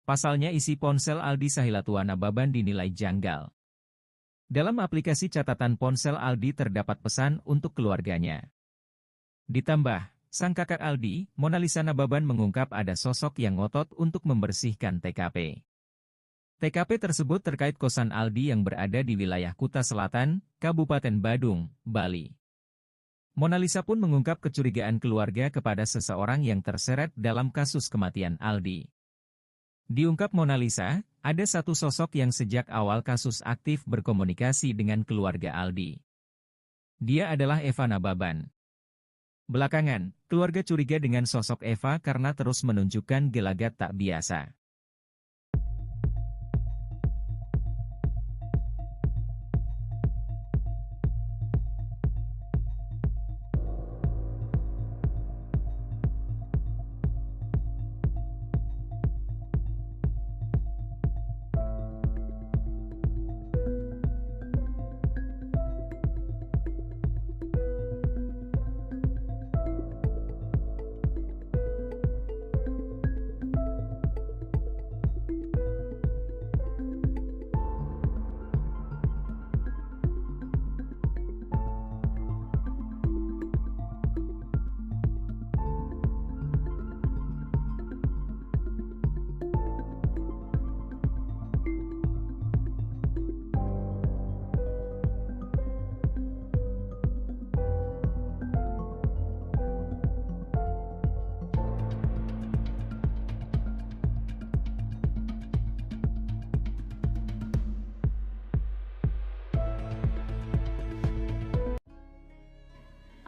Pasalnya isi ponsel Aldi Sahilatuana Baban dinilai janggal. Dalam aplikasi catatan ponsel Aldi terdapat pesan untuk keluarganya. Ditambah, sang kakak Aldi, Monalisa Nababan mengungkap ada sosok yang ngotot untuk membersihkan TKP. TKP tersebut terkait kosan Aldi yang berada di wilayah Kuta Selatan, Kabupaten Badung, Bali. Monalisa pun mengungkap kecurigaan keluarga kepada seseorang yang terseret dalam kasus kematian Aldi. Diungkap Monalisa, ada satu sosok yang sejak awal kasus aktif berkomunikasi dengan keluarga Aldi. Dia adalah Eva Nababan. Belakangan, keluarga curiga dengan sosok Eva karena terus menunjukkan gelagat tak biasa.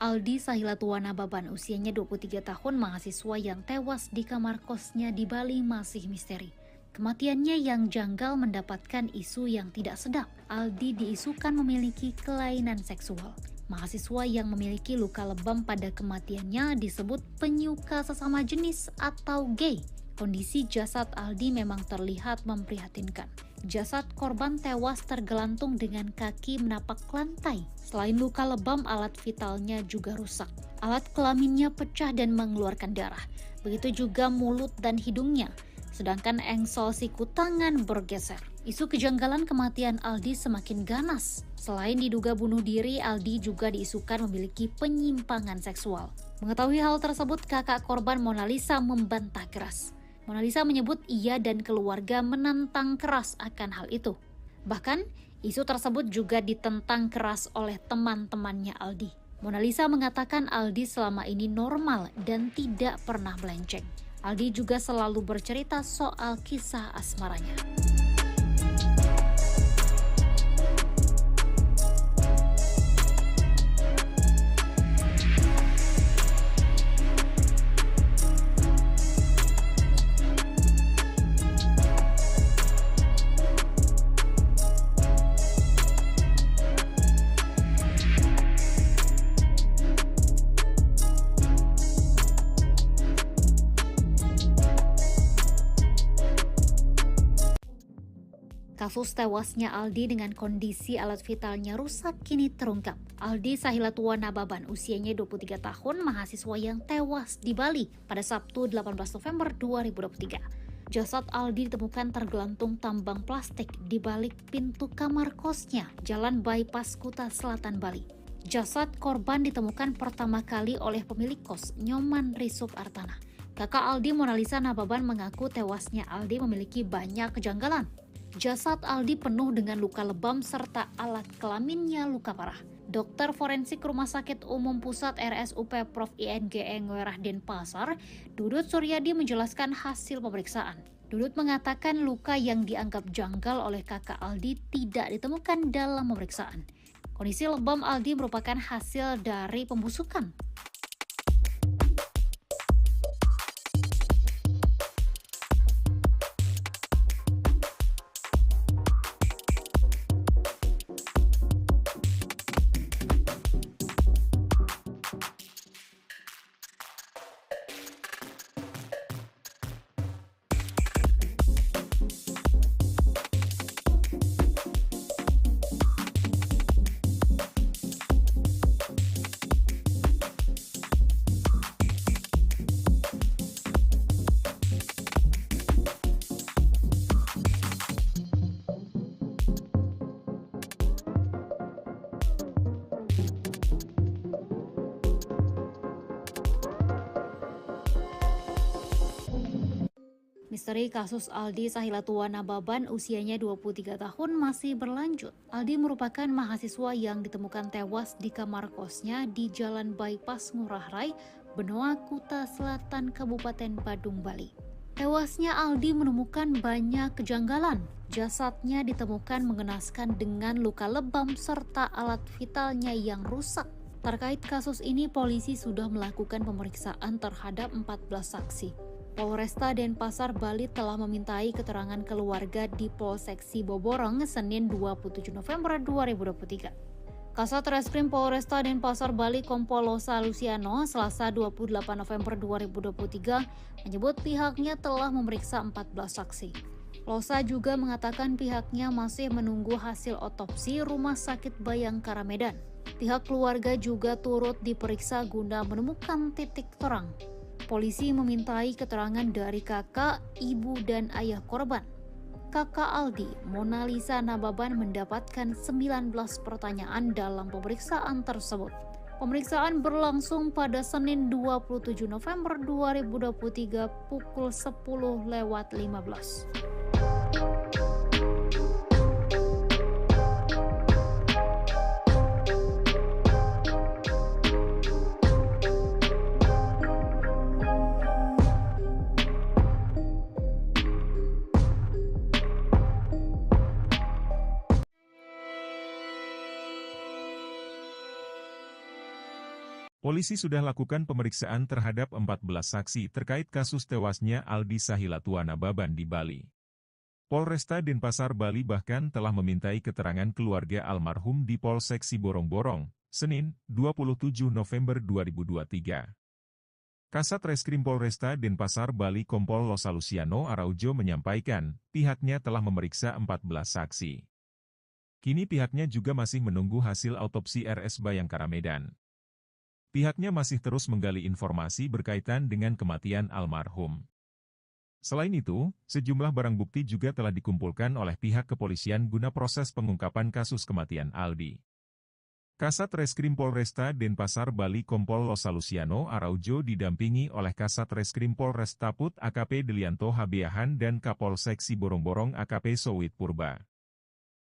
Aldi Sahilatuana Baban, usianya 23 tahun, mahasiswa yang tewas di kamar kosnya di Bali masih misteri. Kematiannya yang janggal mendapatkan isu yang tidak sedap. Aldi diisukan memiliki kelainan seksual. Mahasiswa yang memiliki luka lebam pada kematiannya disebut penyuka sesama jenis atau gay. Kondisi jasad Aldi memang terlihat memprihatinkan. Jasad korban tewas tergelantung dengan kaki menapak lantai. Selain luka lebam, alat vitalnya juga rusak. Alat kelaminnya pecah dan mengeluarkan darah. Begitu juga mulut dan hidungnya. Sedangkan engsel siku tangan bergeser. Isu kejanggalan kematian Aldi semakin ganas. Selain diduga bunuh diri, Aldi juga diisukan memiliki penyimpangan seksual. Mengetahui hal tersebut, kakak korban Monalisa membantah keras. Monalisa menyebut ia dan keluarga menentang keras akan hal itu. Bahkan, isu tersebut juga ditentang keras oleh teman-temannya Aldi. Monalisa mengatakan Aldi selama ini normal dan tidak pernah melenceng. Aldi juga selalu bercerita soal kisah asmaranya. Kasus tewasnya Aldi dengan kondisi alat vitalnya rusak kini terungkap. Aldi Sahilatuana Baban, usianya 23 tahun, mahasiswa yang tewas di Bali pada Sabtu 18 November 2023. Jasad Aldi ditemukan tergelantung tambang plastik di balik pintu kamar kosnya, Jalan Bypass Kuta Selatan, Bali. Jasad korban ditemukan pertama kali oleh pemilik kos, Nyoman Risup Artana. Kakak Aldi, Monalisa Nababan, mengaku tewasnya Aldi memiliki banyak kejanggalan. Jasad Aldi penuh dengan luka lebam serta alat kelaminnya luka parah. Dokter forensik Rumah Sakit Umum Pusat RSUP Prof. INGE Ngwerah Denpasar, Dudut Suryadi menjelaskan hasil pemeriksaan. Dudut mengatakan luka yang dianggap janggal oleh kakak Aldi tidak ditemukan dalam pemeriksaan. Kondisi lebam Aldi merupakan hasil dari pembusukan. Misteri kasus Aldi Sahilatua Nababan usianya 23 tahun masih berlanjut. Aldi merupakan mahasiswa yang ditemukan tewas di kamar kosnya di Jalan Bypass Ngurah Rai, Benoa, Kuta Selatan, Kabupaten Badung, Bali. Tewasnya Aldi menemukan banyak kejanggalan. Jasadnya ditemukan mengenaskan dengan luka lebam serta alat vitalnya yang rusak. Terkait kasus ini, polisi sudah melakukan pemeriksaan terhadap 14 saksi. Polresta Denpasar, Bali telah memintai keterangan keluarga di Polsek Siboborong Senin 27 November 2023. Kasat Reskrim Polresta Denpasar, Bali Kompol Losa Luciano Selasa 28 November 2023 menyebut pihaknya telah memeriksa 14 saksi. Losa juga mengatakan pihaknya masih menunggu hasil otopsi Rumah Sakit Bayangkara Medan. Pihak keluarga juga turut diperiksa guna menemukan titik terang. Polisi memintai keterangan dari kakak, ibu, dan ayah korban. Kakak Aldi, Mona Lisa Nababan, mendapatkan 19 pertanyaan dalam pemeriksaan tersebut. Pemeriksaan berlangsung pada Senin 27 November 2023 pukul 10:15. Polisi sudah lakukan pemeriksaan terhadap 14 saksi terkait kasus tewasnya Aldi Sahilatua Nababan di Bali. Polresta Denpasar, Bali bahkan telah memintai keterangan keluarga almarhum di Polsek Siborong-Borong, Senin, 27 November 2023. Kasat Reskrim Polresta Denpasar, Bali Kompol Losa Luciano Araujo menyampaikan, pihaknya telah memeriksa 14 saksi. Kini pihaknya juga masih menunggu hasil autopsi RS Bayangkara Medan. Pihaknya masih terus menggali informasi berkaitan dengan kematian almarhum. Selain itu, sejumlah barang bukti juga telah dikumpulkan oleh pihak kepolisian guna proses pengungkapan kasus kematian Aldi. Kasat Reskrim Polresta Denpasar, Bali Kompol Losa Luciano Araujo didampingi oleh Kasat Reskrim Polres Taput AKP Delianto Habiahan dan Kapolsek Siborong-Borong AKP Sowit Purba.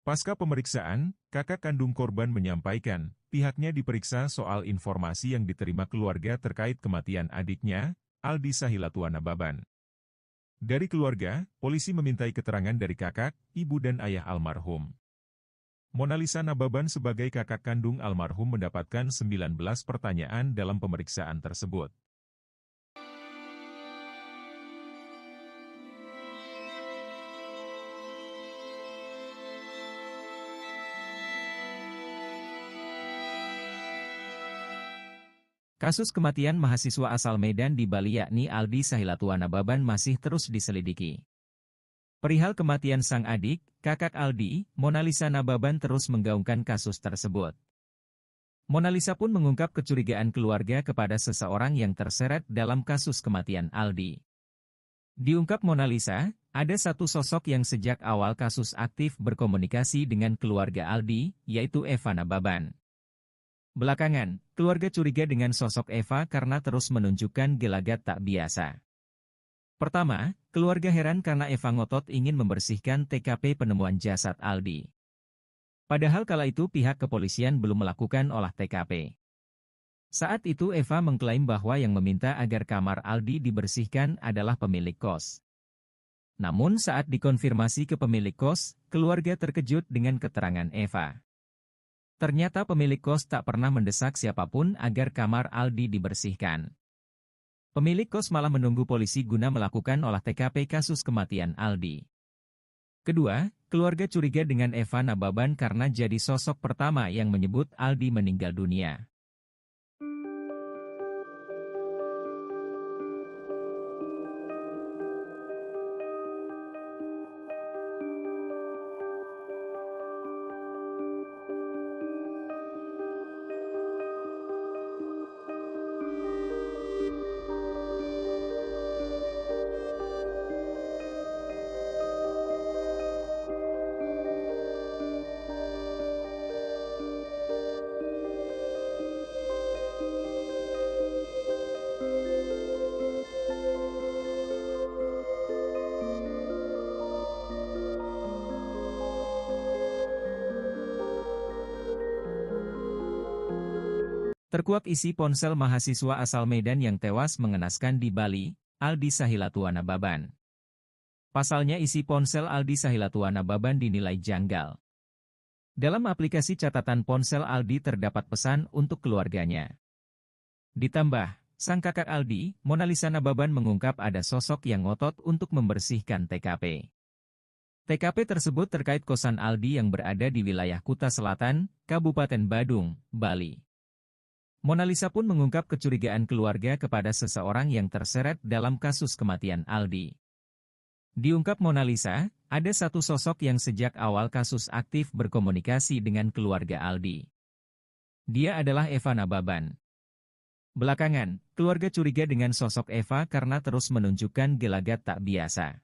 Pasca pemeriksaan, kakak kandung korban menyampaikan, pihaknya diperiksa soal informasi yang diterima keluarga terkait kematian adiknya, Aldi Sahilatua Nababan. Dari keluarga, polisi memintai keterangan dari kakak, ibu dan ayah almarhum. Mona Lisa Nababan sebagai kakak kandung almarhum mendapatkan 19 pertanyaan dalam pemeriksaan tersebut. Kasus kematian mahasiswa asal Medan di Bali yakni Aldi Sahilatua Nababan masih terus diselidiki. Perihal kematian sang adik, kakak Aldi, Mona Lisa Nababan terus menggaungkan kasus tersebut. Mona Lisa pun mengungkap kecurigaan keluarga kepada seseorang yang terseret dalam kasus kematian Aldi. Diungkap Mona Lisa, ada satu sosok yang sejak awal kasus aktif berkomunikasi dengan keluarga Aldi, yaitu Eva Nababan. Belakangan, keluarga curiga dengan sosok Eva karena terus menunjukkan gelagat tak biasa. Pertama, keluarga heran karena Eva ngotot ingin membersihkan TKP penemuan jasad Aldi. Padahal kala itu pihak kepolisian belum melakukan olah TKP. Saat itu Eva mengklaim bahwa yang meminta agar kamar Aldi dibersihkan adalah pemilik kos. Namun saat dikonfirmasi ke pemilik kos, keluarga terkejut dengan keterangan Eva. Ternyata pemilik kos tak pernah mendesak siapapun agar kamar Aldi dibersihkan. Pemilik kos malah menunggu polisi guna melakukan olah TKP kasus kematian Aldi. Kedua, keluarga curiga dengan Eva Nababan karena jadi sosok pertama yang menyebut Aldi meninggal dunia. Terkuak isi ponsel mahasiswa asal Medan yang tewas mengenaskan di Bali, Aldi Sahilatuana Baban. Pasalnya isi ponsel Aldi Sahilatuana Baban dinilai janggal. Dalam aplikasi catatan ponsel Aldi terdapat pesan untuk keluarganya. Ditambah, sang kakak Aldi, Monalisa Nababan mengungkap ada sosok yang ngotot untuk membersihkan TKP. TKP tersebut terkait kosan Aldi yang berada di wilayah Kuta Selatan, Kabupaten Badung, Bali. Monalisa pun mengungkap kecurigaan keluarga kepada seseorang yang terseret dalam kasus kematian Aldi. Diungkap Monalisa, ada satu sosok yang sejak awal kasus aktif berkomunikasi dengan keluarga Aldi. Dia adalah Eva Nababan. Belakangan, keluarga curiga dengan sosok Eva karena terus menunjukkan gelagat tak biasa.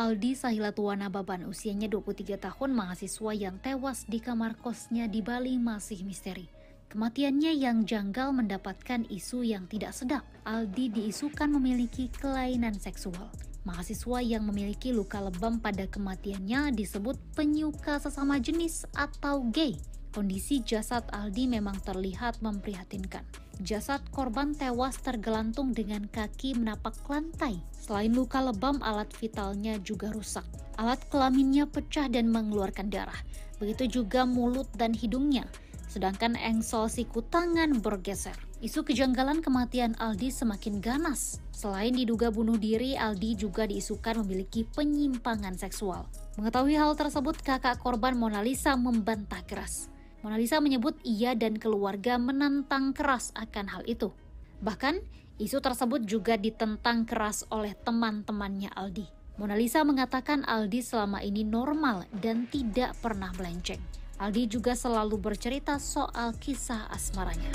Aldi Sahilatuana Baban, usianya 23 tahun, mahasiswa yang tewas di kamar kosnya di Bali masih misteri. Kematiannya yang janggal mendapatkan isu yang tidak sedap. Aldi diisukan memiliki kelainan seksual. Mahasiswa yang memiliki luka lebam pada kematiannya disebut penyuka sesama jenis atau gay. Kondisi jasad Aldi memang terlihat memprihatinkan. Jasad korban tewas tergelantung dengan kaki menapak lantai. Selain luka lebam, alat vitalnya juga rusak. Alat kelaminnya pecah dan mengeluarkan darah. Begitu juga mulut dan hidungnya. Sedangkan engsel siku tangan bergeser. Isu kejanggalan kematian Aldi semakin ganas. Selain diduga bunuh diri, Aldi juga diisukan memiliki penyimpangan seksual. Mengetahui hal tersebut, kakak korban Monalisa membantah keras. Monalisa menyebut ia dan keluarga menantang keras akan hal itu. Bahkan, isu tersebut juga ditentang keras oleh teman-temannya Aldi. Monalisa mengatakan Aldi selama ini normal dan tidak pernah melenceng. Aldi juga selalu bercerita soal kisah asmaranya.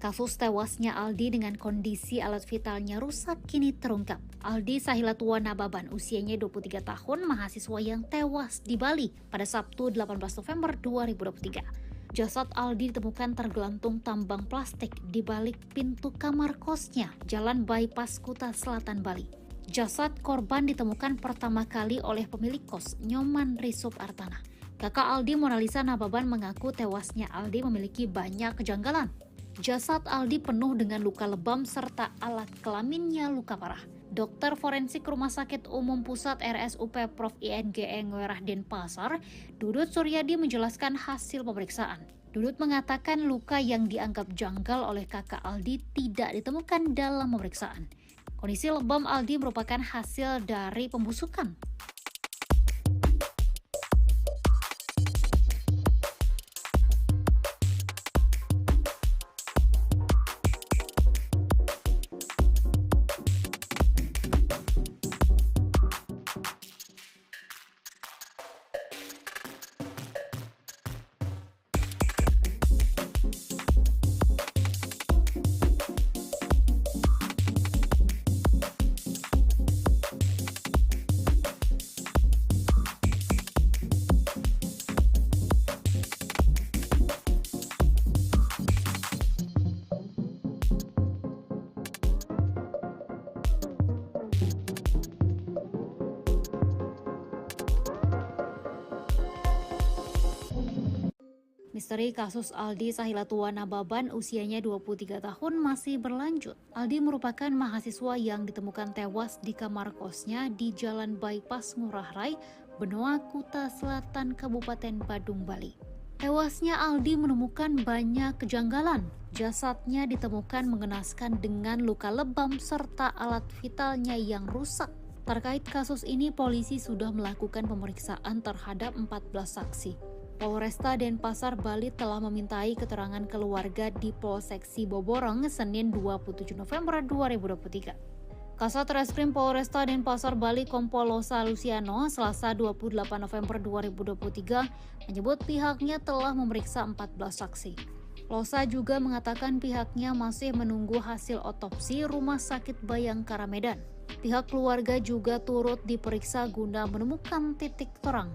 Kasus tewasnya Aldi dengan kondisi alat vitalnya rusak kini terungkap. Aldi Sahilatuana Baban, usianya 23 tahun, mahasiswa yang tewas di Bali pada Sabtu 18 November 2023. Jasad Aldi ditemukan tergelantung tambang plastik di balik pintu kamar kosnya, Jalan Bypass Kuta Selatan, Bali. Jasad korban ditemukan pertama kali oleh pemilik kos, Nyoman Risup Artana. Kakak Aldi, Monalisa Nababan, mengaku tewasnya Aldi memiliki banyak kejanggalan. Jasad Aldi penuh dengan luka lebam serta alat kelaminnya luka parah. Dokter forensik Rumah Sakit Umum Pusat RSUP Prof. INGE Ngwerah Denpasar, Dudut Suryadi menjelaskan hasil pemeriksaan. Dudut mengatakan luka yang dianggap janggal oleh kakak Aldi tidak ditemukan dalam pemeriksaan. Kondisi lebam Aldi merupakan hasil dari pembusukan. Misteri kasus Aldi Sahilatua Nababan usianya 23 tahun masih berlanjut. Aldi merupakan mahasiswa yang ditemukan tewas di kamar kosnya di Jalan Bypass Ngurah Rai, Benoa, Kuta Selatan, Kabupaten Badung, Bali. Tewasnya Aldi menemukan banyak kejanggalan. Jasadnya ditemukan mengenaskan dengan luka lebam serta alat vitalnya yang rusak. Terkait kasus ini, polisi sudah melakukan pemeriksaan terhadap 14 saksi. Polresta Denpasar, Bali telah memintai keterangan keluarga di Polsek Siboborong Senin 27 November 2023. Kasat Reskrim Polresta Denpasar, Bali Kompol Losa Luciano Selasa 28 November 2023 menyebut pihaknya telah memeriksa 14 saksi. Losa juga mengatakan pihaknya masih menunggu hasil otopsi Rumah Sakit Bayangkara Medan. Pihak keluarga juga turut diperiksa guna menemukan titik terang.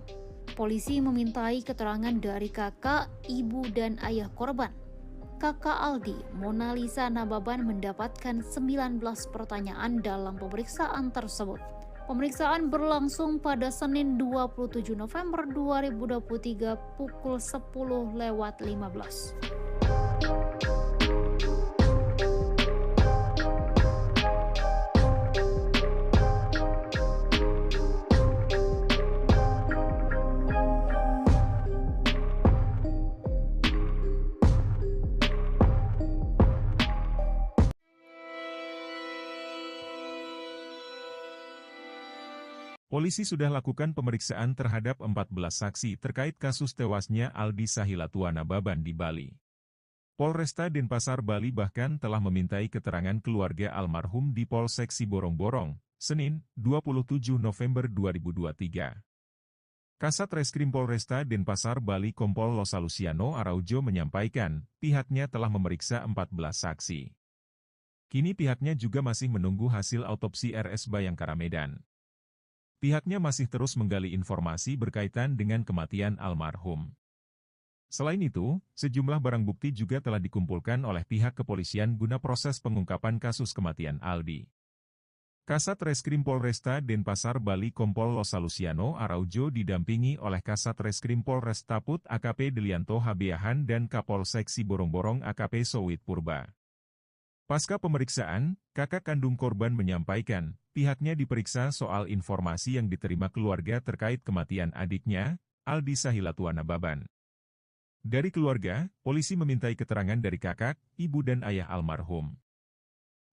Polisi memintai keterangan dari kakak, ibu, dan ayah korban. Kakak Aldi, Mona Lisa Nababan, mendapatkan 19 pertanyaan dalam pemeriksaan tersebut. Pemeriksaan berlangsung pada Senin 27 November 2023 pukul 10:15. Polisi sudah lakukan pemeriksaan terhadap 14 saksi terkait kasus tewasnya Aldi Sahilatua Nababan di Bali. Polresta Denpasar, Bali bahkan telah memintai keterangan keluarga almarhum di Polsek Siborong-Borong, Senin, 27 November 2023. Kasat Reskrim Polresta Denpasar, Bali Kompol Losa Luciano Araujo menyampaikan, pihaknya telah memeriksa 14 saksi. Kini pihaknya juga masih menunggu hasil autopsi RS Bayangkara Medan. Pihaknya masih terus menggali informasi berkaitan dengan kematian almarhum. Selain itu, sejumlah barang bukti juga telah dikumpulkan oleh pihak kepolisian guna proses pengungkapan kasus kematian Aldi. Kasat Reskrim Polresta Denpasar, Bali Kompol Losa Luciano Araujo didampingi oleh Kasat Reskrim Polres Taput AKP Delianto Habiahan dan Kapolsek Siborong-Borong AKP Sowit Purba. Pasca pemeriksaan, kakak kandung korban menyampaikan, pihaknya diperiksa soal informasi yang diterima keluarga terkait kematian adiknya, Aldi Sahilatua Nababan. Dari keluarga, polisi memintai keterangan dari kakak, ibu dan ayah almarhum.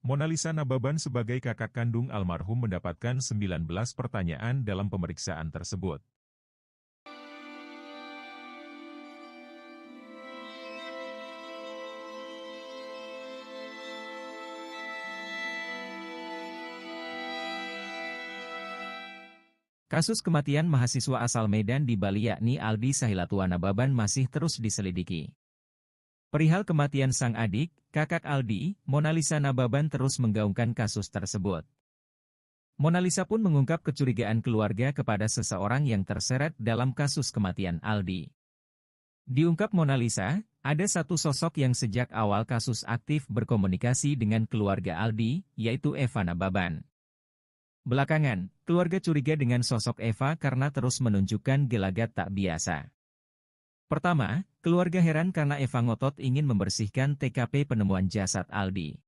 Mona Lisa Nababan sebagai kakak kandung almarhum mendapatkan 19 pertanyaan dalam pemeriksaan tersebut. Kasus kematian mahasiswa asal Medan di Bali yakni Aldi Sahilatua Nababan masih terus diselidiki. Perihal kematian sang adik, kakak Aldi, Mona Lisa Nababan terus menggaungkan kasus tersebut. Mona Lisa pun mengungkap kecurigaan keluarga kepada seseorang yang terseret dalam kasus kematian Aldi. Diungkap Mona Lisa, ada satu sosok yang sejak awal kasus aktif berkomunikasi dengan keluarga Aldi, yaitu Eva Nababan. Belakangan, keluarga curiga dengan sosok Eva karena terus menunjukkan gelagat tak biasa. Pertama, keluarga heran karena Eva ngotot ingin membersihkan TKP penemuan jasad Aldi.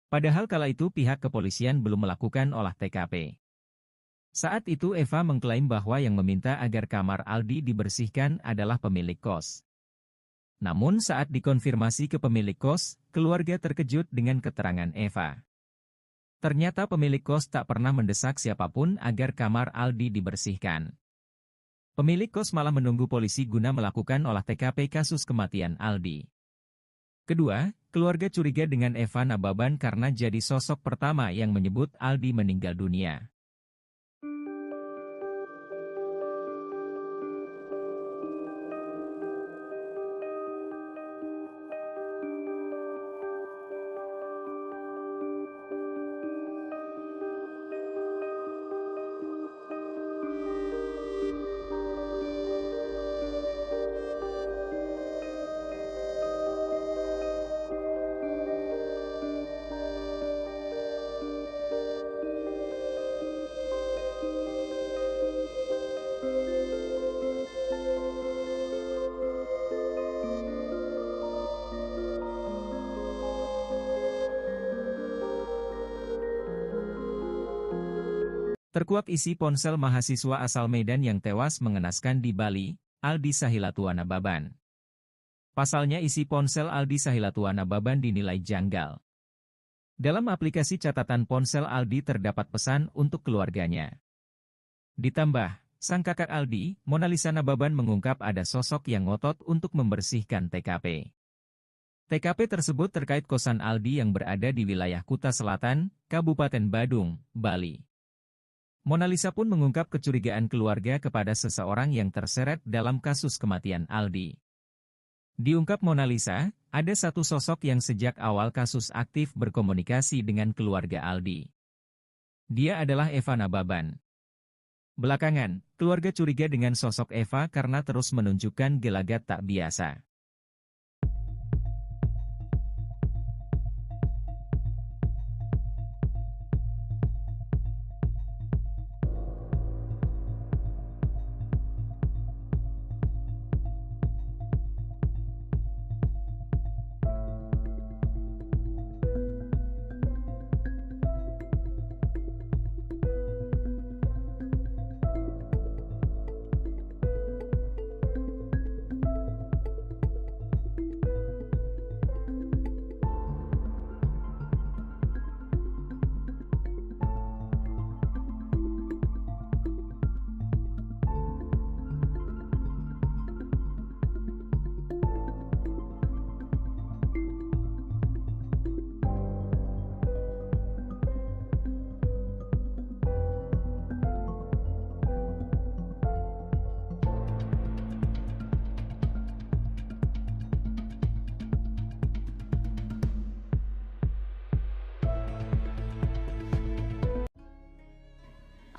Padahal kala itu pihak kepolisian belum melakukan olah TKP. Saat itu Eva mengklaim bahwa yang meminta agar kamar Aldi dibersihkan adalah pemilik kos. Namun saat dikonfirmasi ke pemilik kos, keluarga terkejut dengan keterangan Eva. Ternyata pemilik kos tak pernah mendesak siapapun agar kamar Aldi dibersihkan. Pemilik kos malah menunggu polisi guna melakukan olah TKP kasus kematian Aldi. Kedua, keluarga curiga dengan Eva Nababan karena jadi sosok pertama yang menyebut Aldi meninggal dunia. Terkuak isi ponsel mahasiswa asal Medan yang tewas mengenaskan di Bali, Aldi Sahilatuana Baban. Pasalnya isi ponsel Aldi Sahilatuana Baban dinilai janggal. Dalam aplikasi catatan ponsel Aldi terdapat pesan untuk keluarganya. Ditambah, sang kakak Aldi, Monalisa Nababan mengungkap ada sosok yang ngotot untuk membersihkan TKP. TKP tersebut terkait kosan Aldi yang berada di wilayah Kuta Selatan, Kabupaten Badung, Bali. Monalisa pun mengungkap kecurigaan keluarga kepada seseorang yang terseret dalam kasus kematian Aldi. Diungkap Monalisa, ada satu sosok yang sejak awal kasus aktif berkomunikasi dengan keluarga Aldi. Dia adalah Eva Nababan. Belakangan, keluarga curiga dengan sosok Eva karena terus menunjukkan gelagat tak biasa.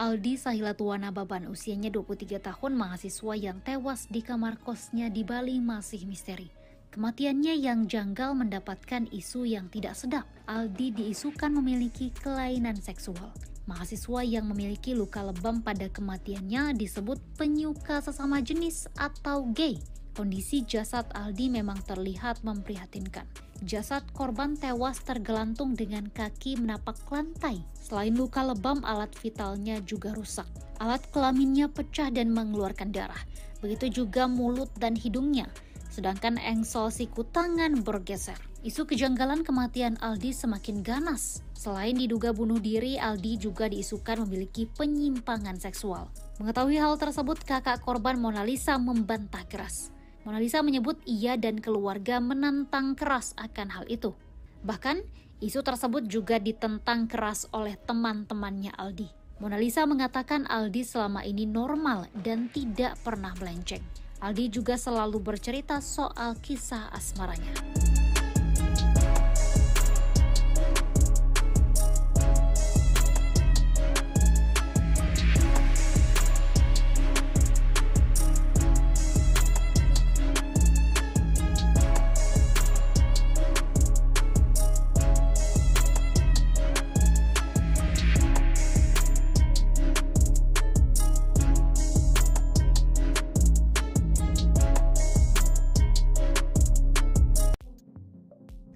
Aldi Sahilatuana Baban, usianya 23 tahun, mahasiswa yang tewas di kamar kosnya di Bali masih misteri. Kematiannya yang janggal mendapatkan isu yang tidak sedap. Aldi diisukan memiliki kelainan seksual. Mahasiswa yang memiliki luka lebam pada kematiannya disebut penyuka sesama jenis atau gay. Kondisi jasad Aldi memang terlihat memprihatinkan. Jasad korban tewas tergelantung dengan kaki menapak lantai. Selain luka lebam, alat vitalnya juga rusak. Alat kelaminnya pecah dan mengeluarkan darah. Begitu juga mulut dan hidungnya. Sedangkan engsel siku tangan bergeser. Isu kejanggalan kematian Aldi semakin ganas. Selain diduga bunuh diri, Aldi juga diisukan memiliki penyimpangan seksual. Mengetahui hal tersebut, kakak korban Monalisa membantah keras. Monalisa menyebut ia dan keluarga menantang keras akan hal itu. Bahkan, isu tersebut juga ditentang keras oleh teman-temannya Aldi. Monalisa mengatakan Aldi selama ini normal dan tidak pernah melenceng. Aldi juga selalu bercerita soal kisah asmaranya.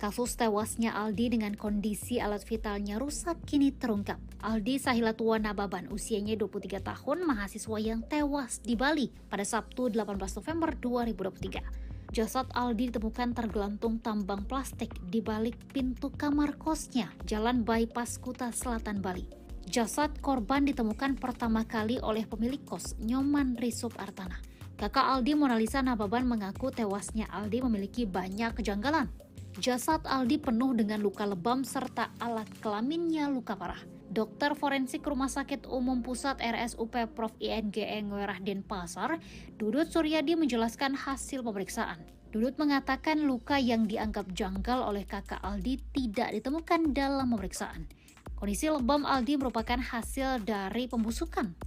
Kasus tewasnya Aldi dengan kondisi alat vitalnya rusak kini terungkap. Aldi Sahilatuana Baban, usianya 23 tahun, mahasiswa yang tewas di Bali pada Sabtu 18 November 2023. Jasad Aldi ditemukan tergelantung tambang plastik di balik pintu kamar kosnya, Jalan Bypass Kuta Selatan, Bali. Jasad korban ditemukan pertama kali oleh pemilik kos, Nyoman Risup Artana. Kakak Aldi, Monalisa Nababan, mengaku tewasnya Aldi memiliki banyak kejanggalan. Jasad Aldi penuh dengan luka lebam serta alat kelaminnya luka parah. Dokter forensik Rumah Sakit Umum Pusat RSUP Prof. INGE Ngwerah Denpasar, Dudut Suryadi menjelaskan hasil pemeriksaan. Dudut mengatakan luka yang dianggap janggal oleh kakak Aldi tidak ditemukan dalam pemeriksaan. Kondisi lebam Aldi merupakan hasil dari pembusukan.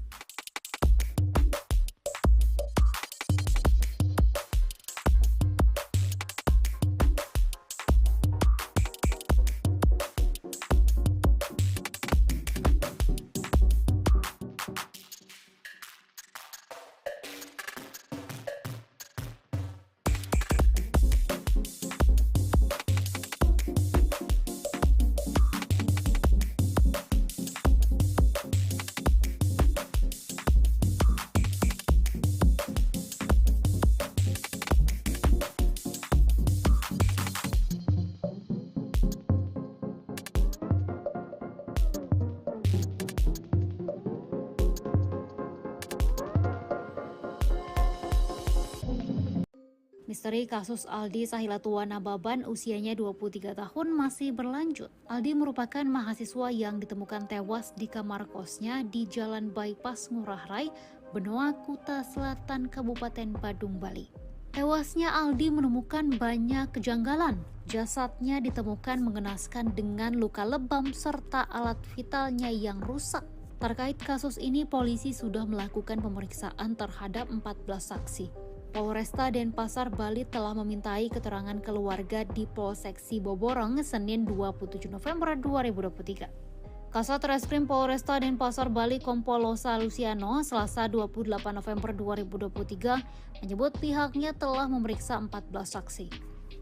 Misteri kasus Aldi Sahilatua Nababan usianya 23 tahun masih berlanjut. Aldi merupakan mahasiswa yang ditemukan tewas di kamar kosnya di Jalan Bypass Ngurah Rai, Benoa, Kuta Selatan, Kabupaten Badung, Bali. Tewasnya Aldi menemukan banyak kejanggalan. Jasadnya ditemukan mengenaskan dengan luka lebam serta alat vitalnya yang rusak. Terkait kasus ini, polisi sudah melakukan pemeriksaan terhadap 14 saksi. Polresta Denpasar, Bali telah memintai keterangan keluarga di Polsek Siboborong Senin 27 November 2023. Kasat Reskrim Polresta Denpasar, Bali Kompol Losa Luciano Selasa 28 November 2023 menyebut pihaknya telah memeriksa 14 saksi.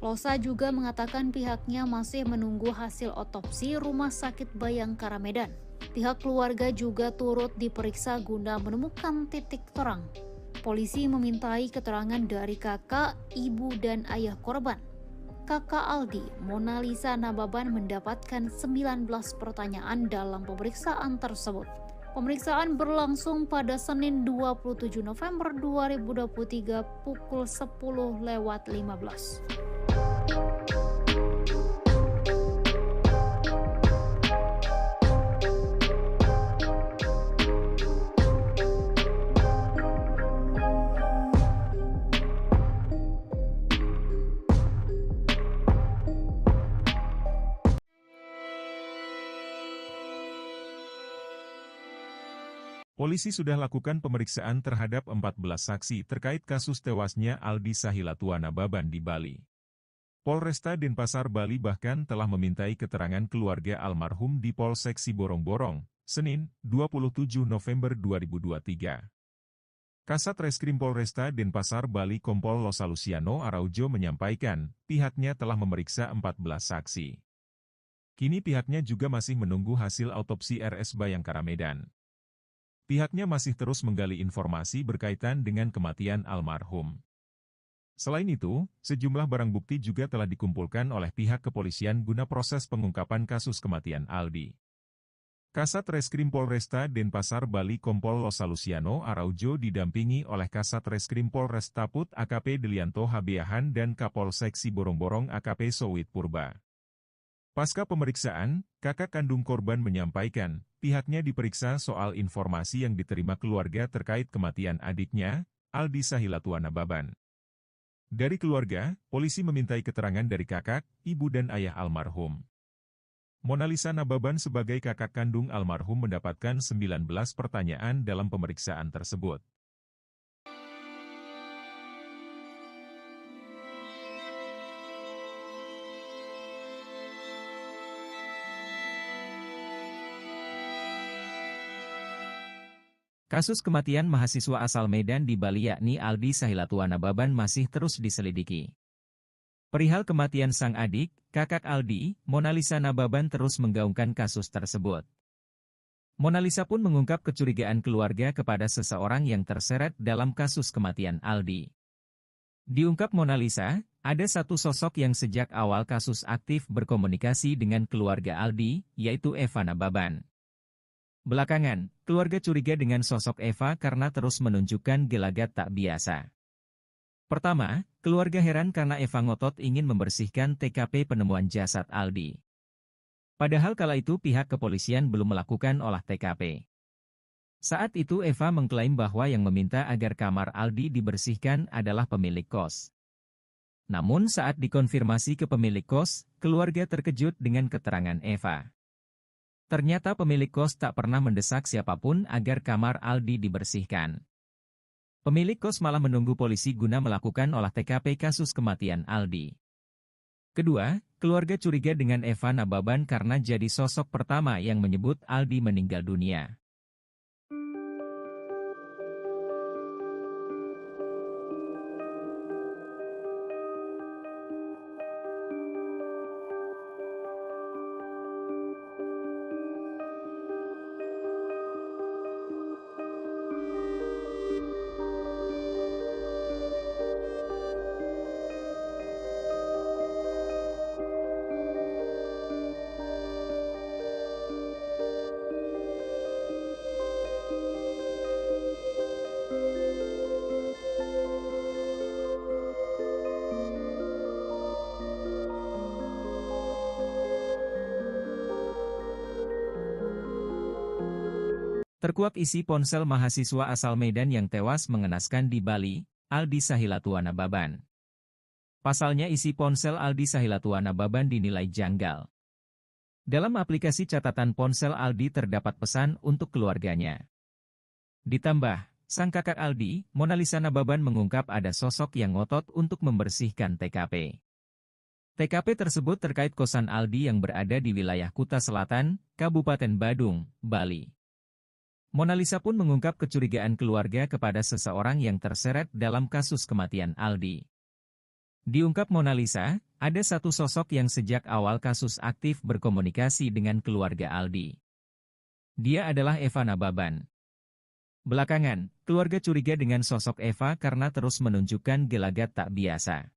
Losa juga mengatakan pihaknya masih menunggu hasil otopsi Rumah Sakit Bayangkara Medan. Pihak keluarga juga turut diperiksa guna menemukan titik terang. Polisi memintai keterangan dari kakak, ibu, dan ayah korban. Kakak Aldi, Mona Lisa Nababan, mendapatkan 19 pertanyaan dalam pemeriksaan tersebut. Pemeriksaan berlangsung pada Senin 27 November 2023 pukul 10:15. Polisi sudah lakukan pemeriksaan terhadap 14 saksi terkait kasus tewasnya Aldi Sahilatua Nababan di Bali. Polresta Denpasar, Bali bahkan telah memintai keterangan keluarga almarhum di Polsek Siborong-Borong, Senin, 27 November 2023. Kasat Reskrim Polresta Denpasar, Bali Kompol Losa Luciano Araujo menyampaikan, pihaknya telah memeriksa 14 saksi. Kini pihaknya juga masih menunggu hasil autopsi RS Bayangkara Medan. Pihaknya masih terus menggali informasi berkaitan dengan kematian almarhum. Selain itu, sejumlah barang bukti juga telah dikumpulkan oleh pihak kepolisian guna proses pengungkapan kasus kematian Aldi. Kasat Reskrim Polresta Denpasar, Bali Kompol Losa Luciano Araujo didampingi oleh Kasat Reskrim Polres Taput AKP Delianto Habeahan dan Kapolsek Siborong-Borong AKP Sowit Purba. Pasca pemeriksaan, kakak kandung korban menyampaikan, pihaknya diperiksa soal informasi yang diterima keluarga terkait kematian adiknya, Aldi Sahilatua Nababan. Dari keluarga, polisi memintai keterangan dari kakak, ibu dan ayah almarhum. Mona Lisa Nababan sebagai kakak kandung almarhum mendapatkan 19 pertanyaan dalam pemeriksaan tersebut. Kasus kematian mahasiswa asal Medan di Bali yakni Aldi Sahilatua Nababan masih terus diselidiki. Perihal kematian sang adik, kakak Aldi, Mona Lisa Nababan terus menggaungkan kasus tersebut. Mona Lisa pun mengungkap kecurigaan keluarga kepada seseorang yang terseret dalam kasus kematian Aldi. Diungkap Mona Lisa, ada satu sosok yang sejak awal kasus aktif berkomunikasi dengan keluarga Aldi, yaitu Eva Nababan. Belakangan, keluarga curiga dengan sosok Eva karena terus menunjukkan gelagat tak biasa. Pertama, keluarga heran karena Eva ngotot ingin membersihkan TKP penemuan jasad Aldi. Padahal kala itu pihak kepolisian belum melakukan olah TKP. Saat itu Eva mengklaim bahwa yang meminta agar kamar Aldi dibersihkan adalah pemilik kos. Namun saat dikonfirmasi ke pemilik kos, keluarga terkejut dengan keterangan Eva. Ternyata pemilik kos tak pernah mendesak siapapun agar kamar Aldi dibersihkan. Pemilik kos malah menunggu polisi guna melakukan olah TKP kasus kematian Aldi. Kedua, keluarga curiga dengan Eva Nababan karena jadi sosok pertama yang menyebut Aldi meninggal dunia. Terkuak isi ponsel mahasiswa asal Medan yang tewas mengenaskan di Bali, Aldi Sahilatuana Baban. Pasalnya isi ponsel Aldi Sahilatuana Baban dinilai janggal. Dalam aplikasi catatan ponsel Aldi terdapat pesan untuk keluarganya. Ditambah, sang kakak Aldi, Monalisa Nababan mengungkap ada sosok yang ngotot untuk membersihkan TKP. TKP tersebut terkait kosan Aldi yang berada di wilayah Kuta Selatan, Kabupaten Badung, Bali. Monalisa pun mengungkap kecurigaan keluarga kepada seseorang yang terseret dalam kasus kematian Aldi. Diungkap Monalisa, ada satu sosok yang sejak awal kasus aktif berkomunikasi dengan keluarga Aldi. Dia adalah Eva Nababan. Belakangan, keluarga curiga dengan sosok Eva karena terus menunjukkan gelagat tak biasa.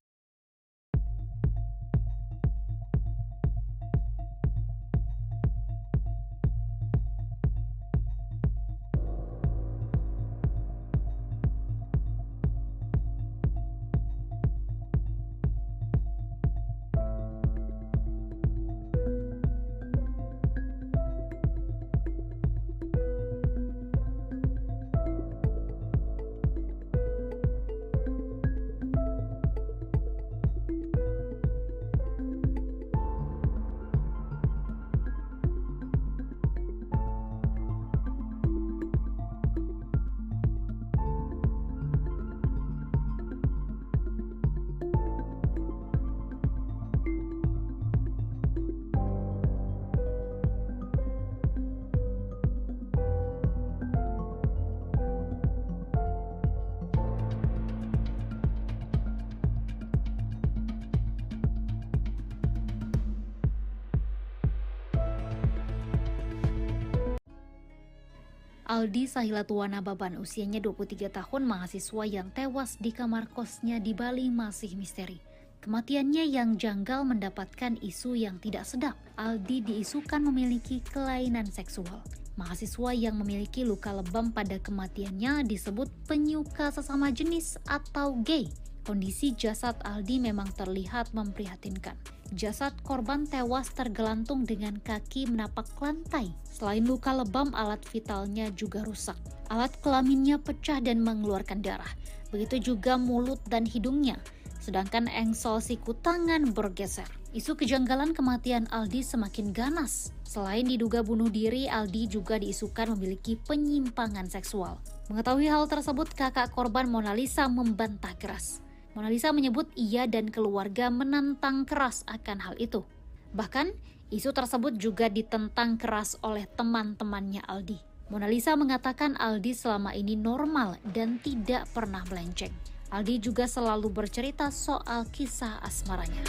Aldi Sahilatuana Baban, usianya 23 tahun, mahasiswa yang tewas di kamar kosnya di Bali masih misteri. Kematiannya yang janggal mendapatkan isu yang tidak sedap. Aldi diisukan memiliki kelainan seksual. Mahasiswa yang memiliki luka lebam pada kematiannya disebut penyuka sesama jenis atau gay. Kondisi jasad Aldi memang terlihat memprihatinkan. Jasad korban tewas tergelantung dengan kaki menapak lantai. Selain luka lebam, alat vitalnya juga rusak. Alat kelaminnya pecah dan mengeluarkan darah. Begitu juga mulut dan hidungnya. Sedangkan engsel siku tangan bergeser. Isu kejanggalan kematian Aldi semakin ganas. Selain diduga bunuh diri, Aldi juga diisukan memiliki penyimpangan seksual. Mengetahui hal tersebut, kakak korban Monalisa membantah keras. Monalisa menyebut ia dan keluarga menantang keras akan hal itu. Bahkan, isu tersebut juga ditentang keras oleh teman-temannya Aldi. Monalisa mengatakan Aldi selama ini normal dan tidak pernah melenceng. Aldi juga selalu bercerita soal kisah asmaranya.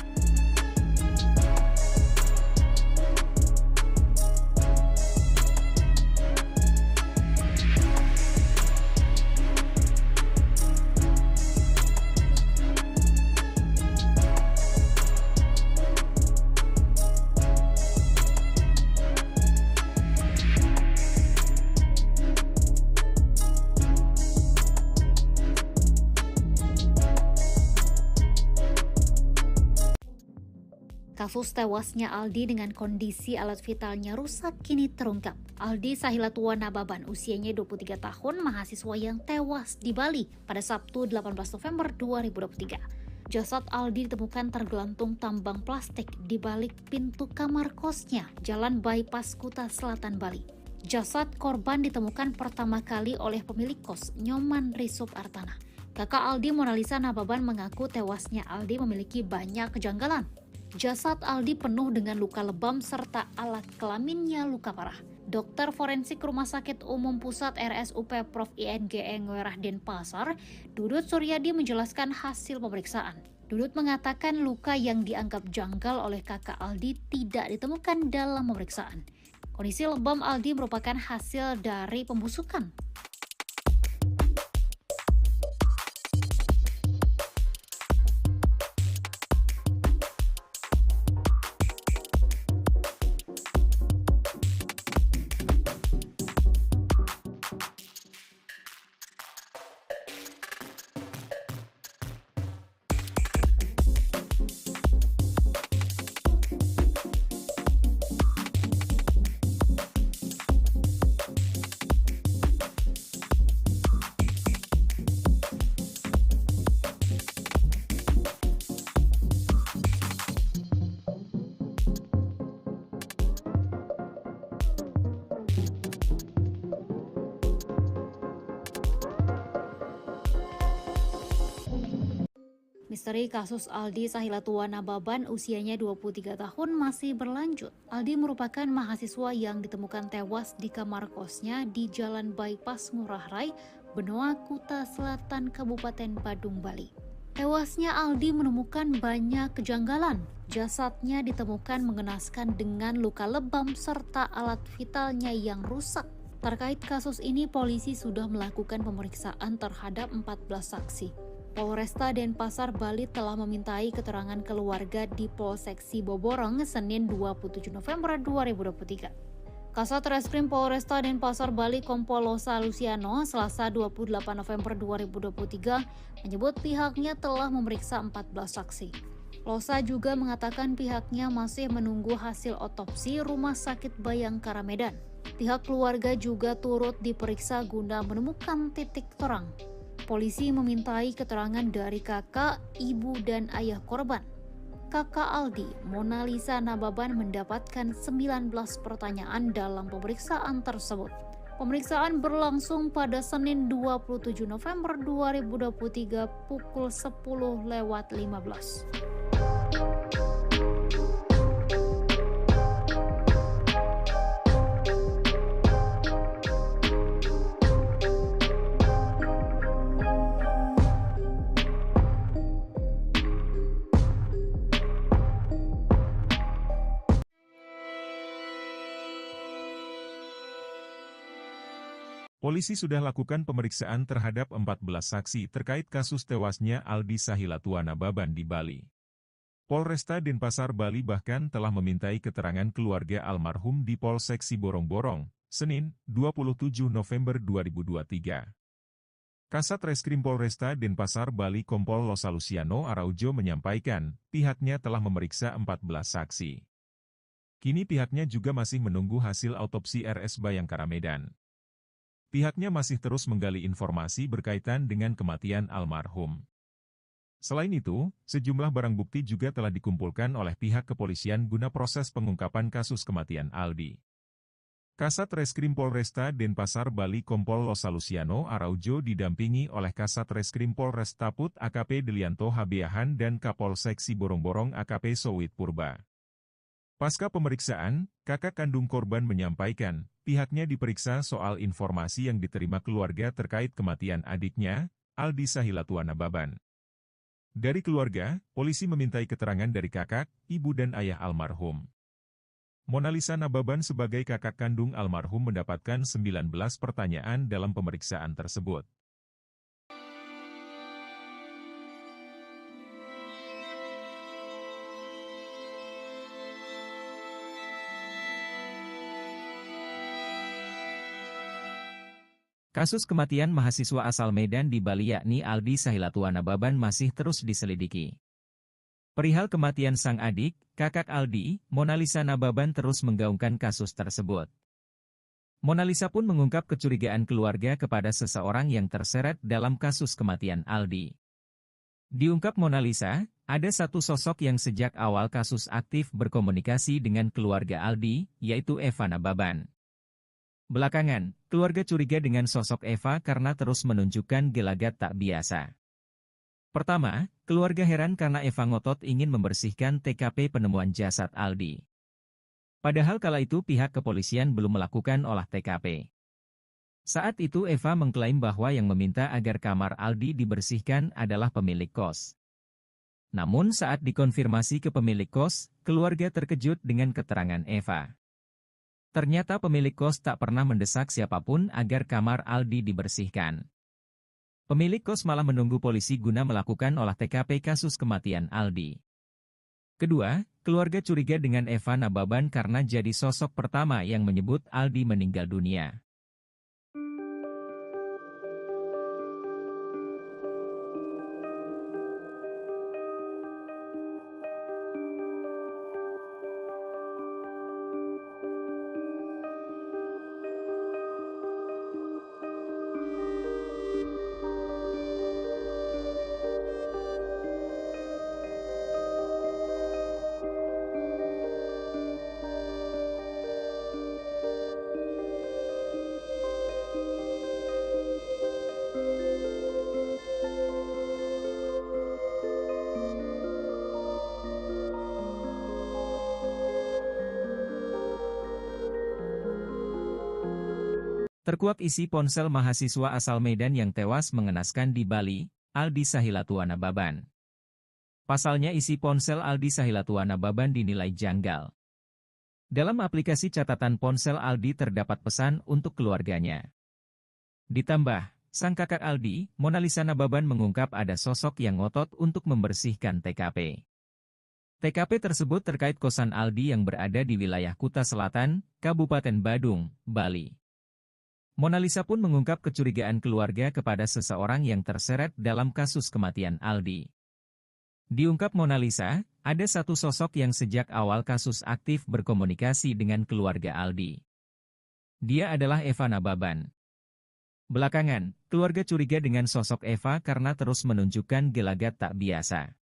Kasus tewasnya Aldi dengan kondisi alat vitalnya rusak kini terungkap. Aldi Sahilatuana Baban, usianya 23 tahun, mahasiswa yang tewas di Bali pada Sabtu 18 November 2023. Jasad Aldi ditemukan tergelantung tambang plastik di balik pintu kamar kosnya, Jalan Bypass Kuta Selatan, Bali. Jasad korban ditemukan pertama kali oleh pemilik kos, Nyoman Risup Artana. Kakak Aldi, Monalisa Nababan, mengaku tewasnya Aldi memiliki banyak kejanggalan. Jasad Aldi penuh dengan luka lebam serta alat kelaminnya luka parah. Dokter forensik Rumah Sakit Umum Pusat RSUP Prof. INGE Ngwerah Denpasar, Dudut Suryadi menjelaskan hasil pemeriksaan. Dudut mengatakan luka yang dianggap janggal oleh kakak Aldi tidak ditemukan dalam pemeriksaan. Kondisi lebam Aldi merupakan hasil dari pembusukan. misteri kasus Aldi Sahilatua Nababan usianya 23 tahun masih berlanjut. Aldi merupakan mahasiswa yang ditemukan tewas di kamar kosnya di Jalan Bypass Ngurah Rai, Benoa, Kuta Selatan, Kabupaten Badung, Bali. Tewasnya Aldi menemukan banyak kejanggalan. Jasadnya ditemukan mengenaskan dengan luka lebam serta alat vitalnya yang rusak. Terkait kasus ini, polisi sudah melakukan pemeriksaan terhadap 14 saksi. Polresta Denpasar, Bali telah memintai keterangan keluarga di Polsek Siboborong Senin 27 November 2023. Kasat Reskrim Polresta Denpasar, Bali Kompol Losa Luciano Selasa 28 November 2023 menyebut pihaknya telah memeriksa 14 saksi. Losa juga mengatakan pihaknya masih menunggu hasil otopsi Rumah Sakit Bayangkara Medan. Pihak keluarga juga turut diperiksa guna menemukan titik terang. Polisi memintai keterangan dari kakak, ibu, dan ayah korban. Kakak Aldi, Mona Lisa Nababan, mendapatkan 19 pertanyaan dalam pemeriksaan tersebut. Pemeriksaan berlangsung pada Senin 27 November 2023 pukul 10:15. Polisi sudah lakukan pemeriksaan terhadap 14 saksi terkait kasus tewasnya Aldi Sahilatua Nababan di Bali. Polresta Denpasar, Bali bahkan telah memintai keterangan keluarga almarhum di Polsek Siborong-Borong, Senin, 27 November 2023. Kasat Reskrim Polresta Denpasar, Bali Kompol Losa Luciano Araujo menyampaikan, pihaknya telah memeriksa 14 saksi. Kini pihaknya juga masih menunggu hasil autopsi RS Bayangkara Medan. Pihaknya masih terus menggali informasi berkaitan dengan kematian almarhum. Selain itu, sejumlah barang bukti juga telah dikumpulkan oleh pihak kepolisian guna proses pengungkapan kasus kematian Aldi. Kasat Reskrim Polresta Denpasar, Bali Kompol Losa Luciano Araujo didampingi oleh Kasat Reskrim Polres Taput AKP Delianto Habeahan dan Kapolsek Siborong-Borong AKP Sowit Purba. Pasca pemeriksaan, kakak kandung korban menyampaikan, pihaknya diperiksa soal informasi yang diterima keluarga terkait kematian adiknya, Aldi Sahilatua Nababan. Dari keluarga, polisi memintai keterangan dari kakak, ibu dan ayah almarhum. Mona Lisa Nababan sebagai kakak kandung almarhum mendapatkan 19 pertanyaan dalam pemeriksaan tersebut. Kasus kematian mahasiswa asal Medan di Bali yakni Aldi Sahilatua Nababan masih terus diselidiki. Perihal kematian sang adik, kakak Aldi, Mona Lisa Nababan terus menggaungkan kasus tersebut. Mona Lisa pun mengungkap kecurigaan keluarga kepada seseorang yang terseret dalam kasus kematian Aldi. Diungkap Mona Lisa, ada satu sosok yang sejak awal kasus aktif berkomunikasi dengan keluarga Aldi, yaitu Eva Nababan. Belakangan, keluarga curiga dengan sosok Eva karena terus menunjukkan gelagat tak biasa. Pertama, keluarga heran karena Eva ngotot ingin membersihkan TKP penemuan jasad Aldi. Padahal kala itu pihak kepolisian belum melakukan olah TKP. Saat itu Eva mengklaim bahwa yang meminta agar kamar Aldi dibersihkan adalah pemilik kos. Namun saat dikonfirmasi ke pemilik kos, keluarga terkejut dengan keterangan Eva. Ternyata pemilik kos tak pernah mendesak siapapun agar kamar Aldi dibersihkan. Pemilik kos malah menunggu polisi guna melakukan olah TKP kasus kematian Aldi. Kedua, keluarga curiga dengan Eva Nababan karena jadi sosok pertama yang menyebut Aldi meninggal dunia. Terkuak isi ponsel mahasiswa asal Medan yang tewas mengenaskan di Bali, Aldi Sahilatuana Baban. Pasalnya isi ponsel Aldi Sahilatuana Baban dinilai janggal. Dalam aplikasi catatan ponsel Aldi terdapat pesan untuk keluarganya. Ditambah, sang kakak Aldi, Monalisa Nababan mengungkap ada sosok yang ngotot untuk membersihkan TKP. TKP tersebut terkait kosan Aldi yang berada di wilayah Kuta Selatan, Kabupaten Badung, Bali. Monalisa pun mengungkap kecurigaan keluarga kepada seseorang yang terseret dalam kasus kematian Aldi. Diungkap Monalisa, ada satu sosok yang sejak awal kasus aktif berkomunikasi dengan keluarga Aldi. Dia adalah Eva Nababan. Belakangan, keluarga curiga dengan sosok Eva karena terus menunjukkan gelagat tak biasa.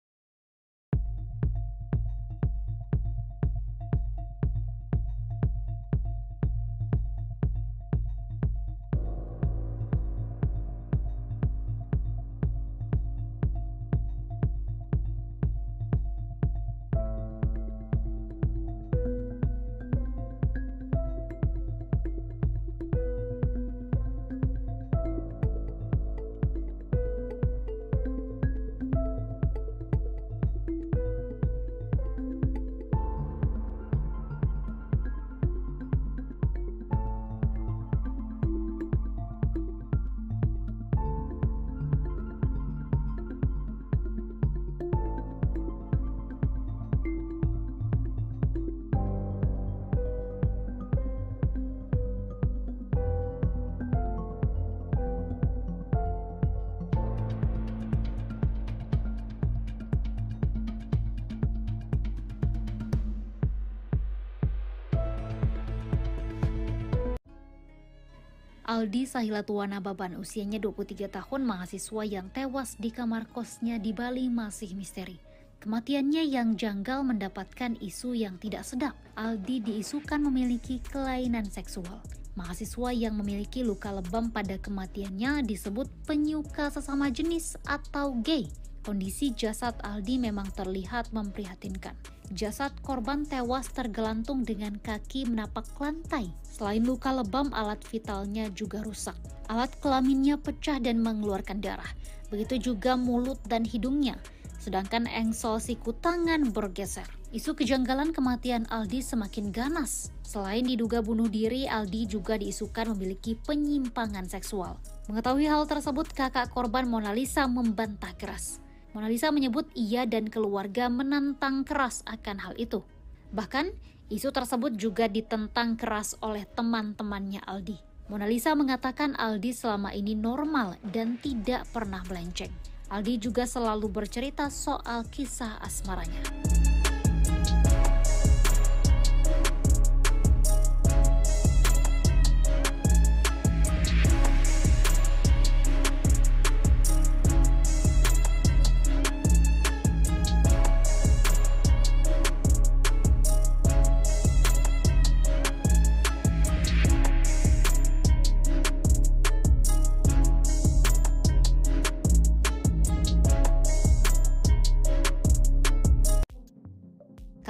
Aldi Sahilatuana Baban, usianya 23 tahun, mahasiswa yang tewas di kamar kosnya di Bali masih misteri. Kematiannya yang janggal mendapatkan isu yang tidak sedap. Aldi diisukan memiliki kelainan seksual. Mahasiswa yang memiliki luka lebam pada kematiannya disebut penyuka sesama jenis atau gay. Kondisi jasad Aldi memang terlihat memprihatinkan. Jasad korban tewas tergelantung dengan kaki menapak lantai. Selain luka lebam, alat vitalnya juga rusak. Alat kelaminnya pecah dan mengeluarkan darah. Begitu juga mulut dan hidungnya. Sedangkan engsel siku tangan bergeser. Isu kejanggalan kematian Aldi semakin ganas. Selain diduga bunuh diri, Aldi juga diisukan memiliki penyimpangan seksual. Mengetahui hal tersebut, kakak korban Monalisa membantah keras. Monalisa menyebut ia dan keluarga menantang keras akan hal itu. Bahkan, isu tersebut juga ditentang keras oleh teman-temannya Aldi. Monalisa mengatakan Aldi selama ini normal dan tidak pernah melenceng. Aldi juga selalu bercerita soal kisah asmaranya.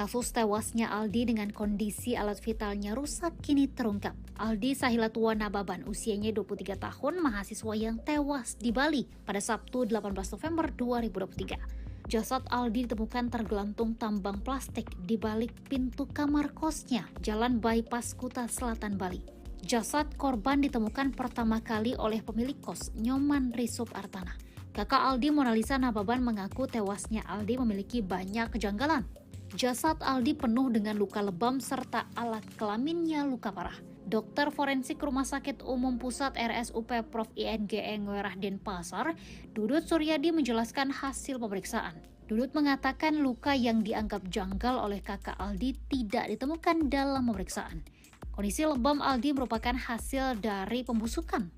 Kasus tewasnya Aldi dengan kondisi alat vitalnya rusak kini terungkap. Aldi Sahilatuana Baban, usianya 23 tahun, mahasiswa yang tewas di Bali pada Sabtu 18 November 2023. Jasad Aldi ditemukan tergelantung tambang plastik di balik pintu kamar kosnya, Jalan Bypass Kuta Selatan, Bali. Jasad korban ditemukan pertama kali oleh pemilik kos, Nyoman Risup Artana. Kakak Aldi, Monalisa Nababan, mengaku tewasnya Aldi memiliki banyak kejanggalan. Jasad Aldi penuh dengan luka lebam serta alat kelaminnya luka parah. Dokter forensik Rumah Sakit Umum Pusat RSUP Prof. INGE Ngwerah Denpasar, Dudut Suryadi menjelaskan hasil pemeriksaan. Dudut mengatakan luka yang dianggap janggal oleh kakak Aldi tidak ditemukan dalam pemeriksaan. Kondisi lebam Aldi merupakan hasil dari pembusukan.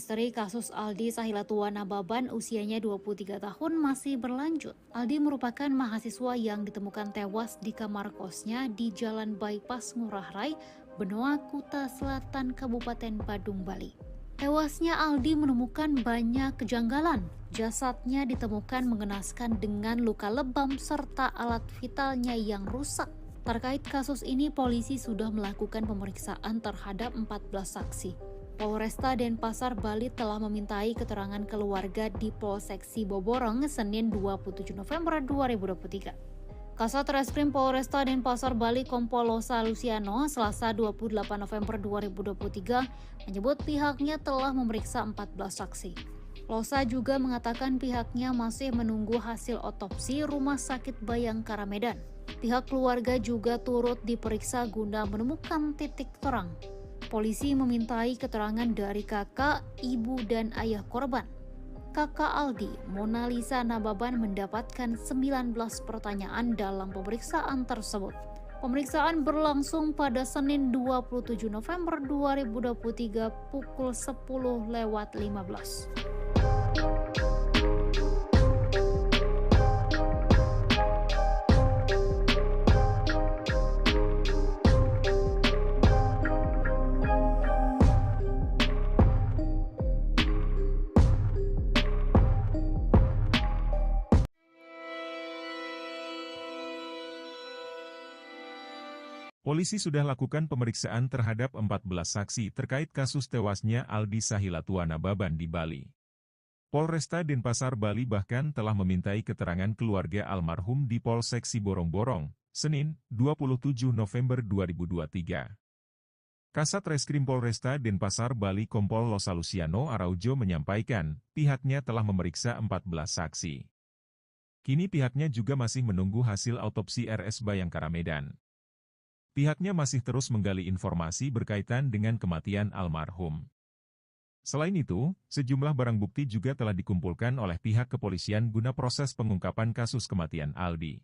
Misteri kasus Aldi Sahilatua Nababan usianya 23 tahun masih berlanjut. Aldi merupakan mahasiswa yang ditemukan tewas di kamar kosnya di Jalan Bypass Ngurah Rai, Benoa, Kuta Selatan, Kabupaten Badung, Bali. Tewasnya Aldi menemukan banyak kejanggalan. Jasadnya ditemukan mengenaskan dengan luka lebam serta alat vitalnya yang rusak. Terkait kasus ini, polisi sudah melakukan pemeriksaan terhadap 14 saksi. Polresta Denpasar, Bali telah memintai keterangan keluarga di Polsek Siboborong Senin 27 November 2023. Kasat Reskrim Polresta Denpasar, Bali Kompol Losa Luciano Selasa 28 November 2023 menyebut pihaknya telah memeriksa 14 saksi. Losa juga mengatakan pihaknya masih menunggu hasil otopsi Rumah Sakit Bayangkara Medan. Pihak keluarga juga turut diperiksa guna menemukan titik terang. Polisi memintai keterangan dari kakak, ibu, dan ayah korban. Kakak Aldi, Mona Lisa Nababan, mendapatkan 19 pertanyaan dalam pemeriksaan tersebut. Pemeriksaan berlangsung pada Senin 27 November 2023 pukul 10:15. Polisi sudah lakukan pemeriksaan terhadap 14 saksi terkait kasus tewasnya Aldi Sahilatua Nababan di Bali. Polresta Denpasar, Bali bahkan telah memintai keterangan keluarga almarhum di Polsek Siborong-Borong, Senin, 27 November 2023. Kasat Reskrim Polresta Denpasar, Bali Kompol Losa Luciano Araujo menyampaikan, pihaknya telah memeriksa 14 saksi. Kini pihaknya juga masih menunggu hasil autopsi RS Bayangkara Medan. Pihaknya masih terus menggali informasi berkaitan dengan kematian almarhum. Selain itu, sejumlah barang bukti juga telah dikumpulkan oleh pihak kepolisian guna proses pengungkapan kasus kematian Aldi.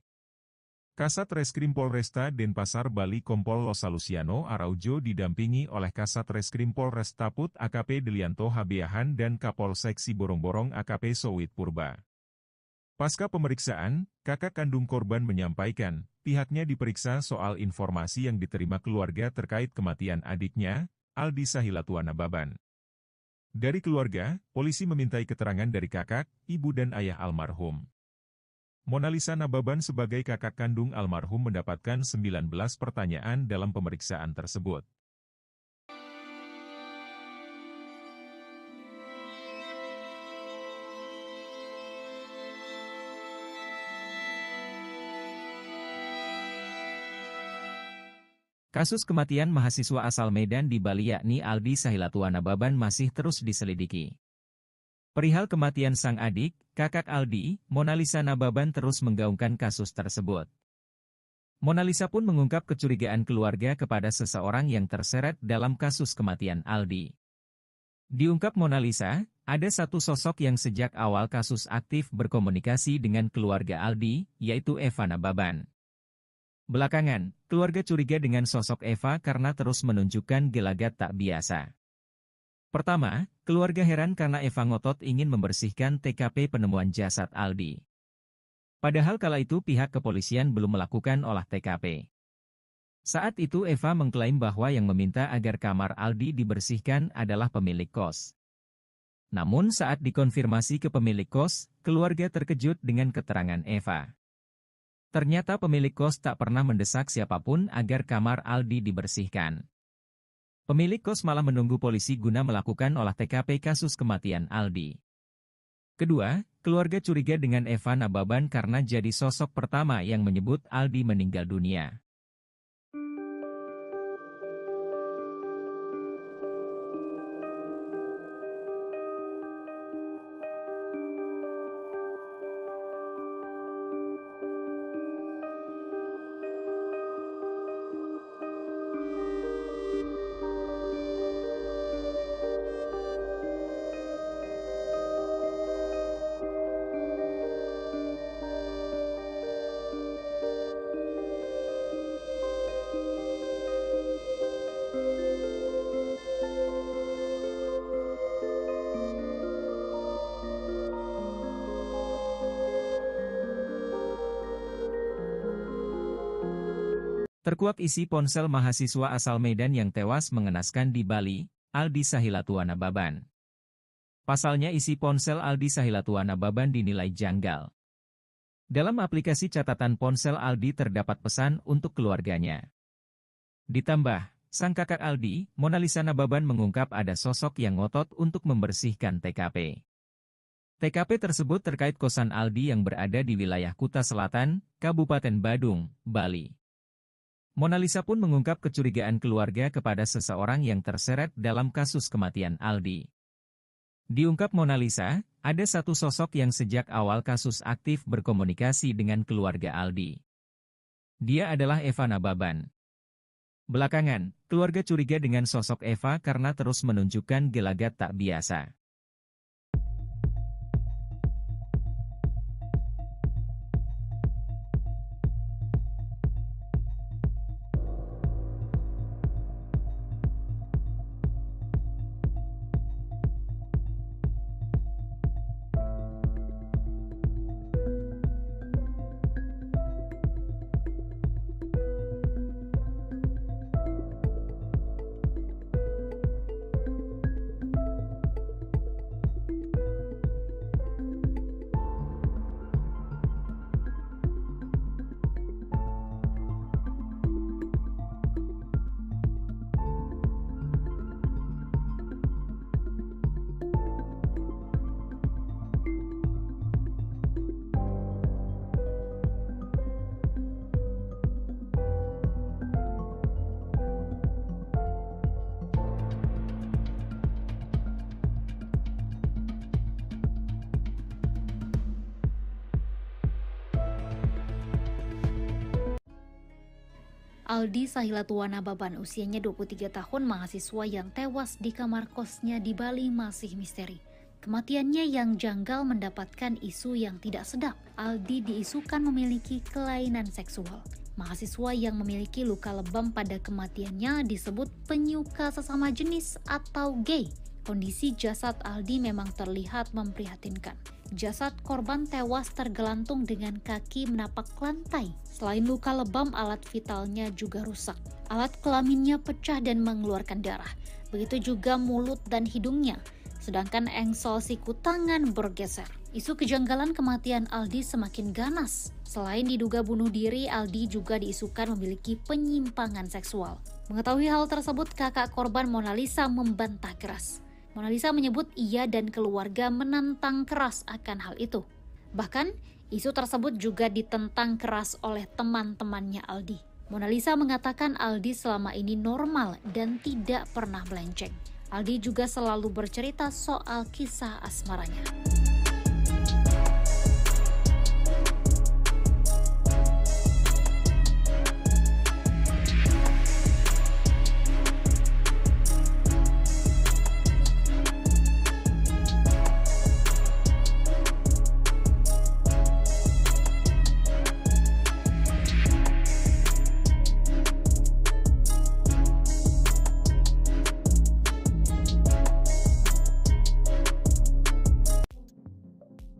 Kasat Reskrim Polresta Denpasar, Bali Kompol Losa Luciano Araujo didampingi oleh Kasat Reskrim Polres Taput AKP Delianto Habeahan dan Kapolsek Siborong-Borong AKP Sowit Purba. Pasca pemeriksaan, kakak kandung korban menyampaikan, pihaknya diperiksa soal informasi yang diterima keluarga terkait kematian adiknya, Aldi Sahilatua Nababan. Dari keluarga, polisi memintai keterangan dari kakak, ibu dan ayah almarhum. Mona Lisa Nababan sebagai kakak kandung almarhum mendapatkan 19 pertanyaan dalam pemeriksaan tersebut. Kasus kematian mahasiswa asal Medan di Bali yakni Aldi Sahilatua Nababan masih terus diselidiki. Perihal kematian sang adik, kakak Aldi, Mona Lisa Nababan terus menggaungkan kasus tersebut. Mona Lisa pun mengungkap kecurigaan keluarga kepada seseorang yang terseret dalam kasus kematian Aldi. Diungkap Mona Lisa, ada satu sosok yang sejak awal kasus aktif berkomunikasi dengan keluarga Aldi, yaitu Eva Nababan. Belakangan, keluarga curiga dengan sosok Eva karena terus menunjukkan gelagat tak biasa. Pertama, keluarga heran karena Eva ngotot ingin membersihkan TKP penemuan jasad Aldi. Padahal kala itu pihak kepolisian belum melakukan olah TKP. Saat itu Eva mengklaim bahwa yang meminta agar kamar Aldi dibersihkan adalah pemilik kos. Namun saat dikonfirmasi ke pemilik kos, keluarga terkejut dengan keterangan Eva. Ternyata pemilik kos tak pernah mendesak siapapun agar kamar Aldi dibersihkan. Pemilik kos malah menunggu polisi guna melakukan olah TKP kasus kematian Aldi. Kedua, keluarga curiga dengan Eva Nababan karena jadi sosok pertama yang menyebut Aldi meninggal dunia. Terkuak isi ponsel mahasiswa asal Medan yang tewas mengenaskan di Bali, Aldi Sahilatuana Baban. Pasalnya isi ponsel Aldi Sahilatuana Baban dinilai janggal. Dalam aplikasi catatan ponsel Aldi terdapat pesan untuk keluarganya. Ditambah, sang kakak Aldi, Monalisa Nababan mengungkap ada sosok yang ngotot untuk membersihkan TKP. TKP tersebut terkait kosan Aldi yang berada di wilayah Kuta Selatan, Kabupaten Badung, Bali. Monalisa pun mengungkap kecurigaan keluarga kepada seseorang yang terseret dalam kasus kematian Aldi. Diungkap Monalisa, ada satu sosok yang sejak awal kasus aktif berkomunikasi dengan keluarga Aldi. Dia adalah Eva Nababan. Belakangan, keluarga curiga dengan sosok Eva karena terus menunjukkan gelagat tak biasa. Aldi Sahilatuana Baban, usianya 23 tahun, mahasiswa yang tewas di kamar kosnya di Bali masih misteri. Kematiannya yang janggal mendapatkan isu yang tidak sedap. Aldi diisukan memiliki kelainan seksual. Mahasiswa yang memiliki luka lebam pada kematiannya disebut penyuka sesama jenis atau gay. Kondisi jasad Aldi memang terlihat memprihatinkan. Jasad korban tewas tergelantung dengan kaki menapak lantai. Selain luka lebam, alat vitalnya juga rusak. Alat kelaminnya pecah dan mengeluarkan darah. Begitu juga mulut dan hidungnya. Sedangkan engsel siku tangan bergeser. Isu kejanggalan kematian Aldi semakin ganas. Selain diduga bunuh diri, Aldi juga diisukan memiliki penyimpangan seksual. Mengetahui hal tersebut, kakak korban Monalisa membantah keras. Monalisa menyebut ia dan keluarga menentang keras akan hal itu. Bahkan, isu tersebut juga ditentang keras oleh teman-temannya Aldi. Monalisa mengatakan Aldi selama ini normal dan tidak pernah melenceng. Aldi juga selalu bercerita soal kisah asmaranya.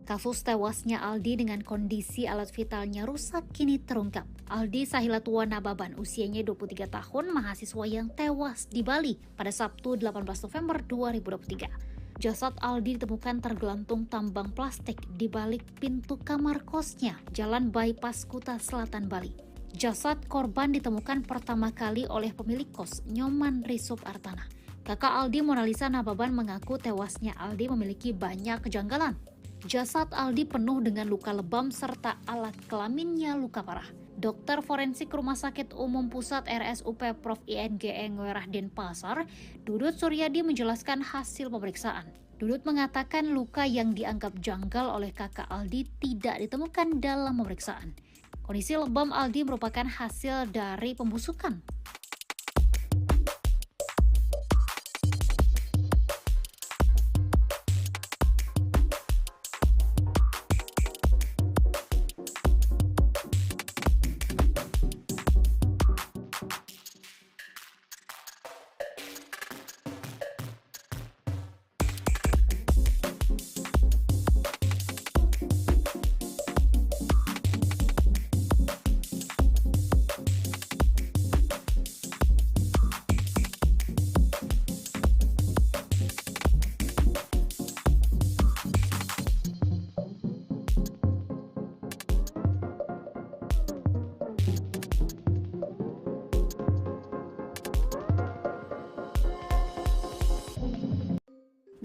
Kasus tewasnya Aldi dengan kondisi alat vitalnya rusak kini terungkap. Aldi Sahilatuana Baban, usianya 23 tahun, mahasiswa yang tewas di Bali pada Sabtu 18 November 2023. Jasad Aldi ditemukan tergelantung tambang plastik di balik pintu kamar kosnya, Jalan Bypass Kuta Selatan, Bali. Jasad korban ditemukan pertama kali oleh pemilik kos, Nyoman Risup Artana. Kakak Aldi, Monalisa Nababan, mengaku tewasnya Aldi memiliki banyak kejanggalan. Jasad Aldi penuh dengan luka lebam serta alat kelaminnya luka parah. Dokter forensik Rumah Sakit Umum Pusat RSUP Prof. INGE Ngwerah Denpasar, Dudut Suryadi menjelaskan hasil pemeriksaan. Dudut mengatakan luka yang dianggap janggal oleh kakak Aldi tidak ditemukan dalam pemeriksaan. Kondisi lebam Aldi merupakan hasil dari pembusukan.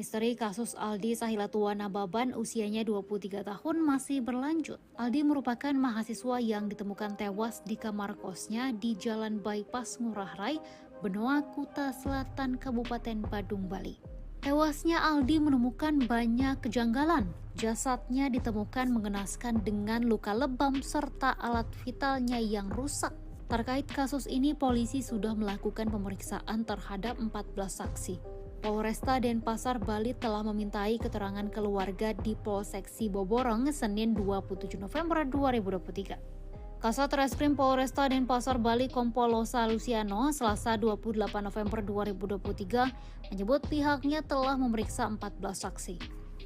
Misteri kasus Aldi Sahilatua Nababan usianya 23 tahun masih berlanjut. Aldi merupakan mahasiswa yang ditemukan tewas di kamar kosnya di Jalan Bypass Ngurah Rai, Benoa, Kuta Selatan, Kabupaten Badung, Bali. Tewasnya Aldi menemukan banyak kejanggalan. Jasadnya ditemukan mengenaskan dengan luka lebam serta alat vitalnya yang rusak. Terkait kasus ini, polisi sudah melakukan pemeriksaan terhadap 14 saksi. Polresta Denpasar, Bali telah memintai keterangan keluarga di Polsek Siboborong Senin 27 November 2023. Kasat Reskrim Polresta Denpasar, Bali Kompol Losa Luciano Selasa 28 November 2023 menyebut pihaknya telah memeriksa 14 saksi.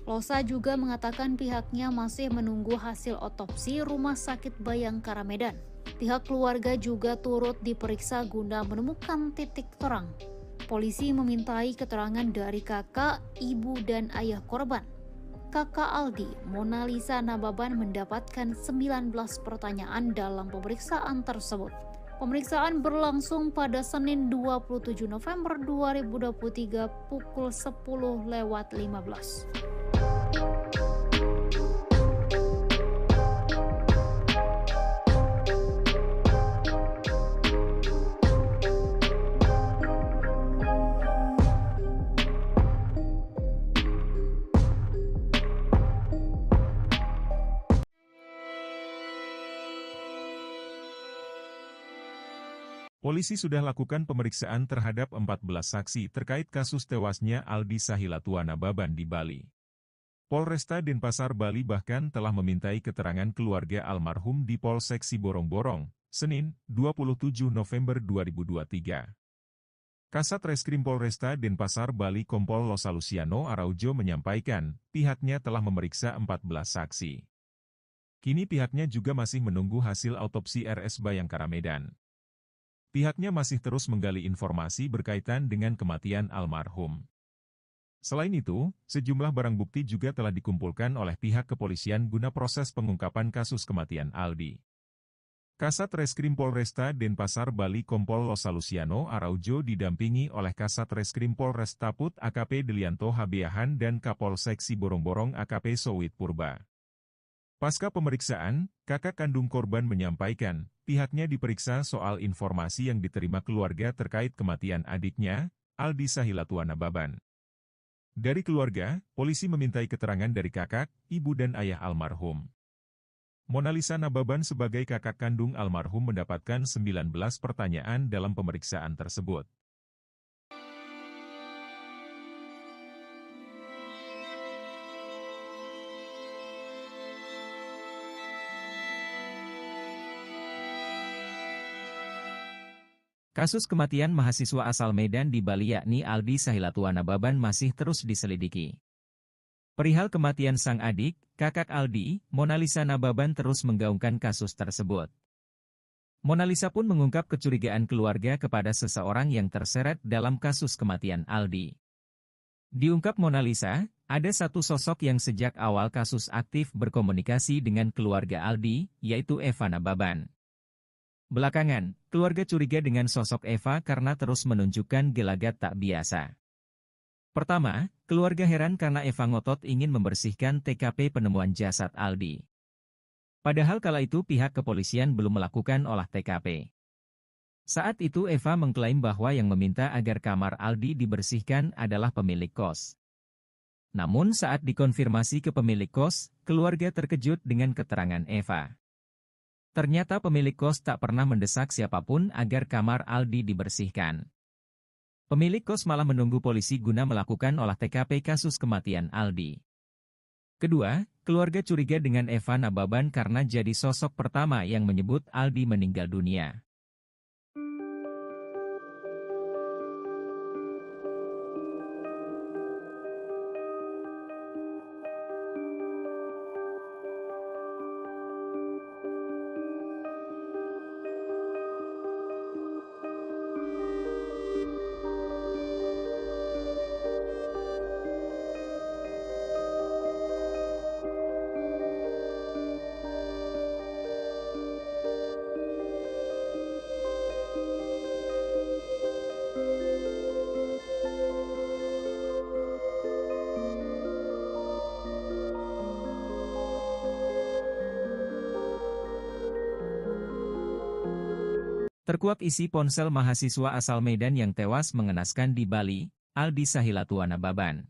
Losa juga mengatakan pihaknya masih menunggu hasil otopsi Rumah Sakit Bayangkara Medan. Pihak keluarga juga turut diperiksa guna menemukan titik terang. Polisi memintai keterangan dari kakak, ibu, dan ayah korban. Kakak Aldi, Mona Lisa Nababan, mendapatkan 19 pertanyaan dalam pemeriksaan tersebut. Pemeriksaan berlangsung pada Senin 27 November 2023 pukul 10:15. Polisi sudah lakukan pemeriksaan terhadap 14 saksi terkait kasus tewasnya Aldi Sahilatua Nababan di Bali. Polresta Denpasar, Bali bahkan telah memintai keterangan keluarga almarhum di Polsek Siborong-Borong, Senin, 27 November 2023. Kasat Reskrim Polresta Denpasar, Bali Kompol Losa Luciano Araujo menyampaikan, pihaknya telah memeriksa 14 saksi. Kini pihaknya juga masih menunggu hasil autopsi RS Bayangkara Medan. Pihaknya masih terus menggali informasi berkaitan dengan kematian almarhum. Selain itu, sejumlah barang bukti juga telah dikumpulkan oleh pihak kepolisian guna proses pengungkapan kasus kematian Aldi. Kasat Reskrim Polresta Denpasar, Bali Kompol Losa Luciano Araujo didampingi oleh Kasat Reskrim Polres Taput AKP Delianto Habeahan dan Kapolsek Siborong-Borong AKP Sowit Purba. Pasca pemeriksaan, kakak kandung korban menyampaikan, pihaknya diperiksa soal informasi yang diterima keluarga terkait kematian adiknya, Aldi Sahilatua Nababan. Dari keluarga, polisi memintai keterangan dari kakak, ibu dan ayah almarhum. Mona Lisa Nababan sebagai kakak kandung almarhum mendapatkan 19 pertanyaan dalam pemeriksaan tersebut. Kasus kematian mahasiswa asal Medan di Bali yakni Aldi Sahilatua Nababan masih terus diselidiki. Perihal kematian sang adik, kakak Aldi, Mona Lisa Nababan terus menggaungkan kasus tersebut. Mona Lisa pun mengungkap kecurigaan keluarga kepada seseorang yang terseret dalam kasus kematian Aldi. Diungkap Mona Lisa, ada satu sosok yang sejak awal kasus aktif berkomunikasi dengan keluarga Aldi, yaitu Eva Nababan. Belakangan, keluarga curiga dengan sosok Eva karena terus menunjukkan gelagat tak biasa. Pertama, keluarga heran karena Eva ngotot ingin membersihkan TKP penemuan jasad Aldi. Padahal kala itu pihak kepolisian belum melakukan olah TKP. Saat itu Eva mengklaim bahwa yang meminta agar kamar Aldi dibersihkan adalah pemilik kos. Namun saat dikonfirmasi ke pemilik kos, keluarga terkejut dengan keterangan Eva. Ternyata pemilik kos tak pernah mendesak siapapun agar kamar Aldi dibersihkan. Pemilik kos malah menunggu polisi guna melakukan olah TKP kasus kematian Aldi. Kedua, keluarga curiga dengan Eva Nababan karena jadi sosok pertama yang menyebut Aldi meninggal dunia. Terkuak isi ponsel mahasiswa asal Medan yang tewas mengenaskan di Bali, Aldi Sahilatuana Baban.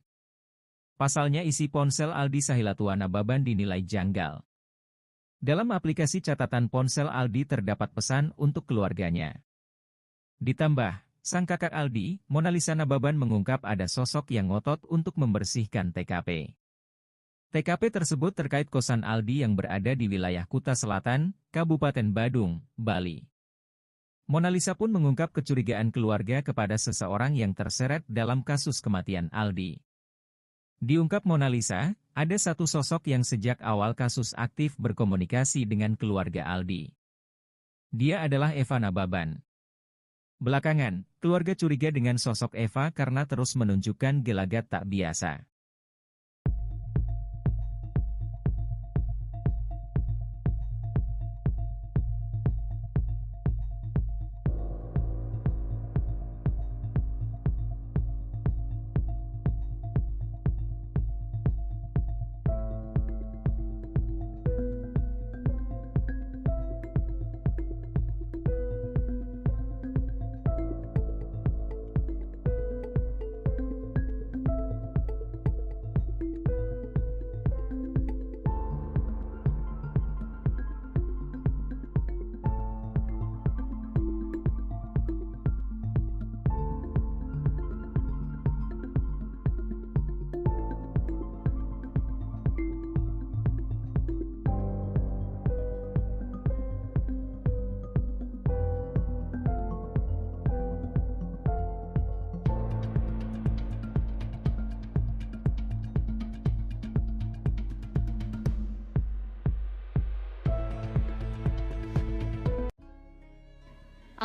Pasalnya isi ponsel Aldi Sahilatuana Baban dinilai janggal. Dalam aplikasi catatan ponsel Aldi terdapat pesan untuk keluarganya. Ditambah, sang kakak Aldi, Monalisa Nababan mengungkap ada sosok yang ngotot untuk membersihkan TKP. TKP tersebut terkait kosan Aldi yang berada di wilayah Kuta Selatan, Kabupaten Badung, Bali. Monalisa pun mengungkap kecurigaan keluarga kepada seseorang yang terseret dalam kasus kematian Aldi. Diungkap Monalisa, ada satu sosok yang sejak awal kasus aktif berkomunikasi dengan keluarga Aldi. Dia adalah Eva Nababan. Belakangan, keluarga curiga dengan sosok Eva karena terus menunjukkan gelagat tak biasa.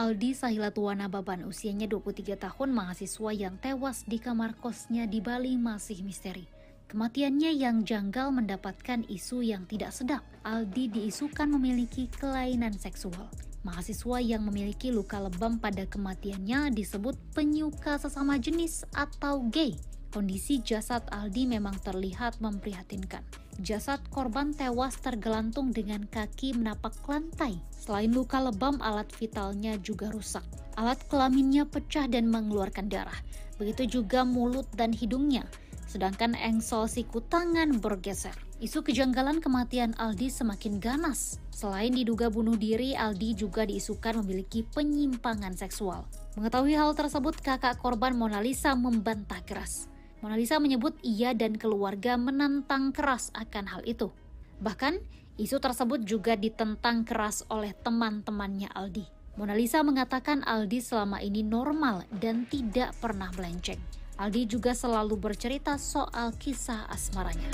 Aldi Sahilatuana Baban, usianya 23 tahun, mahasiswa yang tewas di kamar kosnya di Bali masih misteri. Kematiannya yang janggal mendapatkan isu yang tidak sedap. Aldi diisukan memiliki kelainan seksual. Mahasiswa yang memiliki luka lebam pada kematiannya disebut penyuka sesama jenis atau gay. Kondisi jasad Aldi memang terlihat memprihatinkan. Jasad korban tewas tergelantung dengan kaki menapak lantai. Selain luka lebam, alat vitalnya juga rusak. Alat kelaminnya pecah dan mengeluarkan darah. Begitu juga mulut dan hidungnya. Sedangkan engsel siku tangan bergeser. Isu kejanggalan kematian Aldi semakin ganas. Selain diduga bunuh diri, Aldi juga diisukan memiliki penyimpangan seksual. Mengetahui hal tersebut, kakak korban Monalisa membantah keras. Monalisa menyebut ia dan keluarga menentang keras akan hal itu. Bahkan, isu tersebut juga ditentang keras oleh teman-temannya Aldi. Monalisa mengatakan Aldi selama ini normal dan tidak pernah melenceng. Aldi juga selalu bercerita soal kisah asmaranya.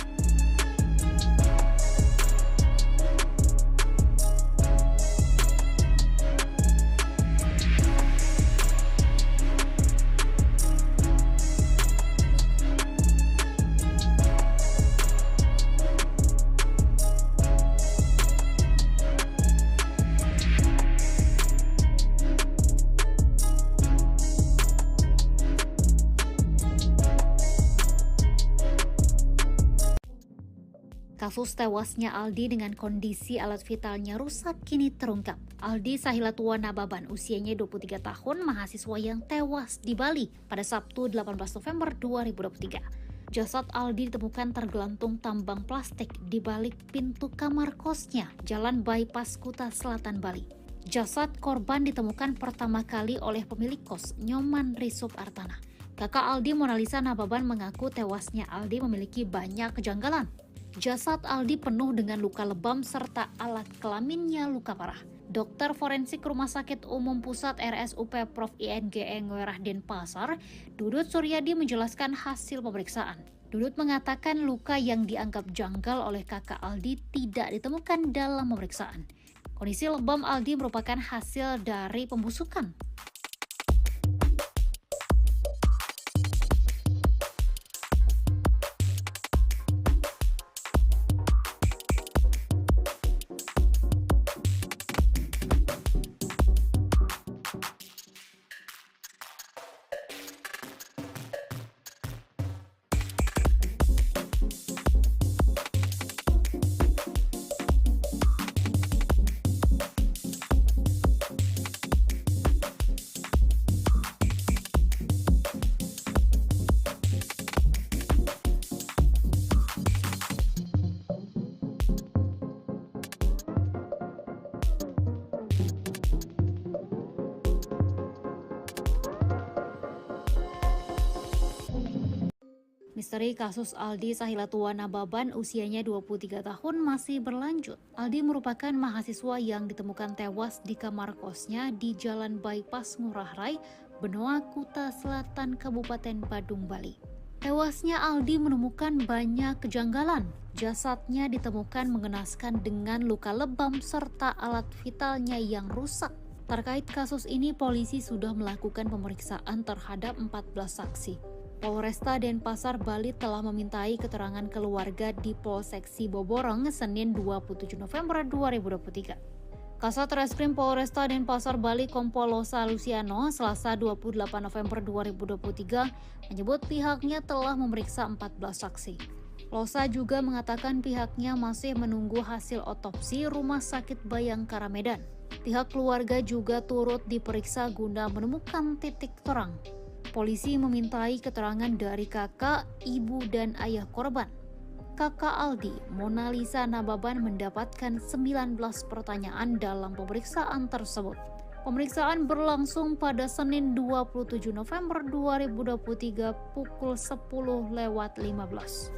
Kasus tewasnya Aldi dengan kondisi alat vitalnya rusak kini terungkap. Aldi Sahilatuana Baban, usianya 23 tahun, mahasiswa yang tewas di Bali pada Sabtu 18 November 2023. Jasad Aldi ditemukan tergelantung tambang plastik di balik pintu kamar kosnya, Jalan Bypass Kuta Selatan, Bali. Jasad korban ditemukan pertama kali oleh pemilik kos, Nyoman Risup Artana. Kakak Aldi, Monalisa Nababan, mengaku tewasnya Aldi memiliki banyak kejanggalan. Jasad Aldi penuh dengan luka lebam serta alat kelaminnya luka parah. Dokter forensik Rumah Sakit Umum Pusat RSUP Prof. INGE Ngwerah Denpasar, Dudut Suryadi menjelaskan hasil pemeriksaan. Dudut mengatakan luka yang dianggap janggal oleh kakak Aldi tidak ditemukan dalam pemeriksaan. Kondisi lebam Aldi merupakan hasil dari pembusukan. Misteri kasus Aldi Sahilatua Nababan usianya 23 tahun masih berlanjut. Aldi merupakan mahasiswa yang ditemukan tewas di kamar kosnya di Jalan Bypass Ngurah Rai, Benoa, Kuta Selatan, Kabupaten Badung, Bali. Tewasnya Aldi menemukan banyak kejanggalan. Jasadnya ditemukan mengenaskan dengan luka lebam serta alat vitalnya yang rusak. Terkait kasus ini, polisi sudah melakukan pemeriksaan terhadap 14 saksi. Polresta Denpasar, Bali telah memintai keterangan keluarga di Polsek Siboborong Senin 27 November 2023. Kasat Reskrim Polresta Denpasar, Bali Kompol Losa Luciano Selasa 28 November 2023 menyebut pihaknya telah memeriksa 14 saksi. Losa juga mengatakan pihaknya masih menunggu hasil otopsi Rumah Sakit Bayangkara Medan. Pihak keluarga juga turut diperiksa guna menemukan titik terang. Polisi memintai keterangan dari kakak, ibu, dan ayah korban. Kakak Aldi, Mona Lisa Nababan, mendapatkan 19 pertanyaan dalam pemeriksaan tersebut. Pemeriksaan berlangsung pada Senin 27 November 2023 pukul 10:15.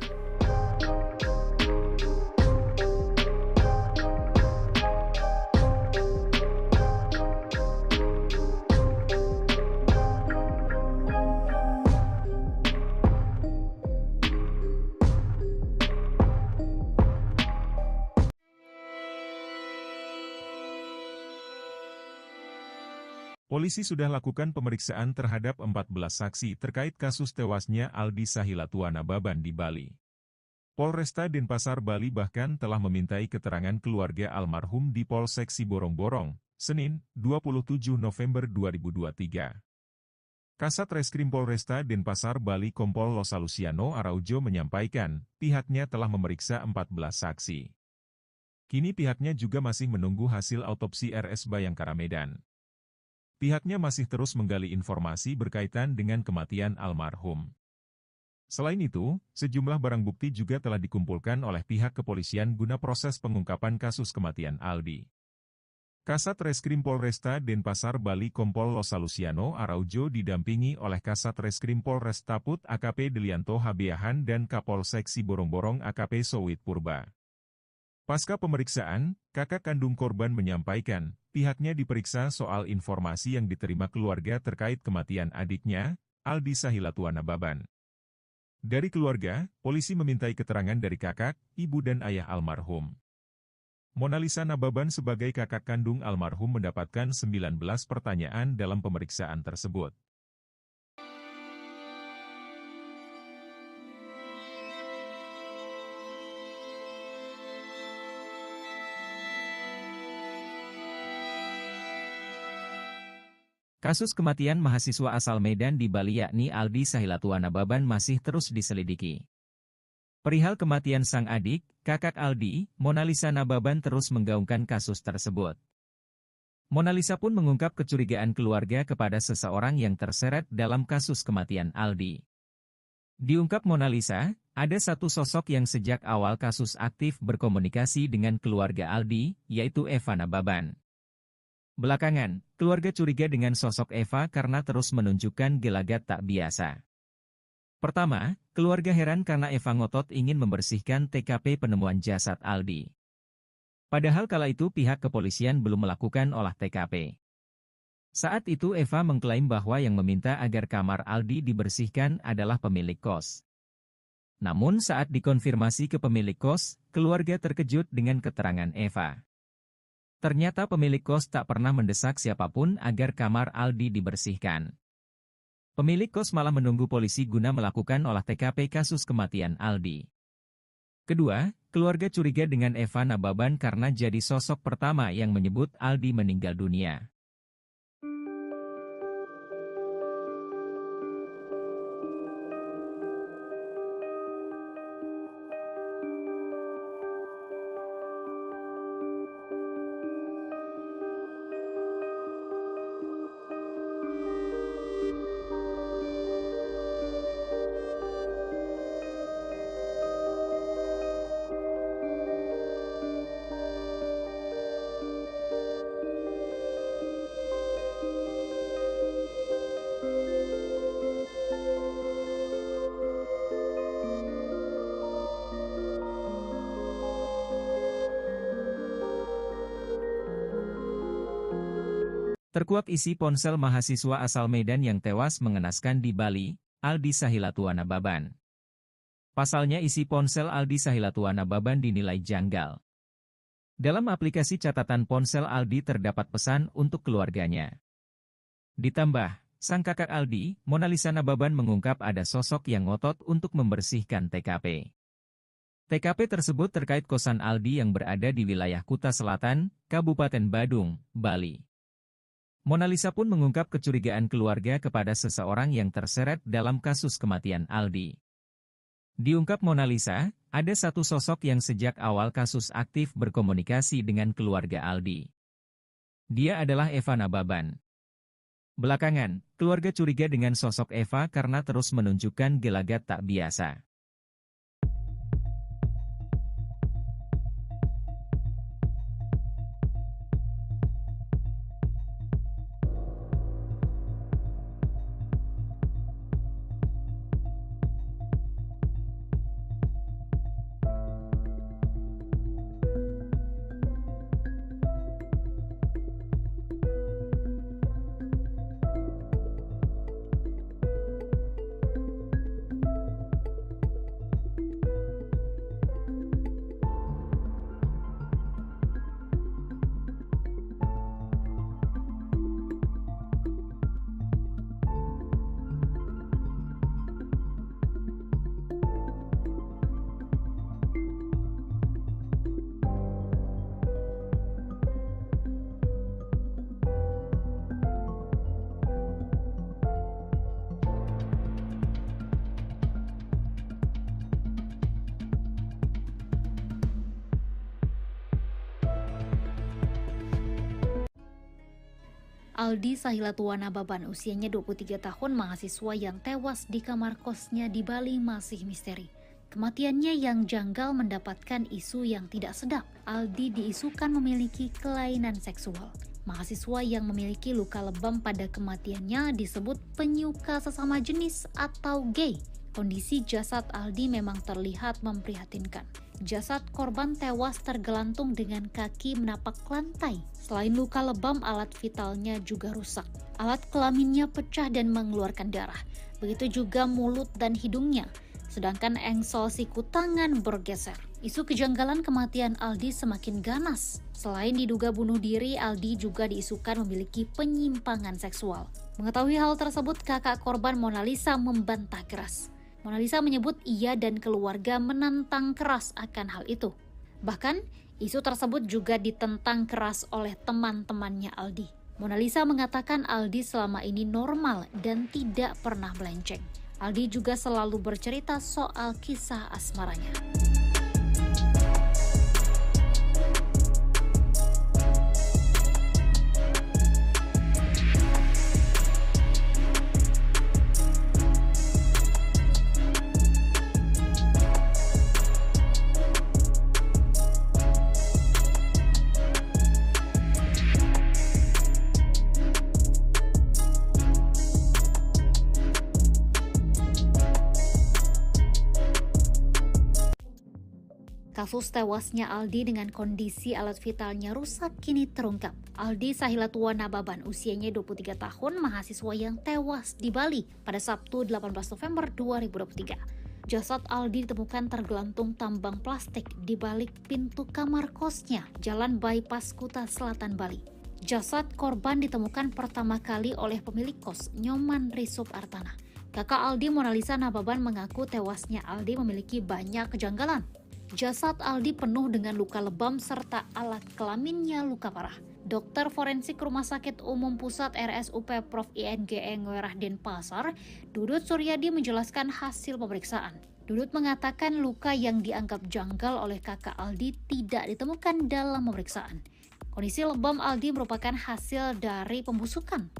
Polisi sudah lakukan pemeriksaan terhadap 14 saksi terkait kasus tewasnya Aldi Sahilatua Nababan di Bali. Polresta Denpasar, Bali bahkan telah memintai keterangan keluarga almarhum di Polsek Siborong-Borong, Senin, 27 November 2023. Kasat Reskrim Polresta Denpasar, Bali Kompol Losa Luciano Araujo menyampaikan, pihaknya telah memeriksa 14 saksi. Kini pihaknya juga masih menunggu hasil autopsi RS Bayangkara Medan. Pihaknya masih terus menggali informasi berkaitan dengan kematian almarhum. Selain itu, sejumlah barang bukti juga telah dikumpulkan oleh pihak kepolisian guna proses pengungkapan kasus kematian Aldi. Kasat Reskrim Polresta Denpasar, Bali Kompol Losa Luciano Araujo didampingi oleh Kasat Reskrim Polres Taput AKP Delianto Habeahan dan Kapolsek Siborong-Borong AKP Sowit Purba. Pasca pemeriksaan, kakak kandung korban menyampaikan, pihaknya diperiksa soal informasi yang diterima keluarga terkait kematian adiknya, Aldi Sahilatua Nababan. Dari keluarga, polisi memintai keterangan dari kakak, ibu dan ayah almarhum. Mona Lisa Nababan sebagai kakak kandung almarhum mendapatkan 19 pertanyaan dalam pemeriksaan tersebut. Kasus kematian mahasiswa asal Medan di Bali yakni Aldi Sahilatua Nababan masih terus diselidiki. Perihal kematian sang adik, kakak Aldi, Mona Lisa Nababan terus menggaungkan kasus tersebut. Mona Lisa pun mengungkap kecurigaan keluarga kepada seseorang yang terseret dalam kasus kematian Aldi. Diungkap Mona Lisa, ada satu sosok yang sejak awal kasus aktif berkomunikasi dengan keluarga Aldi, yaitu Eva Nababan. Belakangan, keluarga curiga dengan sosok Eva karena terus menunjukkan gelagat tak biasa. Pertama, keluarga heran karena Eva ngotot ingin membersihkan TKP penemuan jasad Aldi. Padahal kala itu pihak kepolisian belum melakukan olah TKP. Saat itu Eva mengklaim bahwa yang meminta agar kamar Aldi dibersihkan adalah pemilik kos. Namun saat dikonfirmasi ke pemilik kos, keluarga terkejut dengan keterangan Eva. Ternyata pemilik kos tak pernah mendesak siapapun agar kamar Aldi dibersihkan. Pemilik kos malah menunggu polisi guna melakukan olah TKP kasus kematian Aldi. Kedua, keluarga curiga dengan Eva Nababan karena jadi sosok pertama yang menyebut Aldi meninggal dunia. Terkuak isi ponsel mahasiswa asal Medan yang tewas mengenaskan di Bali, Aldi Sahilatuana Baban. Pasalnya isi ponsel Aldi Sahilatuana Baban dinilai janggal. Dalam aplikasi catatan ponsel Aldi terdapat pesan untuk keluarganya. Ditambah, sang kakak Aldi, Monalisa Nababan mengungkap ada sosok yang ngotot untuk membersihkan TKP. TKP tersebut terkait kosan Aldi yang berada di wilayah Kuta Selatan, Kabupaten Badung, Bali. Monalisa pun mengungkap kecurigaan keluarga kepada seseorang yang terseret dalam kasus kematian Aldi. Diungkap Monalisa, ada satu sosok yang sejak awal kasus aktif berkomunikasi dengan keluarga Aldi. Dia adalah Eva Nababan. Belakangan, keluarga curiga dengan sosok Eva karena terus menunjukkan gelagat tak biasa. Aldi Sahilatuana Baban, usianya 23 tahun, mahasiswa yang tewas di kamar kosnya di Bali masih misteri. Kematiannya yang janggal mendapatkan isu yang tidak sedap. Aldi diisukan memiliki kelainan seksual. Mahasiswa yang memiliki luka lebam pada kematiannya disebut penyuka sesama jenis atau gay. Kondisi jasad Aldi memang terlihat memprihatinkan. Jasad korban tewas tergelantung dengan kaki menapak lantai. Selain luka lebam, alat vitalnya juga rusak. Alat kelaminnya pecah dan mengeluarkan darah. Begitu juga mulut dan hidungnya. Sedangkan engsel siku tangan bergeser. Isu kejanggalan kematian Aldi semakin ganas. Selain diduga bunuh diri, Aldi juga diisukan memiliki penyimpangan seksual. Mengetahui hal tersebut, kakak korban Monalisa membantah keras. Monalisa menyebut ia dan keluarga menantang keras akan hal itu. Bahkan, isu tersebut juga ditentang keras oleh teman-temannya Aldi. Monalisa mengatakan Aldi selama ini normal dan tidak pernah melenceng. Aldi juga selalu bercerita soal kisah asmaranya. Kasus tewasnya Aldi dengan kondisi alat vitalnya rusak kini terungkap. Aldi Sahilatuana Baban, usianya 23 tahun, mahasiswa yang tewas di Bali pada Sabtu 18 November 2023. Jasad Aldi ditemukan tergelantung tambang plastik di balik pintu kamar kosnya, Jalan Bypass Kuta Selatan, Bali. Jasad korban ditemukan pertama kali oleh pemilik kos, Nyoman Risup Artana. Kakak Aldi, Monalisa Nababan, mengaku tewasnya Aldi memiliki banyak kejanggalan. Jasad Aldi penuh dengan luka lebam serta alat kelaminnya luka parah. Dokter forensik Rumah Sakit Umum Pusat RSUP Prof. INGE Ngwerah Denpasar, Dudut Suryadi menjelaskan hasil pemeriksaan. Dudut mengatakan luka yang dianggap janggal oleh kakak Aldi tidak ditemukan dalam pemeriksaan. Kondisi lebam Aldi merupakan hasil dari pembusukan.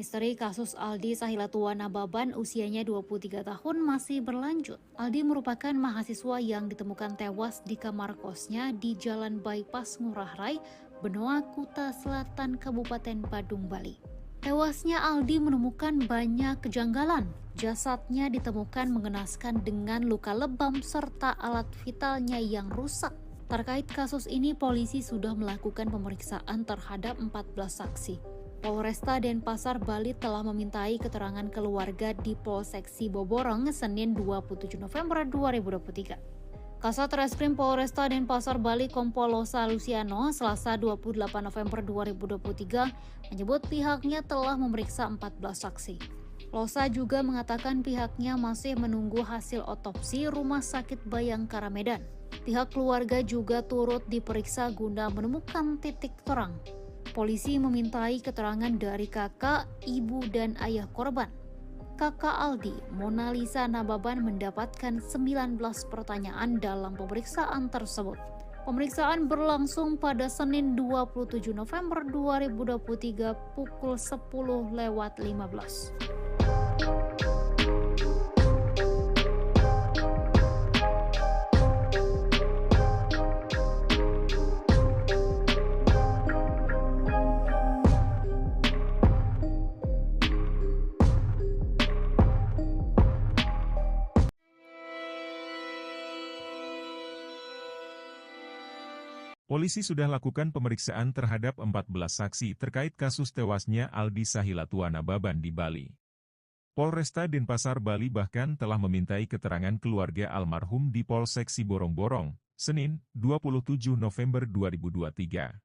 Misteri kasus Aldi Sahilatua Nababan usianya 23 tahun masih berlanjut. Aldi merupakan mahasiswa yang ditemukan tewas di kamar kosnya di Jalan Bypass Ngurah Rai, Benoa, Kuta Selatan, Kabupaten Badung, Bali. Tewasnya Aldi menemukan banyak kejanggalan. Jasadnya ditemukan mengenaskan dengan luka lebam serta alat vitalnya yang rusak. Terkait kasus ini, polisi sudah melakukan pemeriksaan terhadap 14 saksi. Polresta Denpasar, Bali telah memintai keterangan keluarga di Polsek Siboborong Senin 27 November 2023. Kasat Reskrim Polresta Denpasar, Bali Kompol Losa Luciano Selasa 28 November 2023 menyebut pihaknya telah memeriksa 14 saksi. Losa juga mengatakan pihaknya masih menunggu hasil otopsi Rumah Sakit Bayangkara Medan. Pihak keluarga juga turut diperiksa guna menemukan titik terang. Polisi memintai keterangan dari kakak, ibu, dan ayah korban. Kakak Aldi, Mona Lisa Nababan, mendapatkan 19 pertanyaan dalam pemeriksaan tersebut. Pemeriksaan berlangsung pada Senin 27 November 2023 pukul 10:15. Polisi sudah lakukan pemeriksaan terhadap 14 saksi terkait kasus tewasnya Aldi Sahilatua Nababan di Bali. Polresta Denpasar, Bali bahkan telah memintai keterangan keluarga almarhum di Polsek Siborong-Borong, Senin, 27 November 2023.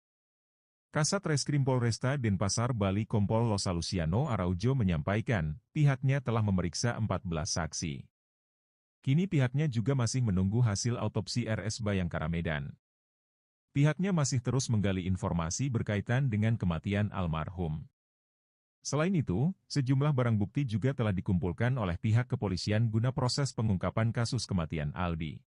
Kasat Reskrim Polresta Denpasar, Bali Kompol Losa Luciano Araujo menyampaikan, pihaknya telah memeriksa 14 saksi. Kini pihaknya juga masih menunggu hasil autopsi RS Bayangkara Medan. Pihaknya masih terus menggali informasi berkaitan dengan kematian almarhum. Selain itu, sejumlah barang bukti juga telah dikumpulkan oleh pihak kepolisian guna proses pengungkapan kasus kematian Aldi.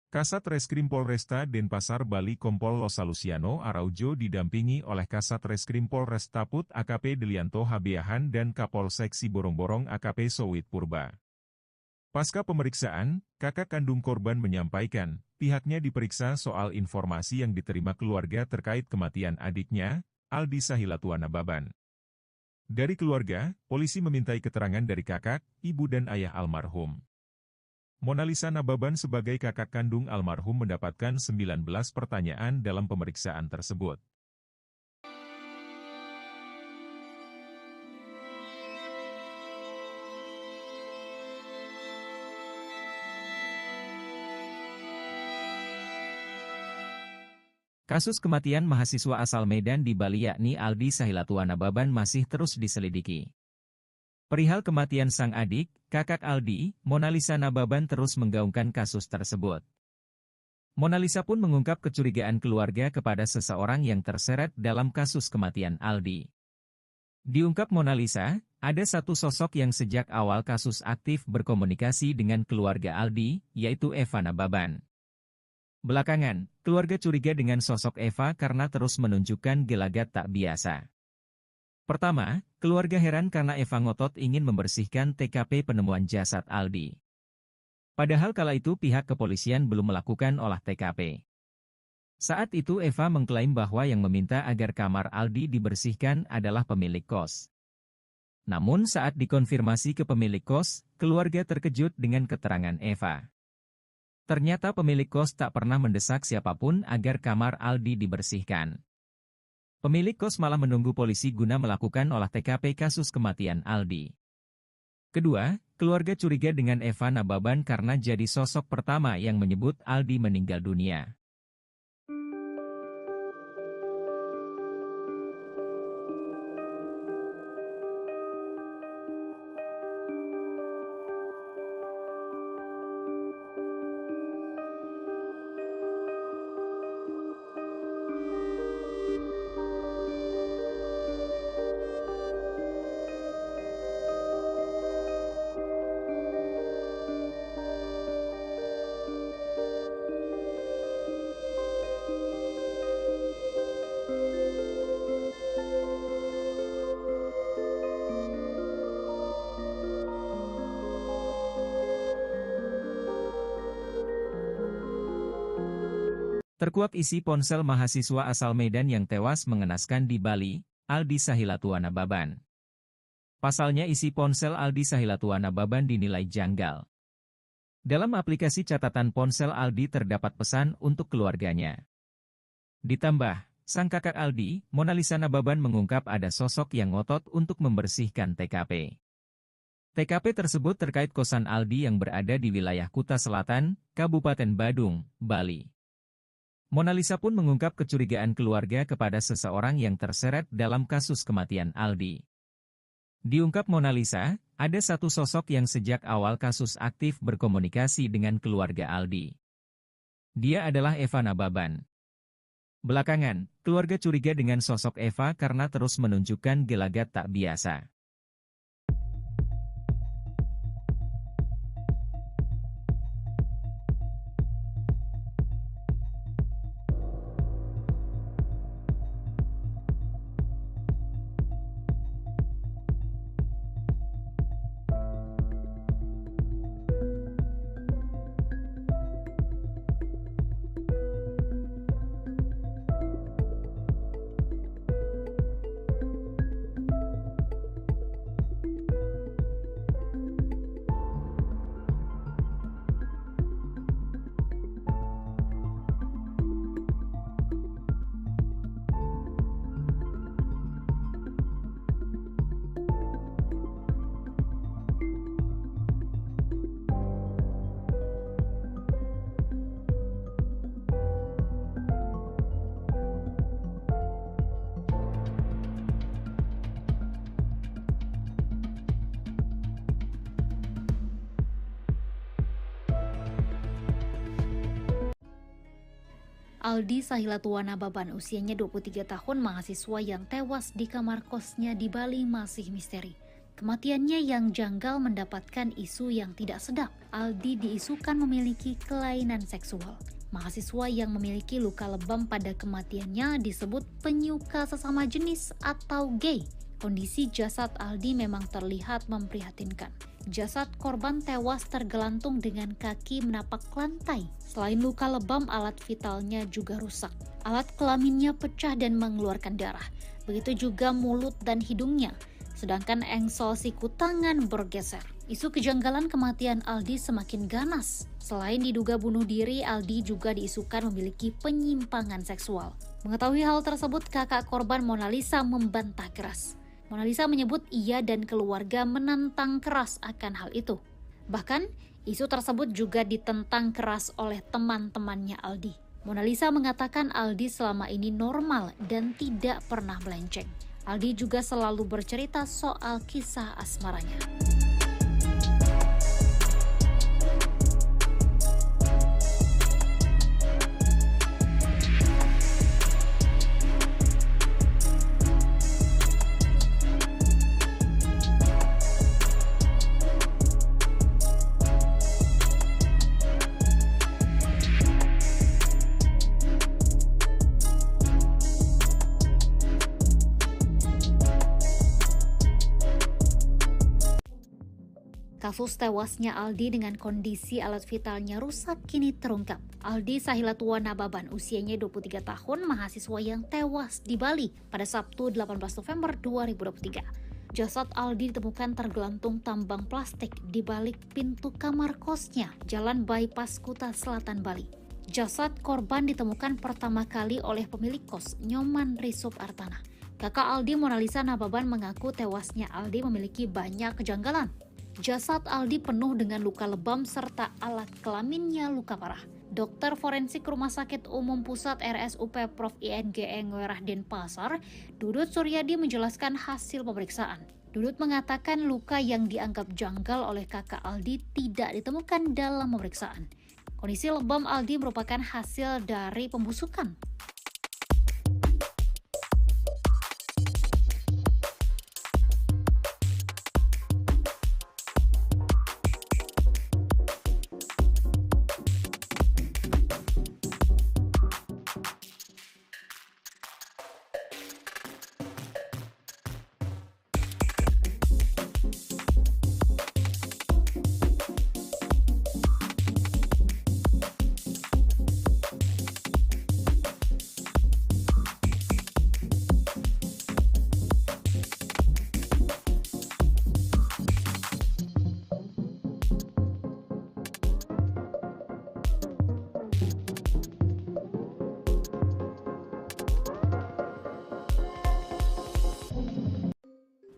Kasat Reskrim Polresta Denpasar, Bali Kompol Losa Luciano Araujo didampingi oleh Kasat Reskrim Polresta Put AKP Delianto Habiahan dan Kapolsek Siborong-Borong AKP Sowit Purba. Pasca pemeriksaan, kakak kandung korban menyampaikan, pihaknya diperiksa soal informasi yang diterima keluarga terkait kematian adiknya, Aldi Sahilatua Nababan. Dari keluarga, polisi memintai keterangan dari kakak, ibu dan ayah almarhum. Mona Lisa Nababan sebagai kakak kandung almarhum mendapatkan 19 pertanyaan dalam pemeriksaan tersebut. Kasus kematian mahasiswa asal Medan di Bali yakni Aldi Sahilatua Nababan masih terus diselidiki. Perihal kematian sang adik, kakak Aldi, Mona Lisa Nababan terus menggaungkan kasus tersebut. Mona Lisa pun mengungkap kecurigaan keluarga kepada seseorang yang terseret dalam kasus kematian Aldi. Diungkap Mona Lisa, ada satu sosok yang sejak awal kasus aktif berkomunikasi dengan keluarga Aldi, yaitu Eva Nababan. Belakangan, keluarga curiga dengan sosok Eva karena terus menunjukkan gelagat tak biasa. Pertama, keluarga heran karena Eva ngotot ingin membersihkan TKP penemuan jasad Aldi. Padahal kala itu pihak kepolisian belum melakukan olah TKP. Saat itu Eva mengklaim bahwa yang meminta agar kamar Aldi dibersihkan adalah pemilik kos. Namun saat dikonfirmasi ke pemilik kos, keluarga terkejut dengan keterangan Eva. Ternyata pemilik kos tak pernah mendesak siapapun agar kamar Aldi dibersihkan. Pemilik kos malah menunggu polisi guna melakukan olah TKP kasus kematian Aldi. Kedua, keluarga curiga dengan Eva Nababan karena jadi sosok pertama yang menyebut Aldi meninggal dunia. Terkuak isi ponsel mahasiswa asal Medan yang tewas mengenaskan di Bali, Aldi Sahilatuana Baban. Pasalnya isi ponsel Aldi Sahilatuana Baban dinilai janggal. Dalam aplikasi catatan ponsel Aldi terdapat pesan untuk keluarganya. Ditambah, sang kakak Aldi, Monalisa Nababan mengungkap ada sosok yang ngotot untuk membersihkan TKP. TKP tersebut terkait kosan Aldi yang berada di wilayah Kuta Selatan, Kabupaten Badung, Bali. Monalisa pun mengungkap kecurigaan keluarga kepada seseorang yang terseret dalam kasus kematian Aldi. Diungkap Monalisa, ada satu sosok yang sejak awal kasus aktif berkomunikasi dengan keluarga Aldi. Dia adalah Eva Nababan. Belakangan, keluarga curiga dengan sosok Eva karena terus menunjukkan gelagat tak biasa. Aldi Sahilatuana Baban, usianya 23 tahun, mahasiswa yang tewas di kamar kosnya di Bali masih misteri. Kematiannya yang janggal mendapatkan isu yang tidak sedap. Aldi diisukan memiliki kelainan seksual. Mahasiswa yang memiliki luka lebam pada kematiannya disebut penyuka sesama jenis atau gay. Kondisi jasad Aldi memang terlihat memprihatinkan. Jasad korban tewas tergelantung dengan kaki menapak lantai. Selain luka lebam, alat vitalnya juga rusak. Alat kelaminnya pecah dan mengeluarkan darah. Begitu juga mulut dan hidungnya. Sedangkan engsel siku tangan bergeser. Isu kejanggalan kematian Aldi semakin ganas. Selain diduga bunuh diri, Aldi juga diisukan memiliki penyimpangan seksual. Mengetahui hal tersebut, kakak korban Monalisa membantah keras. Monalisa menyebut ia dan keluarga menentang keras akan hal itu. Bahkan, isu tersebut juga ditentang keras oleh teman-temannya Aldi. Monalisa mengatakan Aldi selama ini normal dan tidak pernah melenceng. Aldi juga selalu bercerita soal kisah asmaranya. Kasus tewasnya Aldi dengan kondisi alat vitalnya rusak kini terungkap. Aldi Sahilatuana Baban, usianya 23 tahun, mahasiswa yang tewas di Bali pada Sabtu 18 November 2023. Jasad Aldi ditemukan tergelantung tambang plastik di balik pintu kamar kosnya, Jalan Bypass Kuta Selatan, Bali. Jasad korban ditemukan pertama kali oleh pemilik kos, Nyoman Risup Artana. Kakak Aldi, Monalisa Nababan, mengaku tewasnya Aldi memiliki banyak kejanggalan. Jasad Aldi penuh dengan luka lebam serta alat kelaminnya luka parah. Dokter forensik Rumah Sakit Umum Pusat RSUP Prof. INGE Ngwerah Denpasar, Dudut Suryadi menjelaskan hasil pemeriksaan. Dudut mengatakan luka yang dianggap janggal oleh kakak Aldi tidak ditemukan dalam pemeriksaan. Kondisi lebam Aldi merupakan hasil dari pembusukan.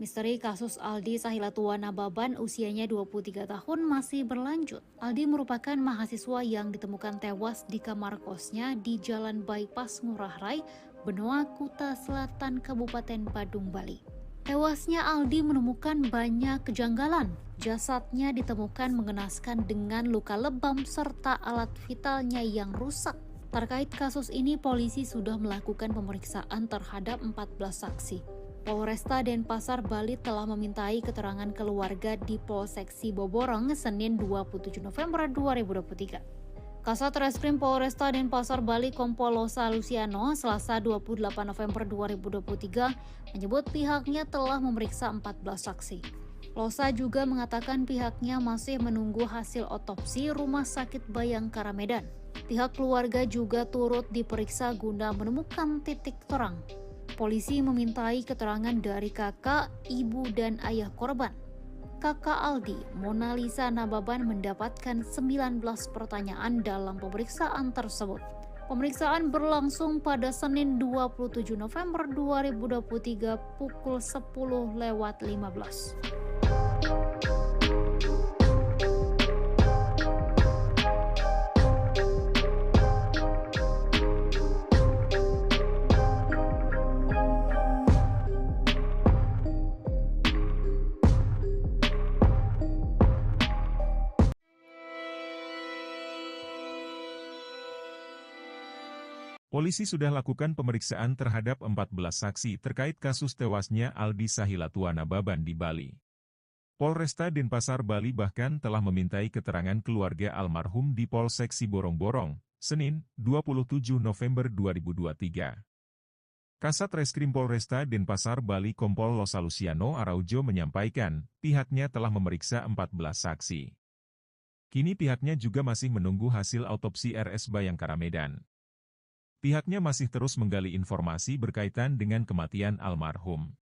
Misteri kasus Aldi Sahilatua Nababan usianya 23 tahun masih berlanjut. Aldi merupakan mahasiswa yang ditemukan tewas di kamar kosnya di Jalan Bypass Ngurah Rai, Benoa, Kuta Selatan, Kabupaten Badung, Bali. Tewasnya Aldi menemukan banyak kejanggalan. Jasadnya ditemukan mengenaskan dengan luka lebam serta alat vitalnya yang rusak. Terkait kasus ini, polisi sudah melakukan pemeriksaan terhadap 14 saksi. Polresta Denpasar, Bali telah memintai keterangan keluarga di Polsek Siboborong Senin 27 November 2023. Kasat Reskrim Polresta Denpasar, Bali Kompol Losa Luciano Selasa 28 November 2023 menyebut pihaknya telah memeriksa 14 saksi. Losa juga mengatakan pihaknya masih menunggu hasil otopsi Rumah Sakit Bayangkara Medan. Pihak keluarga juga turut diperiksa guna menemukan titik terang. Polisi memintai keterangan dari kakak, ibu, dan ayah korban. Kakak Aldi, Mona Lisa Nababan, mendapatkan 19 pertanyaan dalam pemeriksaan tersebut. Pemeriksaan berlangsung pada Senin 27 November 2023 pukul 10:15. Polisi sudah lakukan pemeriksaan terhadap 14 saksi terkait kasus tewasnya Aldi Sahilatua Nababan di Bali. Polresta Denpasar, Bali bahkan telah memintai keterangan keluarga almarhum di Polsek Siborong-Borong, Senin, 27 November 2023. Kasat Reskrim Polresta Denpasar, Bali Kompol Losa Luciano Araujo menyampaikan, pihaknya telah memeriksa 14 saksi. Kini pihaknya juga masih menunggu hasil autopsi RS Bayangkara Medan. Pihaknya masih terus menggali informasi berkaitan dengan kematian almarhum.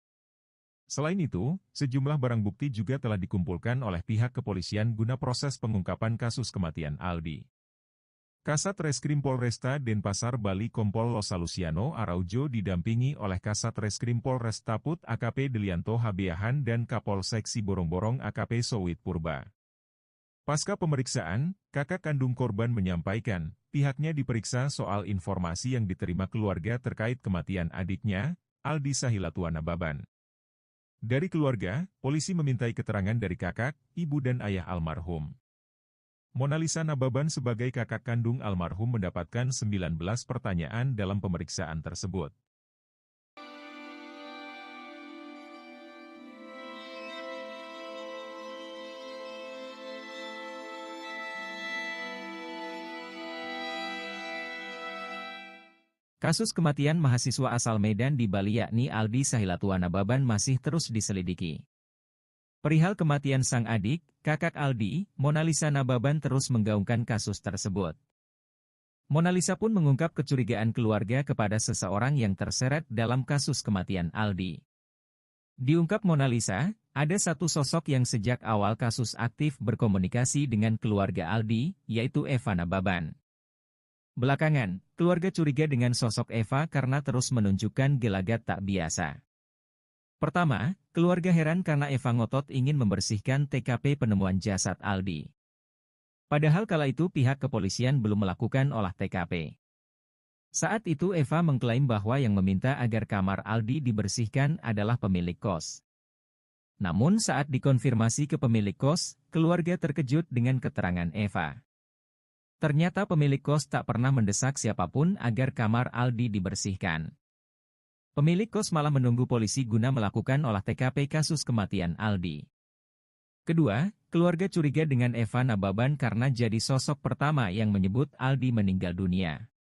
Selain itu, sejumlah barang bukti juga telah dikumpulkan oleh pihak kepolisian guna proses pengungkapan kasus kematian Aldi. Kasat Reskrim Polresta Denpasar, Bali Kompol Losa Luciano Araujo didampingi oleh Kasat Reskrim Polres Taput AKP Delianto Habeahan dan Kapolsek Siborong-Borong AKP Sowit Purba. Pasca pemeriksaan, kakak kandung korban menyampaikan, pihaknya diperiksa soal informasi yang diterima keluarga terkait kematian adiknya, Aldi Sahilatua Nababan. Dari keluarga, polisi memintai keterangan dari kakak, ibu dan ayah almarhum. Mona Lisa Nababan sebagai kakak kandung almarhum mendapatkan 19 pertanyaan dalam pemeriksaan tersebut. Kasus kematian mahasiswa asal Medan di Bali yakni Aldi Sahilatua Nababan masih terus diselidiki. Perihal kematian sang adik, kakak Aldi, Mona Lisa Nababan terus menggaungkan kasus tersebut. Mona Lisa pun mengungkap kecurigaan keluarga kepada seseorang yang terseret dalam kasus kematian Aldi. Diungkap Mona Lisa, ada satu sosok yang sejak awal kasus aktif berkomunikasi dengan keluarga Aldi, yaitu Eva Nababan. Belakangan, keluarga curiga dengan sosok Eva karena terus menunjukkan gelagat tak biasa. Pertama, keluarga heran karena Eva ngotot ingin membersihkan TKP penemuan jasad Aldi. Padahal kala itu pihak kepolisian belum melakukan olah TKP. Saat itu Eva mengklaim bahwa yang meminta agar kamar Aldi dibersihkan adalah pemilik kos. Namun saat dikonfirmasi ke pemilik kos, keluarga terkejut dengan keterangan Eva. Ternyata pemilik kos tak pernah mendesak siapapun agar kamar Aldi dibersihkan. Pemilik kos malah menunggu polisi guna melakukan olah TKP kasus kematian Aldi. Kedua, keluarga curiga dengan Eva Nababan karena jadi sosok pertama yang menyebut Aldi meninggal dunia.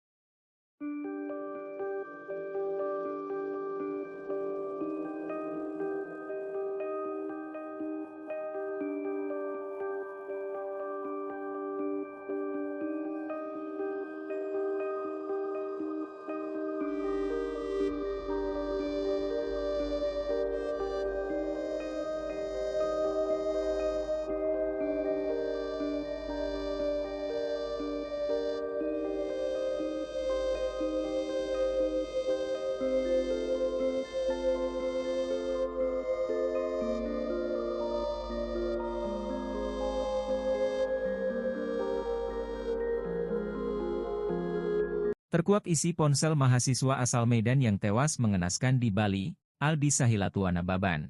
Terkuak isi ponsel mahasiswa asal Medan yang tewas mengenaskan di Bali, Aldi Sahilatuana Baban.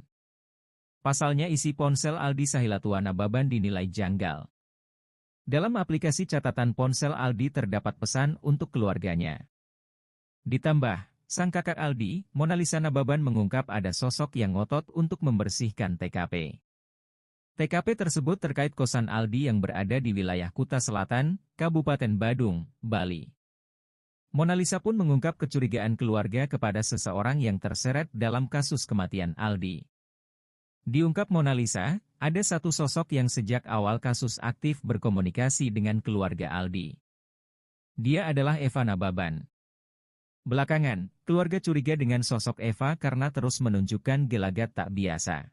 Pasalnya isi ponsel Aldi Sahilatuana Baban dinilai janggal. Dalam aplikasi catatan ponsel Aldi terdapat pesan untuk keluarganya. Ditambah, sang kakak Aldi, Monalisa Nababan mengungkap ada sosok yang ngotot untuk membersihkan TKP. TKP tersebut terkait kosan Aldi yang berada di wilayah Kuta Selatan, Kabupaten Badung, Bali. Monalisa pun mengungkap kecurigaan keluarga kepada seseorang yang terseret dalam kasus kematian Aldi. Diungkap Monalisa, ada satu sosok yang sejak awal kasus aktif berkomunikasi dengan keluarga Aldi. Dia adalah Eva Nababan. Belakangan, keluarga curiga dengan sosok Eva karena terus menunjukkan gelagat tak biasa.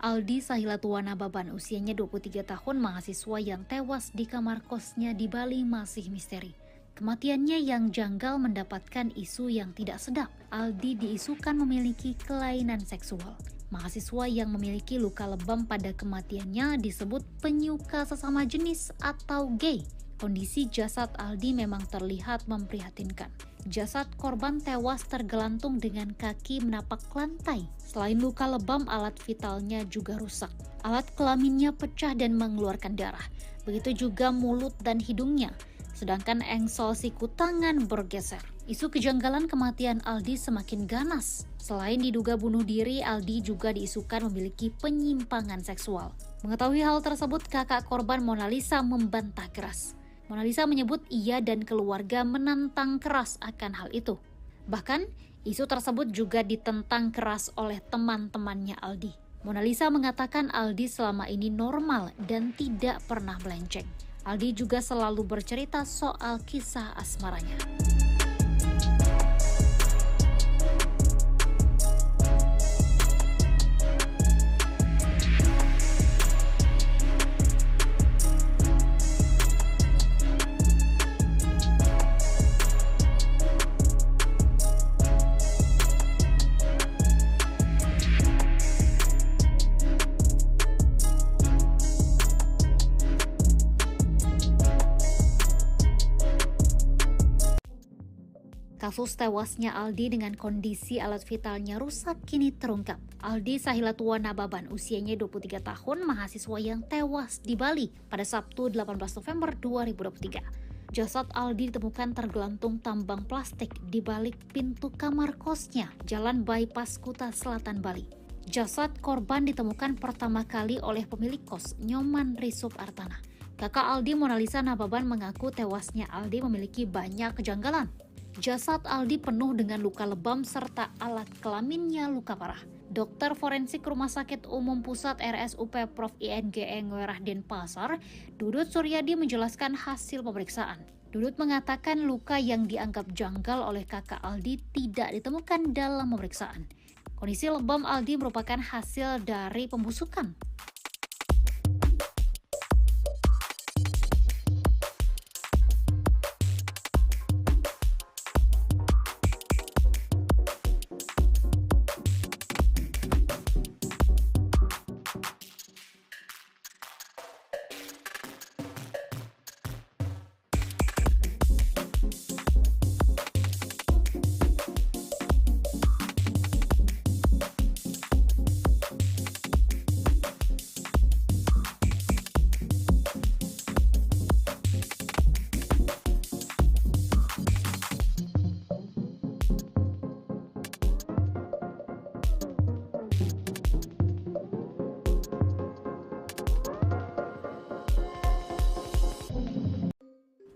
Aldi Sahilatuana Baban, usianya 23 tahun, mahasiswa yang tewas di kamar kosnya di Bali masih misteri. Kematiannya yang janggal mendapatkan isu yang tidak sedap. Aldi diisukan memiliki kelainan seksual. Mahasiswa yang memiliki luka lebam pada kematiannya disebut penyuka sesama jenis atau gay. Kondisi jasad Aldi memang terlihat memprihatinkan. Jasad korban tewas tergelantung dengan kaki menapak lantai. Selain luka lebam, alat vitalnya juga rusak. Alat kelaminnya pecah dan mengeluarkan darah. Begitu juga mulut dan hidungnya. Sedangkan engsel siku tangan bergeser. Isu kejanggalan kematian Aldi semakin ganas. Selain diduga bunuh diri, Aldi juga diisukan memiliki penyimpangan seksual. Mengetahui hal tersebut, kakak korban Monalisa membantah keras. Monalisa menyebut ia dan keluarga menantang keras akan hal itu. Bahkan, isu tersebut juga ditentang keras oleh teman-temannya Aldi. Monalisa mengatakan Aldi selama ini normal dan tidak pernah melenceng. Aldi juga selalu bercerita soal kisah asmaranya. Kasus tewasnya Aldi dengan kondisi alat vitalnya rusak kini terungkap. Aldi Sahilatuana Baban, usianya 23 tahun, mahasiswa yang tewas di Bali pada Sabtu 18 November 2023. Jasad Aldi ditemukan tergelantung tambang plastik di balik pintu kamar kosnya, Jalan Bypass Kuta Selatan, Bali. Jasad korban ditemukan pertama kali oleh pemilik kos, Nyoman Risup Artana. Kakak Aldi, Monalisa Nababan, mengaku tewasnya Aldi memiliki banyak kejanggalan. Jasad Aldi penuh dengan luka lebam serta alat kelaminnya luka parah. Dokter forensik Rumah Sakit Umum Pusat RSUP Prof. INGE Ngwerah Denpasar, Dudut Suryadi menjelaskan hasil pemeriksaan. Dudut mengatakan luka yang dianggap janggal oleh kakak Aldi tidak ditemukan dalam pemeriksaan. Kondisi lebam Aldi merupakan hasil dari pembusukan.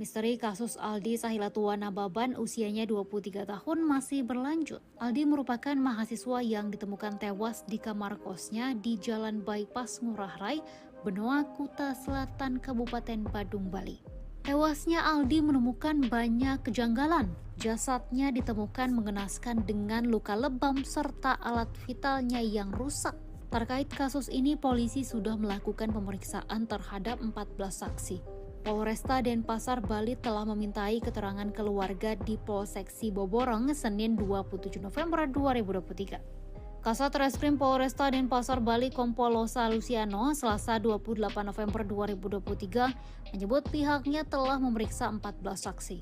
Misteri kasus Aldi Sahilatua Nababan usianya 23 tahun masih berlanjut. Aldi merupakan mahasiswa yang ditemukan tewas di kamar kosnya di Jalan Bypass Ngurah Rai, Benoa, Kuta Selatan, Kabupaten Badung, Bali. Tewasnya Aldi menemukan banyak kejanggalan. Jasadnya ditemukan mengenaskan dengan luka lebam serta alat vitalnya yang rusak. Terkait kasus ini, polisi sudah melakukan pemeriksaan terhadap 14 saksi. Polresta Denpasar, Bali telah memintai keterangan keluarga di Polsek Siboborong Senin 27 November 2023. Kasat Reskrim Polresta Denpasar, Bali Kompol Losa Luciano Selasa 28 November 2023 menyebut pihaknya telah memeriksa 14 saksi.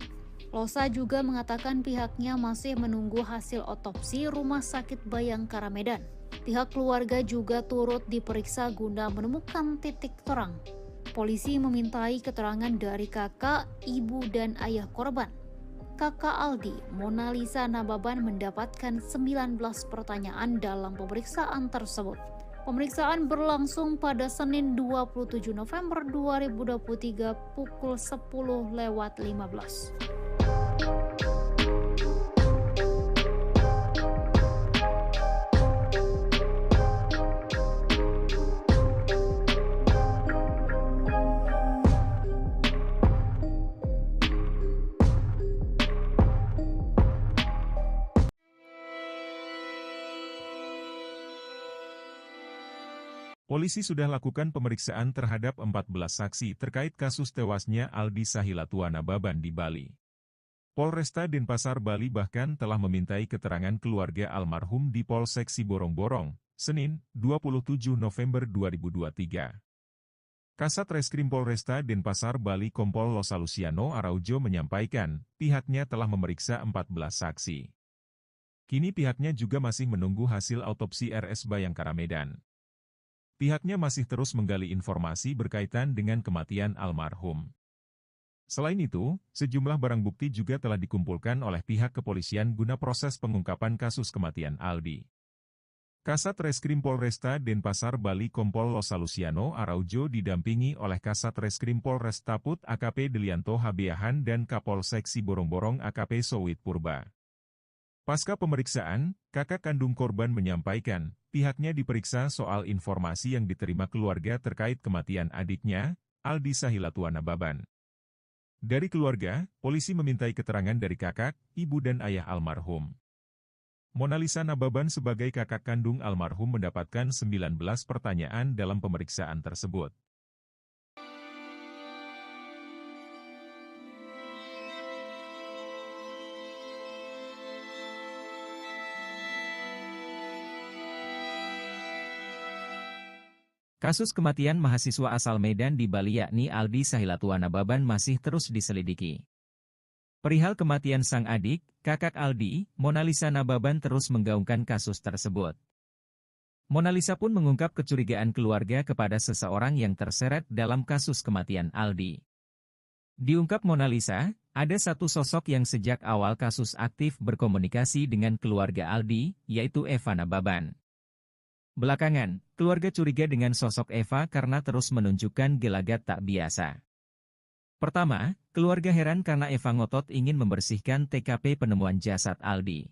Losa juga mengatakan pihaknya masih menunggu hasil otopsi Rumah Sakit Bayangkara Medan. Pihak keluarga juga turut diperiksa guna menemukan titik terang. Polisi memintai keterangan dari kakak, ibu, dan ayah korban. Kakak Aldi, Mona Lisa Nababan, mendapatkan 19 pertanyaan dalam pemeriksaan tersebut. Pemeriksaan berlangsung pada Senin 27 November 2023 pukul 10:15. Polisi sudah lakukan pemeriksaan terhadap 14 saksi terkait kasus tewasnya Aldi Sahilatua Nababan di Bali. Polresta Denpasar, Bali bahkan telah memintai keterangan keluarga almarhum di Polsek Siborong-Borong, Senin, 27 November 2023. Kasat Reskrim Polresta Denpasar, Bali Kompol Losa Luciano Araujo menyampaikan, pihaknya telah memeriksa 14 saksi. Kini pihaknya juga masih menunggu hasil autopsi RS Bayangkara Medan. Pihaknya masih terus menggali informasi berkaitan dengan kematian almarhum. Selain itu, sejumlah barang bukti juga telah dikumpulkan oleh pihak kepolisian guna proses pengungkapan kasus kematian Aldi. Kasat Reskrim Polresta Denpasar, Bali Kompol Losa Luciano Araujo didampingi oleh Kasat Reskrim Polres Taput AKP Delianto Habiahan dan Kapolsek Siborong-Borong AKP Sowit Purba. Pasca pemeriksaan, kakak kandung korban menyampaikan, pihaknya diperiksa soal informasi yang diterima keluarga terkait kematian adiknya, Aldi Sahilatua Nababan. Dari keluarga, polisi memintai keterangan dari kakak, ibu dan ayah almarhum. Mona Lisa Nababan sebagai kakak kandung almarhum mendapatkan 19 pertanyaan dalam pemeriksaan tersebut. Kasus kematian mahasiswa asal Medan di Bali yakni Aldi Sahilatua Nababan masih terus diselidiki. Perihal kematian sang adik, kakak Aldi, Mona Lisa Nababan terus menggaungkan kasus tersebut. Mona Lisa pun mengungkap kecurigaan keluarga kepada seseorang yang terseret dalam kasus kematian Aldi. Diungkap Mona Lisa, ada satu sosok yang sejak awal kasus aktif berkomunikasi dengan keluarga Aldi, yaitu Eva Nababan. Belakangan, keluarga curiga dengan sosok Eva karena terus menunjukkan gelagat tak biasa. Pertama, keluarga heran karena Eva ngotot ingin membersihkan TKP penemuan jasad Aldi.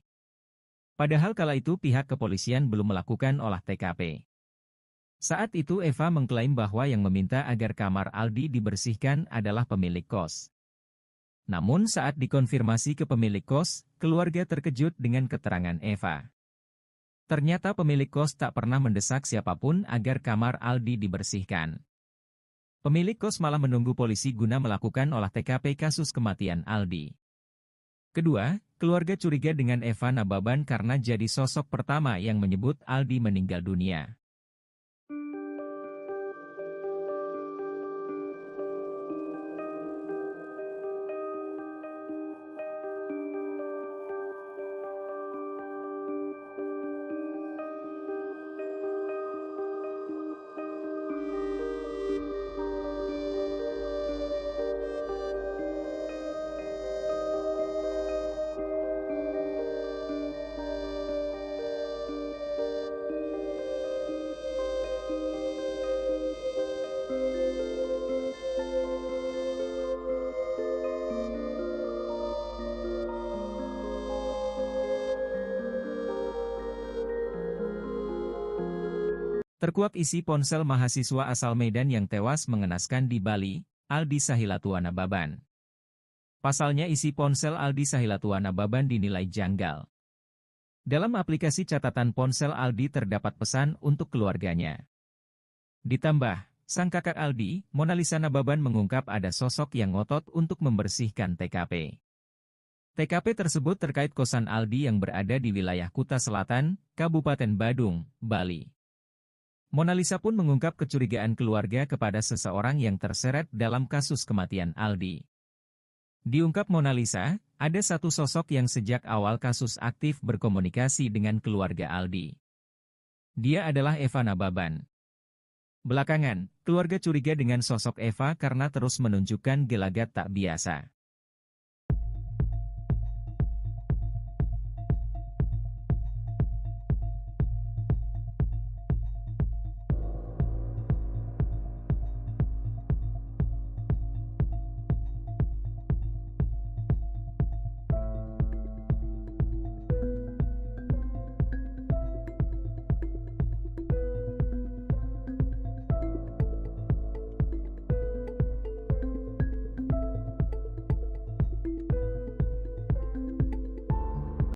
Padahal kala itu pihak kepolisian belum melakukan olah TKP. Saat itu Eva mengklaim bahwa yang meminta agar kamar Aldi dibersihkan adalah pemilik kos. Namun saat dikonfirmasi ke pemilik kos, keluarga terkejut dengan keterangan Eva. Ternyata pemilik kos tak pernah mendesak siapapun agar kamar Aldi dibersihkan. Pemilik kos malah menunggu polisi guna melakukan olah TKP kasus kematian Aldi. Kedua, keluarga curiga dengan Eva Nababan karena jadi sosok pertama yang menyebut Aldi meninggal dunia. Terkuak isi ponsel mahasiswa asal Medan yang tewas mengenaskan di Bali, Aldi Sahilatuana Baban. Pasalnya isi ponsel Aldi Sahilatuana Baban dinilai janggal. Dalam aplikasi catatan ponsel Aldi terdapat pesan untuk keluarganya. Ditambah, sang kakak Aldi, Monalisa Nababan mengungkap ada sosok yang ngotot untuk membersihkan TKP. TKP tersebut terkait kosan Aldi yang berada di wilayah Kuta Selatan, Kabupaten Badung, Bali. Monalisa pun mengungkap kecurigaan keluarga kepada seseorang yang terseret dalam kasus kematian Aldi. Diungkap Monalisa, ada satu sosok yang sejak awal kasus aktif berkomunikasi dengan keluarga Aldi. Dia adalah Eva Nababan. Belakangan, keluarga curiga dengan sosok Eva karena terus menunjukkan gelagat tak biasa.